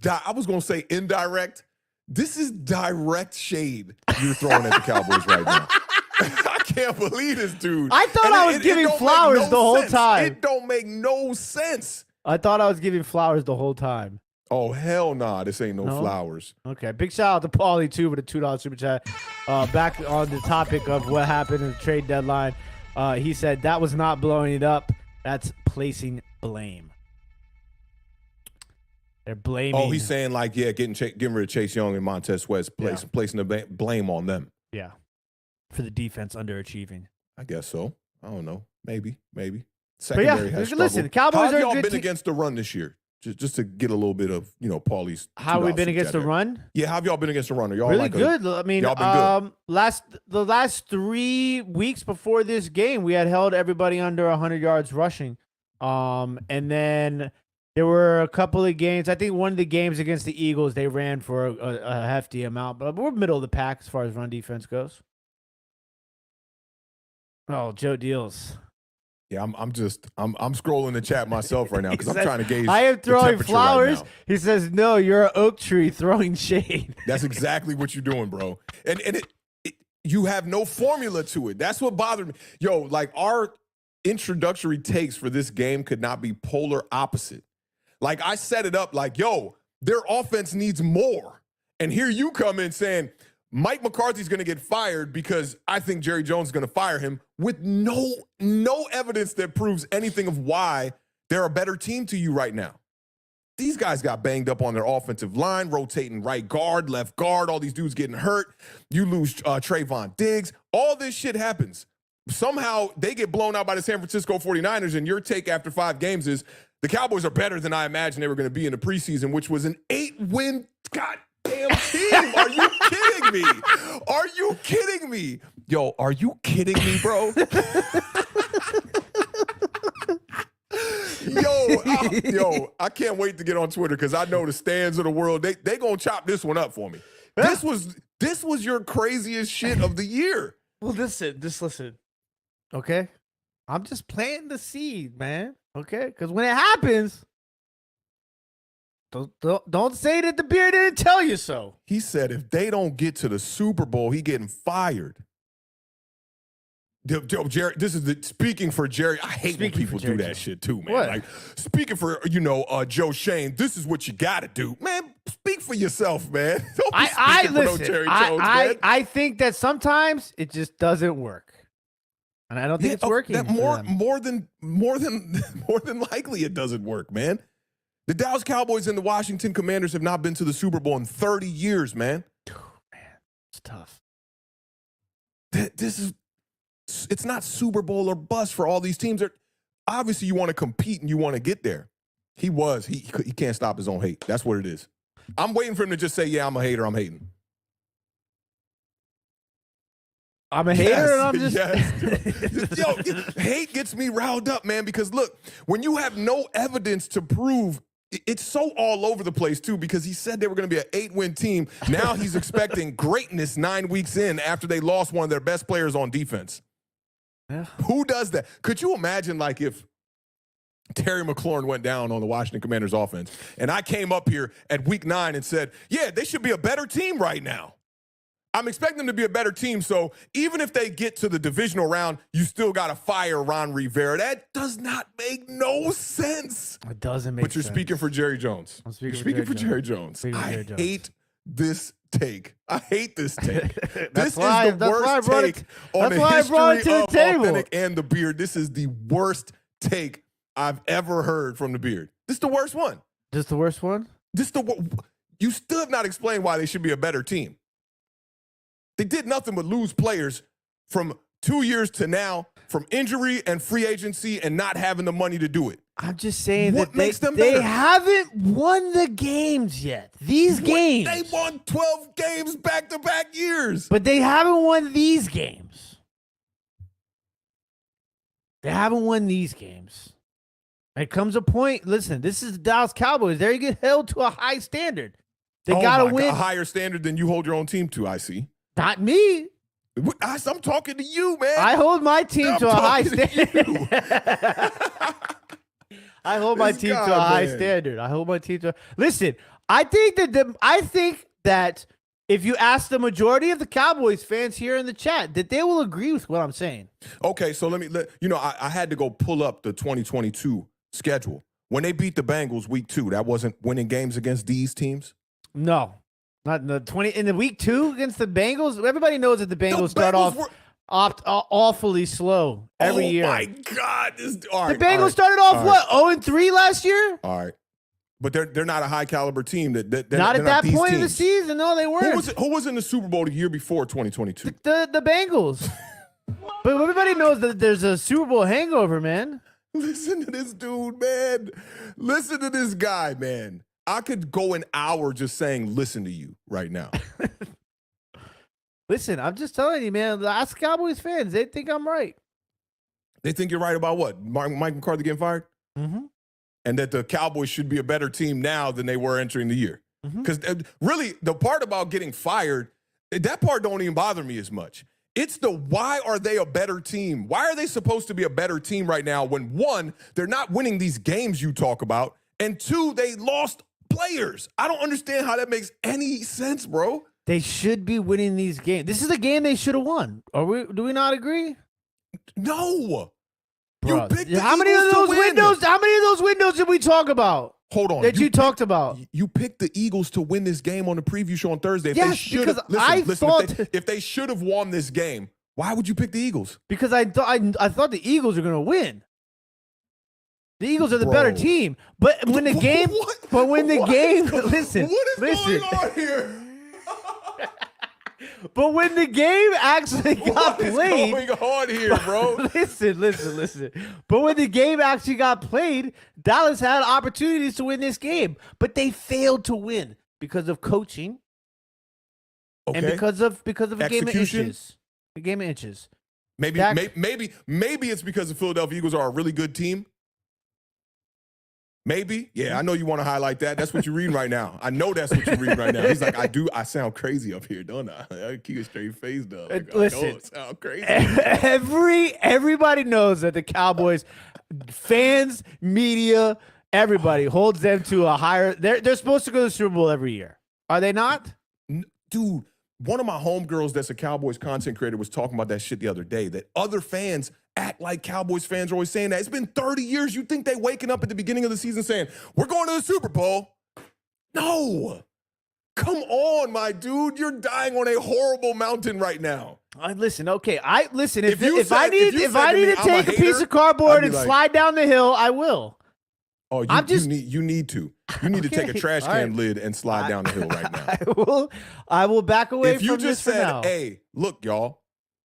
I was gonna say indirect. This is direct shade you're throwing at the Cowboys right now. I can't believe this dude. I thought And I was it giving don't make flowers no the whole sense. time. It don't make no sense. I thought I was giving flowers the whole time. Oh hell nah, this ain't no No? flowers. Okay, big shout out to Paulie too with a $2 super chat. Back on the topic of what happened in the trade deadline, he said that was not blowing it up. That's placing blame. They're blaming. Oh, he's saying like getting rid of Chase Young and Montez Sweat, placing the blame on them. yeah, for the defense underachieving. I guess so. I don't know. Maybe. But yeah, Secondary has listen, struggled. Cowboys How have are a y'all good been team. against the run this year? Just to get a little bit of, Paulie's. How have we $2 been against the there. run? Yeah, how have y'all been against the run? Are y'all Really like good. I mean, y'all been good. the last 3 weeks before this game, we had held everybody under 100 yards rushing. And then there were a couple of games. I think one of the games against the Eagles, they ran for a hefty amount, but we're middle of the pack as far as run defense goes. Oh, Joe Deals. Yeah, I'm scrolling the chat myself right now because I'm says, trying to gauge. I am the throwing temperature flowers. Right now. He says, no, you're an oak tree throwing shade. That's exactly what you're doing, bro. And you have no formula to it. That's what bothered me. Yo, like our introductory takes for this game could not be polar opposite. Like I set it up like, yo, their offense needs more. And here you come in saying Mike McCarthy's going to get fired because I think Jerry Jones is going to fire him with no evidence that proves anything of why they're a better team to you right now. These guys got banged up on their offensive line, rotating right guard, left guard, all these dudes getting hurt. You lose Trayvon Diggs. All this shit happens. Somehow they get blown out by the San Francisco 49ers, and your take after 5 games is the Cowboys are better than I imagined they were going to be in the preseason, which was an 8-win goddamn team. Are you kidding me? Are you kidding me? Yo, are you kidding me, bro? Yo, I can't wait to get on Twitter because I know the stands of the world, they going to chop this one up for me. This was your craziest shit of the year. Well, just listen. Okay? I'm just planting the seed, man. Okay? Because when it happens, don't say that the beard didn't tell you so. He said if they don't get to the Super Bowl, he getting fired. Jerry, this is speaking for Jerry. I hate when people do that shit too, man. What? Like speaking for Joe Shane. This is what you got to do, man. Speak for yourself, man. Don't be speaking for no Jerry Jones, man. I think that sometimes it just doesn't work, and I don't think it's working. That more than likely it doesn't work, man. The Dallas Cowboys and the Washington Commanders have not been to the Super Bowl in 30 years, man. Man, it's tough. It's not Super Bowl or bust for all these teams. Obviously, you want to compete and you want to get there. He can't stop his own hate. That's what it is. I'm waiting for him to just say, yeah, I'm a hater. I'm hating. I'm a hater, and I'm just... Yes. Hate gets me riled up, man, because look, when you have no evidence to prove, it's so all over the place, too, because he said they were going to be an 8-win team. Now he's expecting greatness 9 weeks in after they lost one of their best players on defense. Yeah. Who does that? Could you imagine, like, if Terry McLaurin went down on the Washington Commanders offense, and I came up here at week 9 and said, yeah, they should be a better team right now. I'm expecting them to be a better team, so even if they get to the divisional round, you still got to fire Ron Rivera. That does not make no sense. It doesn't make sense. But you're speaking for Jerry Jones. You're speaking for Jerry Jones. I hate this take. I hate this take. This is the worst take on the history of Awthentik and the Beard. This is the worst take I've ever heard from the Beard. This is the worst one. This the worst one? You still have not explained why they should be a better team. They did nothing but lose players from 2 years to now, from injury and free agency and not having the money to do it. I'm just saying what that makes them they better? haven't won the games yet. These games. They won 12 games back-to-back years. But they haven't won these games. They haven't won these games. It comes a point. Listen, this is the Dallas Cowboys. They get held to a high standard. They got to win. A higher standard than you hold your own team to, I see. Not me. I'm talking to you, man. I hold my team to a high standard. I hold my team to a high standard. I hold my team to. Listen, I think that if you ask the majority of the Cowboys fans here in the chat, that they will agree with what I'm saying. Okay, so I had to go pull up the 2022 schedule. When they beat the Bengals week 2, that wasn't winning games against these teams? No, not in the week 2 against the Bengals. Everybody knows that the Bengals start off awfully slow every year. Oh my God! The Bengals started off what 0-3 last year. All right, but they're not a high caliber team. Not at that point in the season. No, they weren't. Who was in the Super Bowl the year before 2022? The Bengals. But everybody knows that there's a Super Bowl hangover, man. Listen to this dude, man. Listen to this guy, man. I could go an hour just saying, listen to you right now. Listen, I'm just telling you, man. Ask Cowboys fans. They think I'm right. They think you're right about what? Mike McCarthy getting fired? Mm-hmm. And that the Cowboys should be a better team now than they were entering the year. Because really, the part about getting fired, that part don't even bother me as much. It's the why are they a better team? Why are they supposed to be a better team right now when, 1, they're not winning these games you talk about, and 2, they lost players. I don't understand how that makes any sense, bro. They should be winning these games. This is a game they should have won. Do we not agree? No. Bro, you picked the how many Eagles of those to win. windows? How many of those windows did we talk about? Hold on. That you talked about. You picked the Eagles to win this game on the preview show on Thursday. If yes, because if they should have won this game, why would you pick the Eagles? Because I thought the Eagles are going to win. The Eagles are the better team, but when the game, listen, what is going on here? But when the game actually got played, what is going on here, bro? listen. But when the game actually got played, Dallas had opportunities to win this game, but they failed to win because of coaching, and because of a game of inches. A game of inches. Maybe it's because the Philadelphia Eagles are a really good team. Maybe. Yeah, I know you want to highlight that. That's what you're reading right now. I know that's what you're reading right now. He's like, I sound crazy up here, don't I? I keep a straight face, though. Like, Listen, I know it sound crazy. Everybody knows that the Cowboys, fans, media, everybody holds them to a higher. They're supposed to go to the Super Bowl every year. Are they not? Dude, one of my homegirls that's a Cowboys content creator was talking about that shit the other day, that other fans act like Cowboys fans are always saying that. It's been 30 years. You think they waking up at the beginning of the season saying, we're going to the Super Bowl? No. Come on, my dude. You're dying on a horrible mountain right now. Listen, okay. If If I need to take a piece of cardboard and like, slide down the hill, I will. Oh, you need to. You need to take a trash can lid and slide down the hill right now. I will back away if you from just this for said, now. hey, look, y'all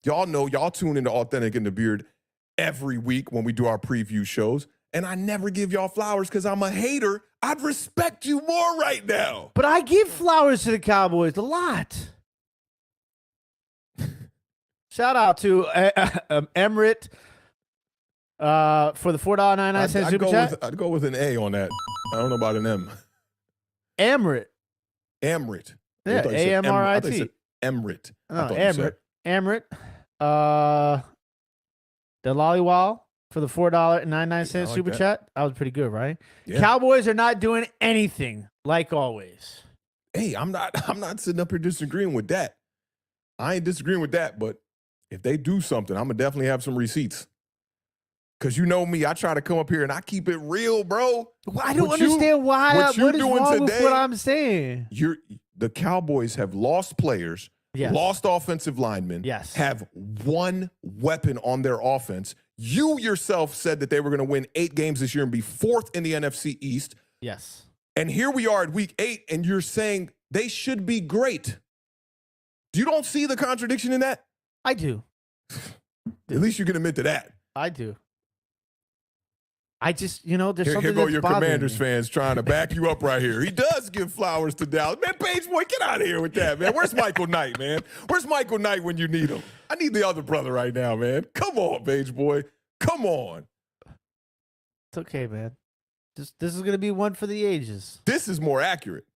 know, y'all tune into Awthentik and The Beard every week when we do our preview shows, and I never give y'all flowers because I'm a hater, I'd respect you more right now. But I give flowers to the Cowboys a lot. Shout out to Emrit for the $4.99 super chat. I'd go with an A on that. I don't know about an M. Amrit. Amrit. Yeah, A-M-R-I-T. Emrit. No, Amrit. The Lollywall for the $4.99 like super that. chat. That was pretty good, right? Yeah. Cowboys are not doing anything like always. Hey, I'm not sitting up here disagreeing with that. I ain't disagreeing with that, but if they do something, I'm gonna definitely have some receipts. Cause you know me, I try to come up here and I keep it real, bro. Well, I don't understand why. What is wrong with what I'm saying? The Cowboys have lost players, Yes. lost offensive linemen, Yes. have one weapon on their offense. You yourself said that they were going to win 8 games this year and be 4th in the NFC East. Yes. And here we are at week 8, and you're saying they should be great. You don't see the contradiction in that? I do. At least you can admit to that. I do. I just, there's something Here go that's your bothering Commanders me. fans trying to back you up right here. He does give flowers to Dallas. Man, Page Boy, get out of here with that, man. Where's Michael Knight, man? Where's Michael Knight when you need him? I need the other brother right now, man. Come on, Page Boy. Come on. It's okay, man. This is going to be one for the ages. This is more accurate.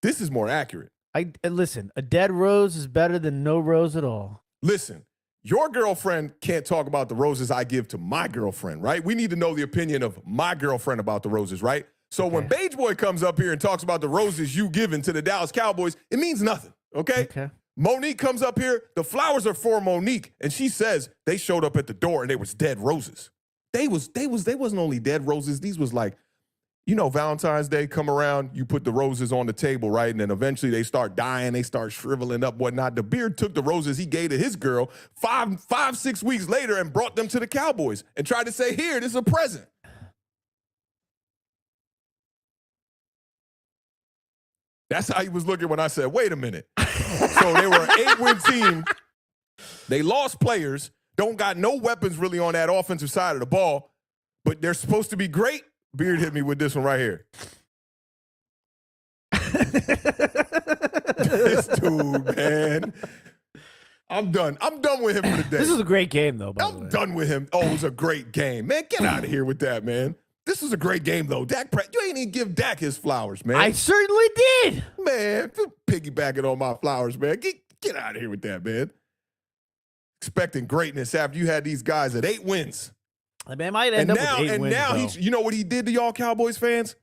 And listen, a dead rose is better than no rose at all. Listen, your girlfriend can't talk about the roses I give to my girlfriend, right? We need to know the opinion of my girlfriend about the roses, right? So when Page Boy comes up here and talks about the roses you given to the Dallas Cowboys, it means nothing, okay? Okay. Monique comes up here, the flowers are for Monique, and she says they showed up at the door and they was dead roses. They wasn't only dead roses, these was like, Valentine's Day come around, you put the roses on the table, right? And then eventually they start dying, they start shriveling up, whatnot. The Beard took the roses he gave to his girl 6 weeks later and brought them to the Cowboys and tried to say, here, this is a present. That's how he was looking when I said, wait a minute. So they were an 8-win team. They lost players, don't got no weapons really on that offensive side of the ball, but they're supposed to be great. Beard hit me with this one right here. This dude, man. I'm done. I'm done with him for the day. This was a great game, though, by the way. I'm done with him. Oh, it was a great game. Man, get out of here with that, man. This was a great game, though. You ain't even give Dak his flowers, man. I certainly did. Man, piggybacking on my flowers, man. Get out of here with that, man. Expecting greatness after you had these guys at 8 wins. Man, might end up with 8 wins. And now, though. you know what he did to y'all Cowboys fans?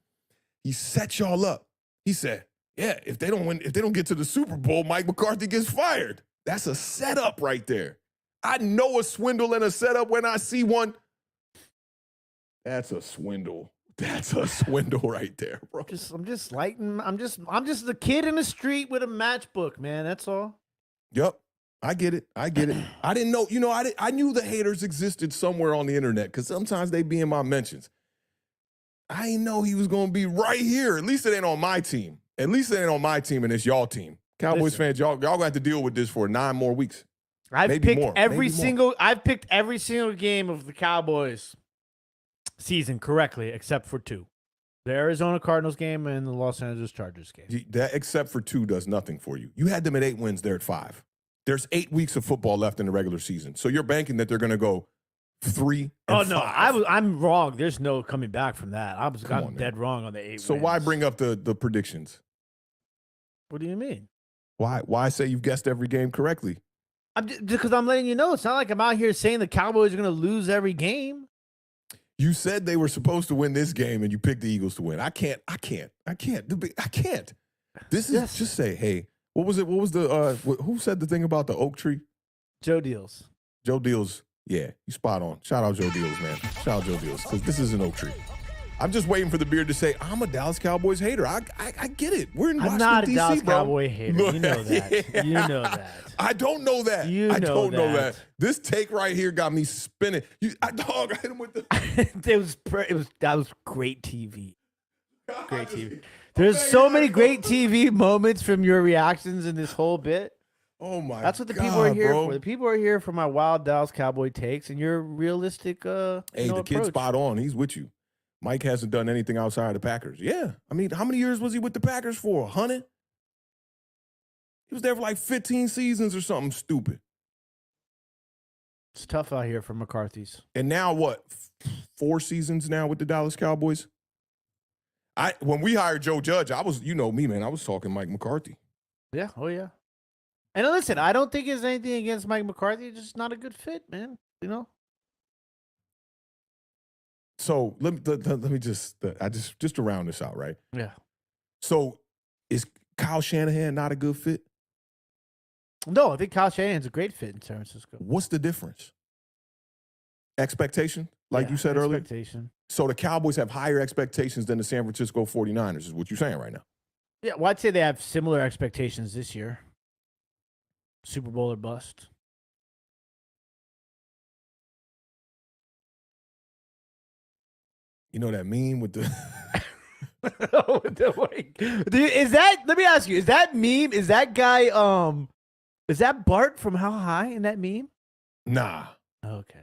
He set y'all up. He said, yeah, if they don't get to the Super Bowl, Mike McCarthy gets fired. That's a setup right there. I know a swindle and a setup when I see one. That's a swindle. That's a swindle right there, bro. I'm just the kid in the street with a matchbook, man. That's all. Yep. I get it. I didn't know, I knew the haters existed somewhere on the internet because sometimes they be in my mentions. I didn't know he was going to be right here. At least it ain't on my team. At least it ain't on my team and it's y'all team. Cowboys fans, y'all going to have to deal with this for 9 more weeks. I've picked every single game of the Cowboys season correctly except for 2. The Arizona Cardinals game and the Los Angeles Chargers game. That except for 2 does nothing for you. You had them at 8 wins, they're at 5. There's 8 weeks of football left in the regular season. So you're banking that they're going to go 3 Oh and no, 5. I'm wrong. There's no coming back from that. I'm on, dead wrong on the 8. So why bring up the predictions? What do you mean? Why say you've guessed every game correctly? Because I'm letting you know. It's not like I'm out here saying the Cowboys are going to lose every game. You said they were supposed to win this game, and you picked the Eagles to win. I can't. This is just say, hey, what was it? What was the who said the thing about the oak tree? Joe Deals. Joe Deals. Yeah, you spot on. Shout out Joe Deals, man. Shout out Joe Deals, because this is an oak tree. I'm just waiting for the Beard to say, I'm a Dallas Cowboys hater. I get it. We're in Washington, I'm not a DC, Dallas bro. Cowboy hater. You know that. Yeah. You know that. I don't know that. I don't know that. This take right here got me spinning. I hit him with the. That was great TV. Great TV. There's so many great TV moments from your reactions in this whole bit. Oh my! That's what the people are here bro. for. The people are here for my wild Dallas Cowboy takes and your realistic. Hey, the approach. kid's spot on. He's with you. Mike hasn't done anything outside of the Packers. Yeah, I mean, how many years was he with the Packers for? 100? He was there for like 15 seasons or something stupid. It's tough out here for McCarthy's. And now what? 4 seasons now with the Dallas Cowboys. When we hired Joe Judge, I was, you know me, man. I was talking Mike McCarthy. Yeah. Oh yeah. And listen, I don't think it's anything against Mike McCarthy. It's just not a good fit, man. You know. So let me just to round this out, right? Yeah. So is Kyle Shanahan not a good fit? No, I think Kyle Shanahan's a great fit in San Francisco. What's the difference? Expectation, like you said earlier? Expectation. So the Cowboys have higher expectations than the San Francisco 49ers, is what you're saying right now. Yeah, well, I'd say they have similar expectations this year. Super Bowl or bust. You know that meme with the... Is that, let me ask you, is that meme, is that guy, is that Bart from How High in that meme? Nah. Okay.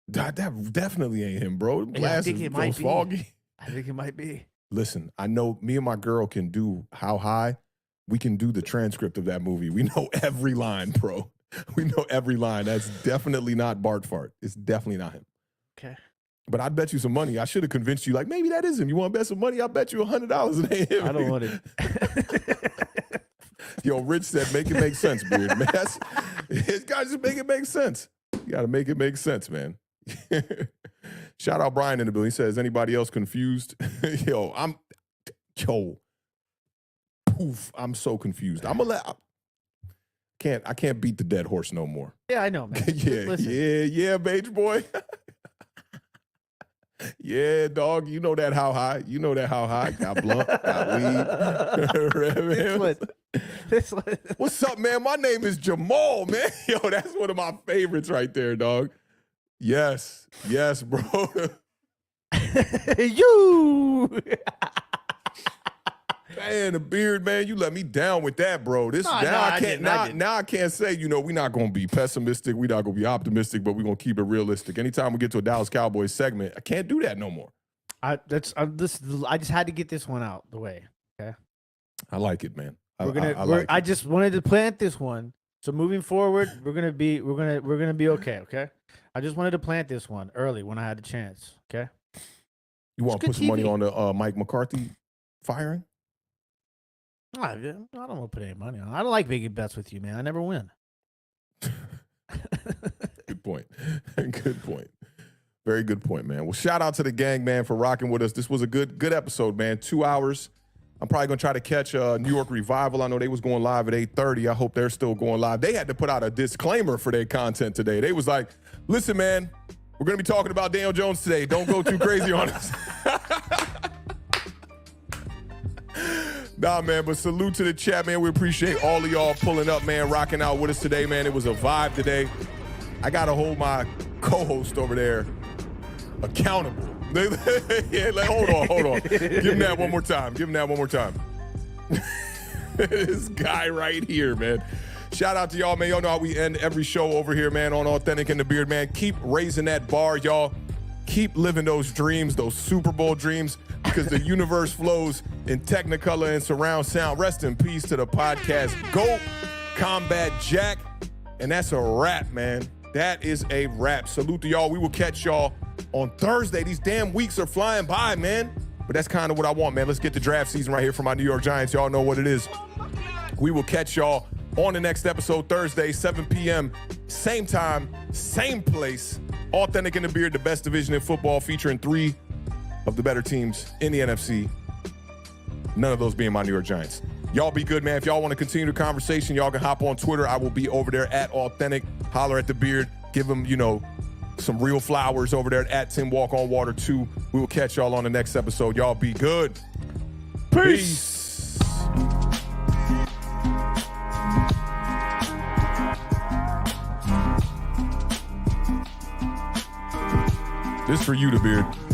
That definitely ain't him, bro. The Yeah, I glasses think it might be. foggy. I think it might be. Listen, I know me and my girl can do How High. We can do the transcript of that movie. We know every line, bro. We know every line. That's definitely not Bart Fart. It's definitely not him. Okay. But I'd bet you some money. I should have convinced you, like, maybe that is him. You want to bet some money? I'll bet you $100 it ain't him. I don't want it. Yo, Rich said, make it make sense, Beard. Man, it's got to just make it make sense. You got to make it make sense, man. Shout out Brian in the building. He says, anybody else confused? Poof, I'm so confused. I can't beat the dead horse no more. Yeah, I know, man. yeah, Mage boy. Yeah, dog. You know that How High. You know that How High. Got blunt, got weed. This one. What's up, man? My name is Jamal, man. Yo, that's one of my favorites right there, dog. Yes, bro. You. Man, the Beard, man, you let me down with that, bro. I can't say, we're not gonna be pessimistic, we're not gonna be optimistic, but we're gonna keep it realistic. Anytime we get to a Dallas Cowboys segment, I can't do that no more. I just had to get this one out the way. Okay. I like it, man. I just wanted to plant this one. So moving forward, we're gonna be okay. Okay. I just wanted to plant this one early when I had the chance. Okay. You want to put some money on the Mike McCarthy firing? I don't want to put any money on. I don't like making bets with you, man. I never win. Good point. Good point. Very good point, man. Well, shout out to the gang, man, for rocking with us. This was a good episode, man. 2 hours. I'm probably going to try to catch New York Revival. I know they was going live at 8:30. I hope they're still going live. They had to put out a disclaimer for their content today. They was like, listen, man, we're going to be talking about Daniel Jones today. Don't go too crazy on us. Nah, man, but salute to the chat, man. We appreciate all of y'all pulling up, man, rocking out with us today, man. It was a vibe today. I got to hold my co-host over there accountable. Yeah, hold on. Give him that one more time. This guy right here, man. Shout out to y'all, man. Y'all know how we end every show over here, man, on Awthentik and The Beard, man. Keep raising that bar, y'all. Keep living those dreams, those Super Bowl dreams, because the universe flows in Technicolor and surround sound. Rest in peace to the podcast GOAT, Combat Jack. And that's a wrap, man. that is a wrap. Salute to y'all. We will catch y'all on Thursday. These damn weeks are flying by, man. But that's kind of what I want, man. Let's get the draft season right here for my New York Giants. Y'all know what it is. We will catch y'all on the next episode Thursday, 7 p.m. Same time, same place. Awthentik and The Beard, the best division in football, featuring 3 of the better teams in the NFC. None of those being my New York Giants. Y'all be good, man. If y'all want to continue the conversation, y'all can hop on Twitter. I will be over there at Awthentik. Holler at The Beard. Give him, some real flowers over there at Tim Walk on Water 2. We will catch y'all on the next episode. Y'all be good. Peace. This for you, The Beard.